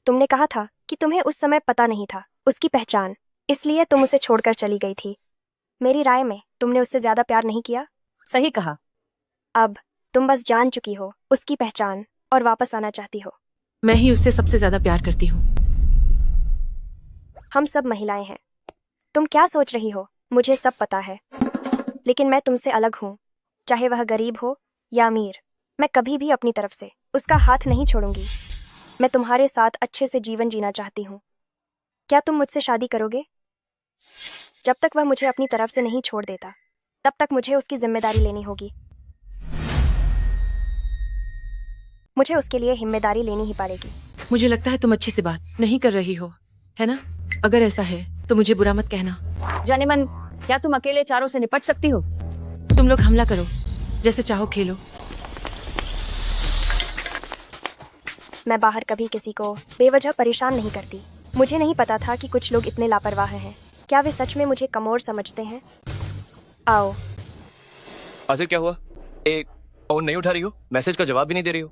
तुमने कहा था कि तुम्हें उस समय पता नहीं था उसकी पहचान, इसलिए तुम उसे छोड़कर चली गई थी। मेरी राय में तुमने उससे ज्यादा प्यार नहीं किया। सही कहा। अब तुम बस जान चुकी हो उसकी पहचान और वापस आना चाहती हो। मैं ही उससे सबसे ज्यादा प्यार करती हूँ। हम सब महिलाएं हैं। तुम क्या सोच रही हो? मुझे सब पता है, लेकिन मैं तुमसे अलग हूँ। चाहे वह गरीब हो या अमीर, मैं कभी भी अपनी तरफ से उसका हाथ नहीं छोड़ूंगी। मैं तुम्हारे साथ अच्छे से जीवन जीना चाहती हूँ। क्या तुम मुझसे शादी करोगे? जब तक वह मुझे अपनी तरफ से नहीं छोड़ देता, तब तक मुझे उसकी जिम्मेदारी लेनी होगी। मुझे उसके लिए जिम्मेदारी लेनी ही पड़ेगी। मुझे लगता है तुम अच्छे से बात नहीं कर रही हो, है ना? अगर ऐसा है तो मुझे बुरा मत कहना। जाने मन, क्या तुम अकेले चारों से निपट सकती हो? तुम लोग हमला करो, जैसे चाहो खेलो। मैं बाहर कभी किसी को बेवजह परेशान नहीं करती। मुझे नहीं पता था कि कुछ लोग इतने लापरवाह हैं। क्या वे सच में मुझे कमोर समझते हैं? आओ। आसिर क्या हुआ? एक फोन नहीं उठा रही हो, मैसेज का जवाब भी नहीं दे रही हो।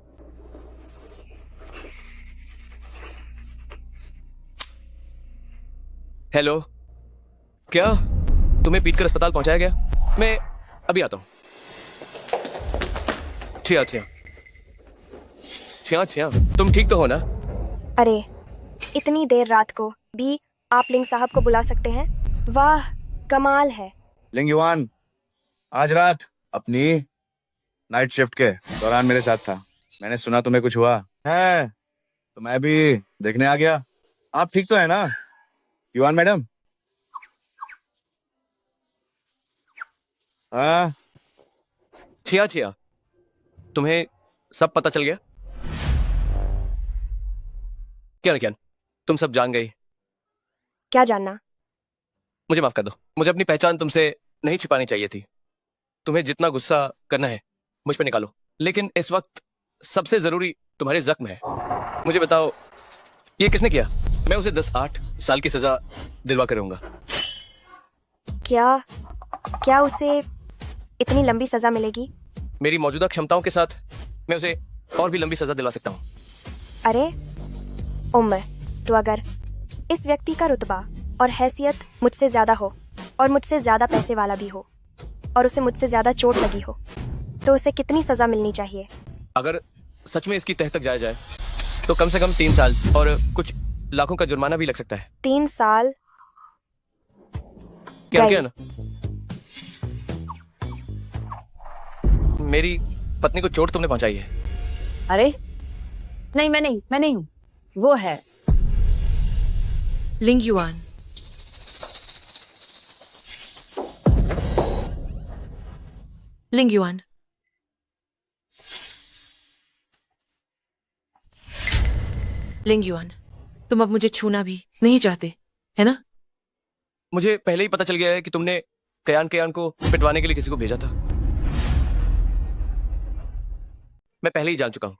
हेलो, क्या तुम्हें पीटकर अस्पताल पहुंचाया गया? मैं अभी आता हूं। छिया, तुम ठीक तो हो ना? अरे, इतनी देर रात को भी आप लिंग साहब को बुला सकते हैं? वाह, कमाल है। लिंग युआन आज रात अपनी नाइट शिफ्ट के दौरान मेरे साथ था। मैंने सुना तुम्हें कुछ हुआ है, तो मैं भी देखने आ गया। आप ठीक तो है ना युआन मैडम? हाँ। छिया, तुम्हें सब पता चल गया? क्या तुम सब जान गई? क्या जानना? मुझे माफ कर दो। मुझे अपनी पहचान तुमसे नहीं छिपानी चाहिए थी। तुम्हें जितना गुस्सा करना है मुझ पे निकालो, लेकिन इस वक्त सबसे जरूरी तुम्हारे जख्म है। मुझे बताओ, ये किसने किया? मैं उसे 10-8 साल की सजा दिलवा कर रहूंगा। क्या उसे इतनी लंबी सजा मिलेगी? मेरी मौजूदा क्षमताओं के साथ मैं उसे और भी लंबी सजा दिलवा सकता हूँ। अरे उम्र, तो अगर इस व्यक्ति का रुतबा और हैसियत मुझसे ज्यादा हो और मुझसे ज्यादा पैसे वाला भी हो और उसे मुझसे ज्यादा चोट लगी हो, तो उसे कितनी सजा मिलनी चाहिए? अगर सच में इसकी तह तक जाया जाए तो कम से कम 3 साल और कुछ लाखों का जुर्माना भी लग सकता है। 3 साल? क्या ना? मेरी पत्नी को चोट तुमने पहुंचाई है। अरे नहीं, मैं नहीं हूँ, वो है लिंग युआन। लिंग युआन, लिंग युआन, तुम अब मुझे छूना भी नहीं चाहते, है ना? मुझे पहले ही पता चल गया है कि तुमने कयान को पिटवाने के लिए किसी को भेजा था। मैं पहले ही जान चुका हूं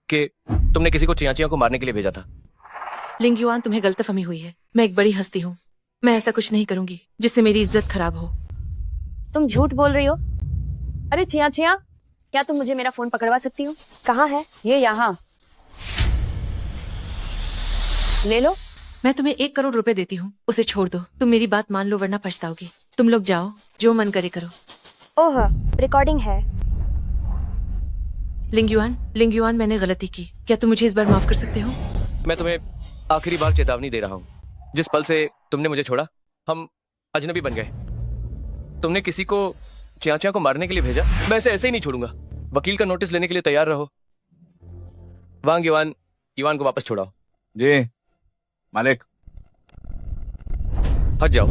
कि तुमने किसी को चिया को मारने के लिए भेजा था। लिंग युआन, तुम्हें गलतफहमी हुई है। मैं एक बड़ी हस्ती हूँ। मैं ऐसा कुछ नहीं करूंगी जिससे मेरी इज्जत खराब हो। तुम झूठ बोल रही हो। अरे चिया, क्या तुम मुझे मेरा फोन पकड़वा सकती हो? कहाँ है? ये यहाँ। ले लो। मैं तुम्हें 1 करोड़ रुपए देती हूँ, उसे छोड़ दो। तुम मेरी बात मान लो वरना पछताओगी। तुम लोग जाओ, जो मन करे करो। ओह, रिकॉर्डिंग है। लिंगयुआन, मैंने गलती की। क्या तुम मुझे इस बार माफ कर सकते हो? मैं तुम्हें आखिरी बार चेतावनी दे रहा हूँ। जिस पल से तुमने मुझे छोड़ा, हम अजनबी बन गए। तुमने किसी को च्याचा को मारने के लिए भेजा, मैं इसे ऐसे ही नहीं छोड़ूंगा। वकील का नोटिस लेने के लिए तैयार रहो। वांग युआन को वापस छोड़ाओ। जी मालिक। हट जाओ।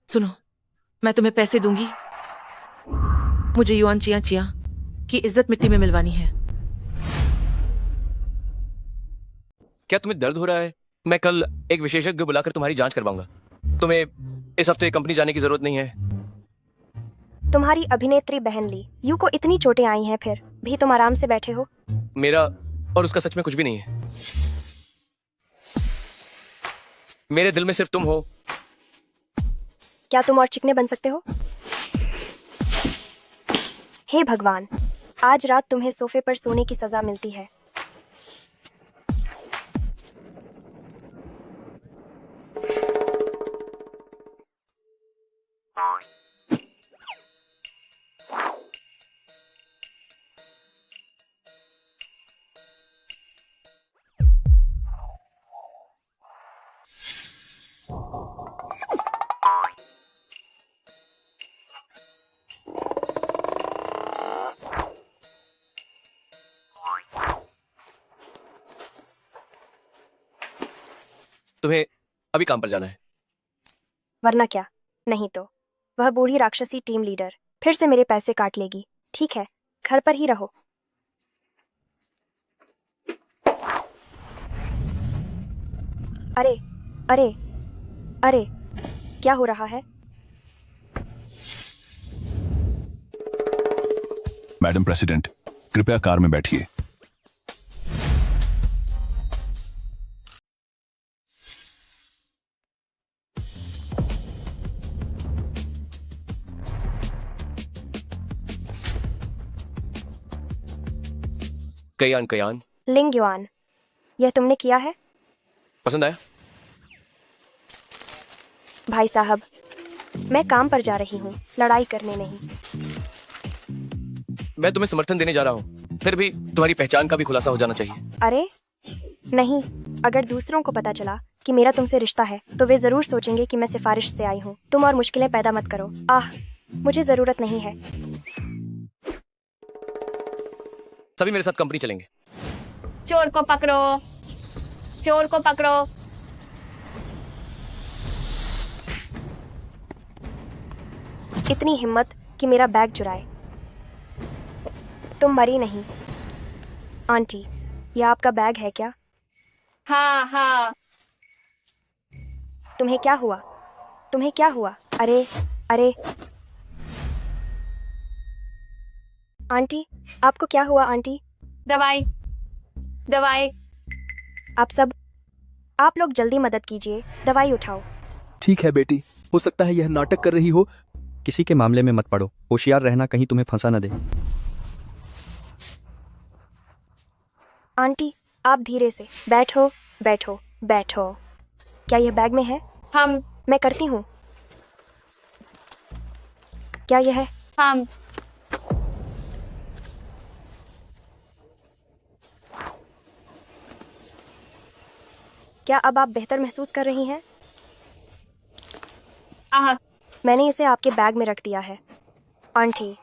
सुनो, मैं तुम्हें पैसे दूंगी। मुझे युआन चिया की इज्जत मिट्टी में मिलवानी है। क्या तुम्हें दर्द हो रहा है? मैं कल एक विशेषज्ञ बुलाकर तुम्हारी जांच करवाऊंगा। तुम्हें इस हफ्ते कंपनी जाने की जरूरत नहीं है। तुम्हारी अभिनेत्री बहन ली यू को इतनी चोटें आई हैं, फिर भी तुम आराम से बैठे हो। मेरा और उसका सच में कुछ भी नहीं है। मेरे दिल में सिर्फ तुम हो। क्या तुम और चिकने बन सकते हो? हे भगवान, आज रात तुम्हें सोफे पर सोने की सजा मिलती है। तुम्हें अभी काम पर जाना है। वरना क्या? नहीं तो वह बूढ़ी राक्षसी टीम लीडर फिर से मेरे पैसे काट लेगी। ठीक है, घर पर ही रहो। अरे अरे अरे, क्या हो रहा है? मैडम प्रेसिडेंट, कृपया कार में बैठिए। कयान लिंग युआन, यह तुमने किया है? पसंद आया? भाई साहब, मैं काम पर जा रही हूँ, लड़ाई करने नहीं। मैं तुम्हें समर्थन देने जा रहा हूँ, फिर भी तुम्हारी पहचान का भी खुलासा हो जाना चाहिए। अरे नहीं, अगर दूसरों को पता चला कि मेरा तुमसे रिश्ता है तो वे जरूर सोचेंगे कि मैं सिफारिश से आई हूँ। तुम और मुश्किलें पैदा मत करो। मुझे जरूरत नहीं है। सभी मेरे साथ कंपनी चलेंगे। चोर को पकड़ो, चोर को पकड़ो। इतनी हिम्मत कि मेरा बैग चुराए। तुम मरी नहीं। आंटी, यह आपका बैग है क्या? हाँ हाँ। तुम्हें क्या हुआ? तुम्हें क्या हुआ? अरे अरे आंटी, आपको क्या हुआ आंटी? दवाई दवाई। आप लोग जल्दी मदद कीजिए, दवाई उठाओ। ठीक है बेटी, हो सकता है यह नाटक कर रही हो। किसी के मामले में मत पड़ो, होशियार रहना, कहीं तुम्हें फंसा न दे। आंटी, आप धीरे से बैठो बैठो बैठो। क्या यह बैग में है? मैं करती हूँ। क्या यह है? क्या अब आप बेहतर महसूस कर रही हैं? मैंने इसे आपके बैग में रख दिया है। आंटी,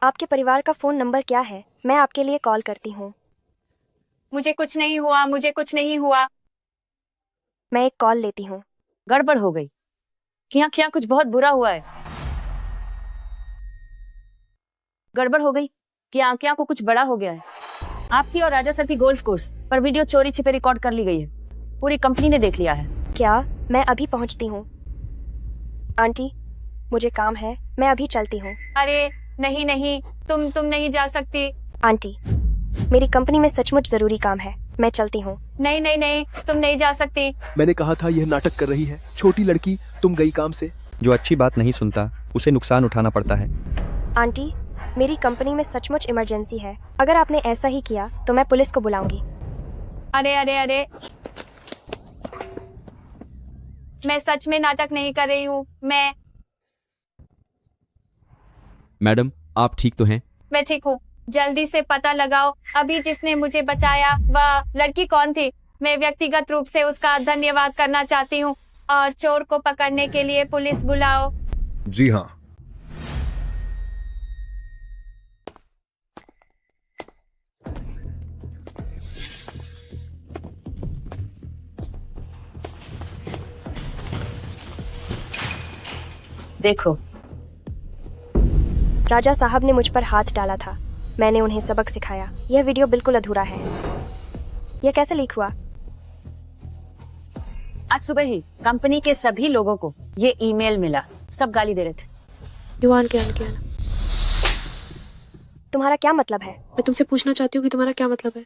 आपके परिवार का फोन नंबर क्या है? मैं आपके लिए कॉल करती हूँ। मुझे कुछ नहीं हुआ, मुझे कुछ नहीं हुआ। मैं एक कॉल लेती हूँ। गड़बड़ हो गई। क्या कुछ बहुत बुरा हुआ है। गड़बड़ हो गई। क्या को कुछ बड़ा हो गया है। आपकी और राजा सर की गोल्फ कोर्स पर वीडियो चोरी छिपे रिकॉर्ड कर ली गई है। पूरी कंपनी ने देख लिया है। क्या? मैं अभी पहुँचती हूँ। आंटी, मुझे काम है, मैं अभी चलती हूँ। अरे नहीं, तुम नहीं जा सकती। आंटी, मेरी कंपनी में सचमुच जरूरी काम है, मैं चलती हूँ। नहीं नहीं नहीं, तुम नहीं जा सकती। मैंने कहा था यह नाटक कर रही है। छोटी लड़की, तुम गई काम से। जो अच्छी बात नहीं सुनता उसे नुकसान उठाना पड़ता है। आंटी, मेरी कंपनी में सचमुच इमरजेंसी है। अगर आपने ऐसा ही किया तो मैं पुलिस को बुलाऊंगी। अरे अरे अरे, मैं सच में नाटक नहीं कर रही हूँ। मैडम, आप ठीक तो हैं? मैं ठीक हूँ। जल्दी से पता लगाओ अभी जिसने मुझे बचाया वह लड़की कौन थी। मैं व्यक्तिगत रूप से उसका धन्यवाद करना चाहती हूँ और चोर को पकड़ने के लिए पुलिस बुलाओ। जी हाँ। देखो, राजा साहब ने मुझ पर हाथ डाला था। मैंने उन्हें सबक सिखाया। यह वीडियो बिल्कुल अधूरा है। यह कैसे लीक हुआ? आज सुबह ही कंपनी के सभी लोगों को ये ईमेल मिला। सब गाली दे रहे थे। युवान क्या तुम्हारा क्या मतलब है? मैं तुमसे पूछना चाहती हूँ कि तुम्हारा क्या मतलब है।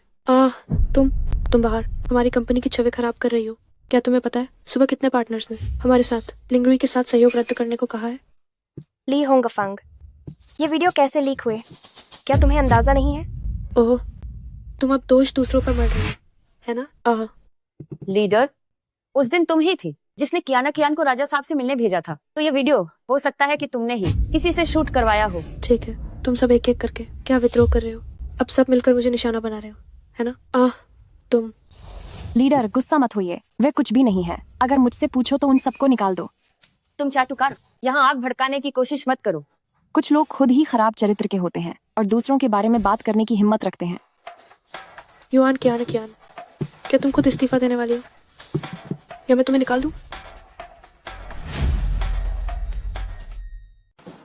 तुम बाहर हमारी कंपनी की छवि खराब कर रही हो। क्या तुम्हें पता है सुबह कितने पार्टनर्स ने हमारे साथ लिंगरुई के साथ सहयोग रद्द करने को कहा है? ली होंगफंग, ये वीडियो कैसे लीक हुए? क्या तुम्हें अंदाजा नहीं है? ओह, तुम अब दोष दूसरों पर मर रही हो, है ना? लीडर, उस दिन तुम ही थी जिसने कियान को राजा साहब से मिलने भेजा था। तो ये वीडियो हो सकता है कि तुमने ही किसी से शूट करवाया हो। ठीक है, तुम सब एक एक करके क्या विद्रोह कर रहे हो? अब सब मिलकर मुझे निशाना बना रहे हो, है ना? तुम लीडर, गुस्सा मत होइए। वे कुछ भी नहीं है। अगर मुझसे पूछो तो उन सबको निकाल दो। तुम चाटुकार, यहाँ आग भड़काने की कोशिश मत करो। कुछ लोग खुद ही खराब चरित्र के होते हैं और दूसरों के बारे में बात करने की हिम्मत रखते हैं। युवान, क्या तुम खुद इस्तीफा देने वाली हो या मैं तुम्हें निकाल दूं?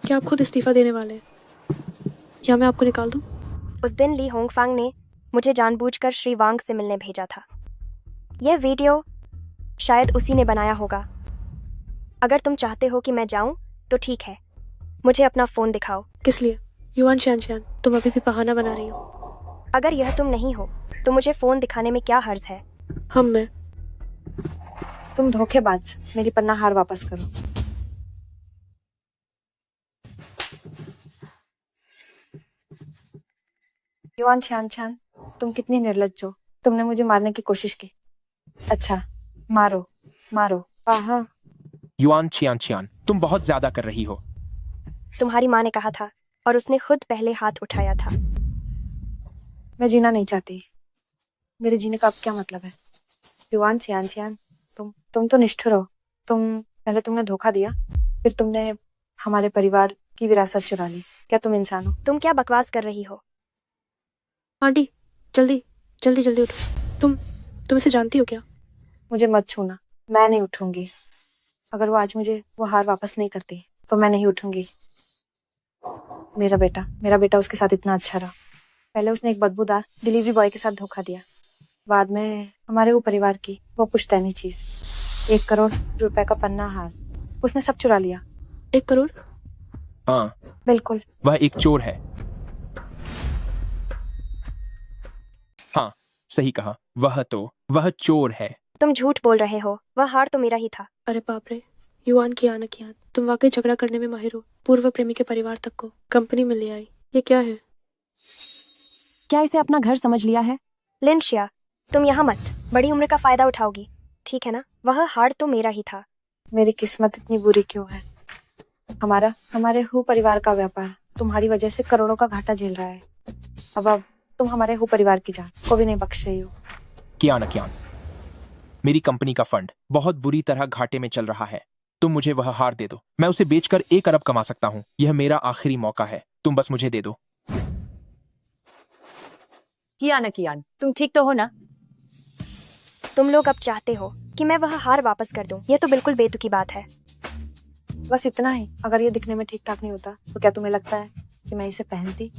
क्या आप खुद इस्तीफा देने वाले हैं या मैं आपको निकाल दूं? उस दिन ली होंगफांग ने मुझे जानबूझकर श्री वांग से मिलने भेजा था। यह वीडियो शायद उसी ने बनाया होगा। अगर तुम चाहते हो कि मैं जाऊं तो ठीक है, मुझे अपना फोन दिखाओ। किस लिए? युवान शान, तुम अभी भी बहाना बना रही हो। अगर यह तुम नहीं हो तो मुझे फोन दिखाने में क्या हर्ज है? मैं तुम धोखेबाज, मेरी पन्ना हार वापस करो। युवान छान, तुम कितनी निर्लज्ज हो। तुमने मुझे मारने की कोशिश की। अच्छा, मारो। आहा। युआन छियान, तुम बहुत ज्यादा कर रही हो। तुम्हारी माँ ने कहा था और उसने खुद पहले हाथ उठाया था। मैं जीना नहीं चाहती। मेरे जीने का अब क्या मतलब है? युवान छियान, तुम तो निष्ठुर हो। पहले तुमने धोखा दिया, फिर तुमने हमारे परिवार की विरासत चुरा ली। क्या तुम इंसान हो? तुम क्या बकवास कर रही हो? आंटी, जल्दी उठो। तुम इसे जानती हो क्या? मुझे मत छूना, मैं नहीं उठूंगी। अगर वो आज मुझे वो हार वापस नहीं करती तो मैं नहीं उठूंगी। मेरा बेटा उसके साथ इतना अच्छा रहा। पहले उसने एक बदबूदार डिलीवरी बॉय के साथ धोखा दिया, बाद में हमारे वो परिवार की वो पुश्तैनी चीज 1 करोड़ रुपए का पन्ना हार, उसने सब चुरा लिया। 1 करोड़? हाँ, बिल्कुल। वह एक चोर है। हाँ, सही कहा। वह चोर है। तुम झूठ बोल रहे हो। वह हार तो मेरा ही था। अरे बाप रे, युवान कियान, तुम वाकई झगड़ा करने में माहिर हो। पूर्व प्रेमी के परिवार तक को कंपनी में ले आई। ये क्या है? क्या इसे अपना घर समझ लिया है? लिंशिया, तुम यहाँ मत। बड़ी उम्र का फायदा उठाओगी, ठीक है ना? वह हार तो मेरा ही था। मेरी किस्मत इतनी बुरी क्यों है? हमारे हु परिवार का व्यापार तुम्हारी वजह से करोड़ों का घाटा झेल रहा है। अब तुम हमारे हु परिवार की जान को भी नहीं बख्श रही हो। कियान, मेरी कंपनी का फंड बहुत बुरी तरह घाटे में चल रहा है। तुम मुझे वह हार दे दो। मैं उसे बेचकर 1 अरब कमा सकता हूँ। यह मेरा आखिरी मौका है। तुम बस मुझे दे दो। कियान, तुम ठीक तो हो ना? तुम लोग अब चाहते हो कि मैं वह हार वापस कर दूं। यह तो बिल्कुल बेतुकी बात है। बस इतना ही। अगर ये दिखने में ठीक ठाक नहीं होता तो क्या तुम्हें लगता है कि मैं इसे पहनती?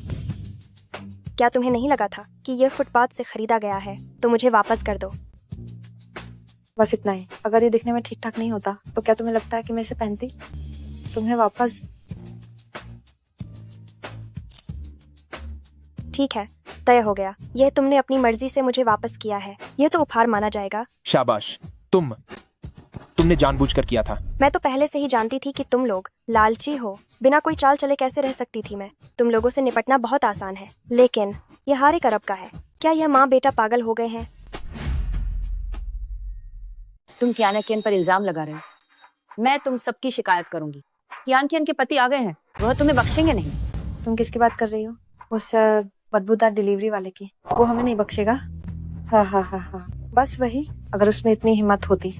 क्या तुम्हें नहीं लगा था कि यह फुटपाथ से खरीदा गया है? तो मुझे वापस कर दो। बस इतना ही। अगर ये दिखने में ठीक ठाक नहीं होता तो क्या तुम्हें लगता है कि मैं इसे पहनती? तुम्हें वापस। ठीक है, तय हो गया। यह तुमने अपनी मर्जी से मुझे वापस किया है, यह तो उपहार माना जाएगा। शाबाश। तुमने जानबूझकर किया था। मैं तो पहले से ही जानती थी कि तुम लोग लालची हो। बिना कोई चाल चले कैसे रह सकती थी मैं। तुम लोगों से निपटना बहुत आसान है, लेकिन यह हार एक अरब का है। क्या यह माँ बेटा पागल हो गए हैं? तुम कियान पर इल्जाम लगा रहे हो। मैं तुम सबकी शिकायत करूंगी। कियान के पति आ गए हैं, वह तुम्हें बख्शेंगे नहीं। तुम किसकी बात कर रही हो? उस बदबूदार डिलीवरी वाले की। वो हमें नहीं बख्शेगा। हाँ हाँ हाँ हाँ, बस वही। अगर उसमें इतनी हिम्मत होती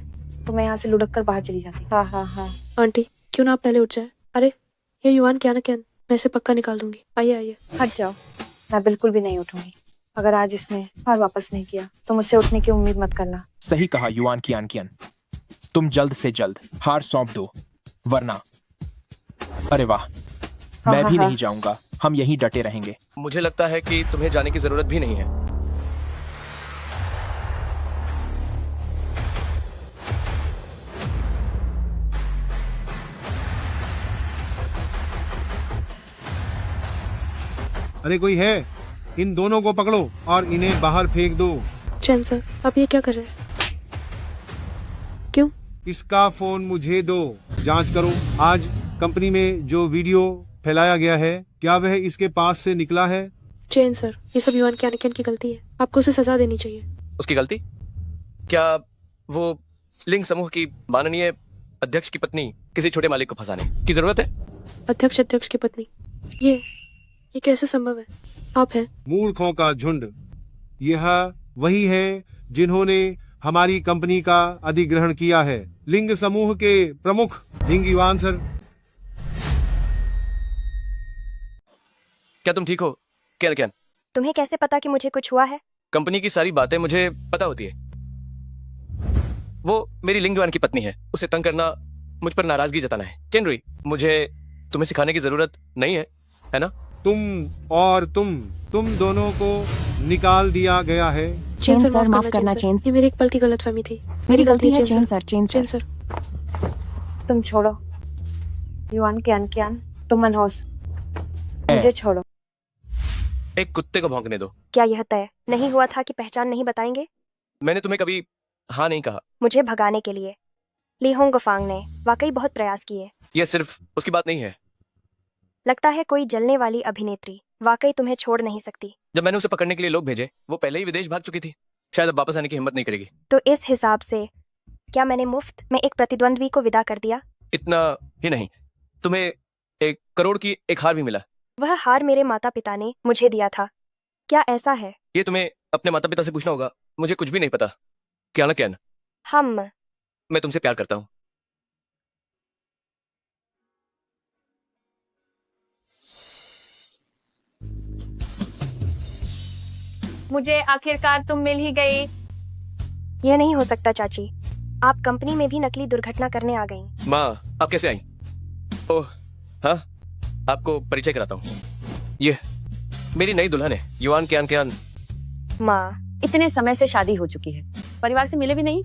तो मैं यहाँ से लुढ़क कर बाहर चली जाती। हाँ हाँ हाँ। आंटी क्यों ना आप पहले उठ जाए। अरे ये युवान क्या मैं इसे पक्का निकाल दूंगी। आइए आइए। हट जाओ, मैं बिल्कुल भी नहीं उठूंगी। अगर आज इसने हार वापस नहीं किया तो मुझसे उठने की उम्मीद मत करना। सही कहा युआन कियान। तुम जल्द से जल्द हार सौंप दो, वरना अरे वाह, मैं भी नहीं जाऊंगा। हम यहीं डटे रहेंगे। मुझे लगता है कि तुम्हें जाने की जरूरत भी नहीं है। अरे कोई है? इन दोनों को पकड़ो और इन्हें बाहर फेंक दो। चैन सर, आप ये क्या कर रहे हैं? क्यों? इसका फोन मुझे दो, जांच करो। आज कंपनी में जो वीडियो फैलाया गया है, क्या वह इसके पास से निकला है? चैन सर, ये सब युवान कियान की गलती है। आपको उसे सजा देनी चाहिए। उसकी गलती? क्या वो लिंग समूह की माननीय अध्यक्ष की पत्नी किसी छोटे मालिक को फंसाने की जरूरत है? अध्यक्ष की पत्नी, ये कैसे संभव है? आप हैं? मूर्खों का झुंड। यह वही है जिन्होंने हमारी कंपनी का अधिग्रहण किया है। लिंग समूह के प्रमुख लिंग युवान सर। क्या तुम ठीक हो कियान? तुम्हें कैसे पता कि मुझे कुछ हुआ है? कंपनी की सारी बातें मुझे पता होती है। वो मेरी लिंग युवान की पत्नी है। उसे तंग करना, मुझ पर नाराजगी जताना है। केनरी, मुझे तुम्हें सिखाने की जरूरत नहीं है ना? तुम दोनों को निकाल दिया गया है। चेन सर, माफ करना चेन। ये मेरी एक पल की गलतफहमी थी। मेरी गलती है चेन सर। तुम छोड़ो युवान कियान, तुम मनहोस, मुझे छोड़ो। एक कुत्ते को भौंकने दो। क्या यह तय नहीं हुआ था कि पहचान नहीं बताएंगे? मैंने तुम्हें कभी हाँ नहीं कहा। मुझे भगाने के लिए ली होंगफांग ने वाकई बहुत प्रयास किए। यह सिर्फ उसकी बात नहीं है। लगता है कोई जलने वाली अभिनेत्री वाकई तुम्हें छोड़ नहीं सकती। जब मैंने उसे पकड़ने के लिए लोग भेजे, वो पहले ही विदेश भाग चुकी थी। शायद अब वापस आने की हिम्मत नहीं करेगी। तो इस हिसाब से क्या मैंने मुफ्त में एक प्रतिद्वंद्वी को विदा कर दिया? इतना ही नहीं, तुम्हें 1 करोड़ की एक हार भी मिला। वह हार मेरे माता पिता ने मुझे दिया था। क्या ऐसा है? ये तुम्हें अपने माता पिता से पूछना होगा। मुझे कुछ भी नहीं पता। कियान, मैं तुमसे प्यार करता हूँ। मुझे आखिरकार तुम मिल ही गई। यह नहीं हो सकता चाची, आप कंपनी में भी नकली दुर्घटना करने आ गईं। माँ, आप कैसे आई? ओह हाँ, आपको परिचय कराता हूँ। ये मेरी नई दुल्हन है, युवान कियान। माँ, इतने समय से शादी हो चुकी है, परिवार से मिले भी नहीं।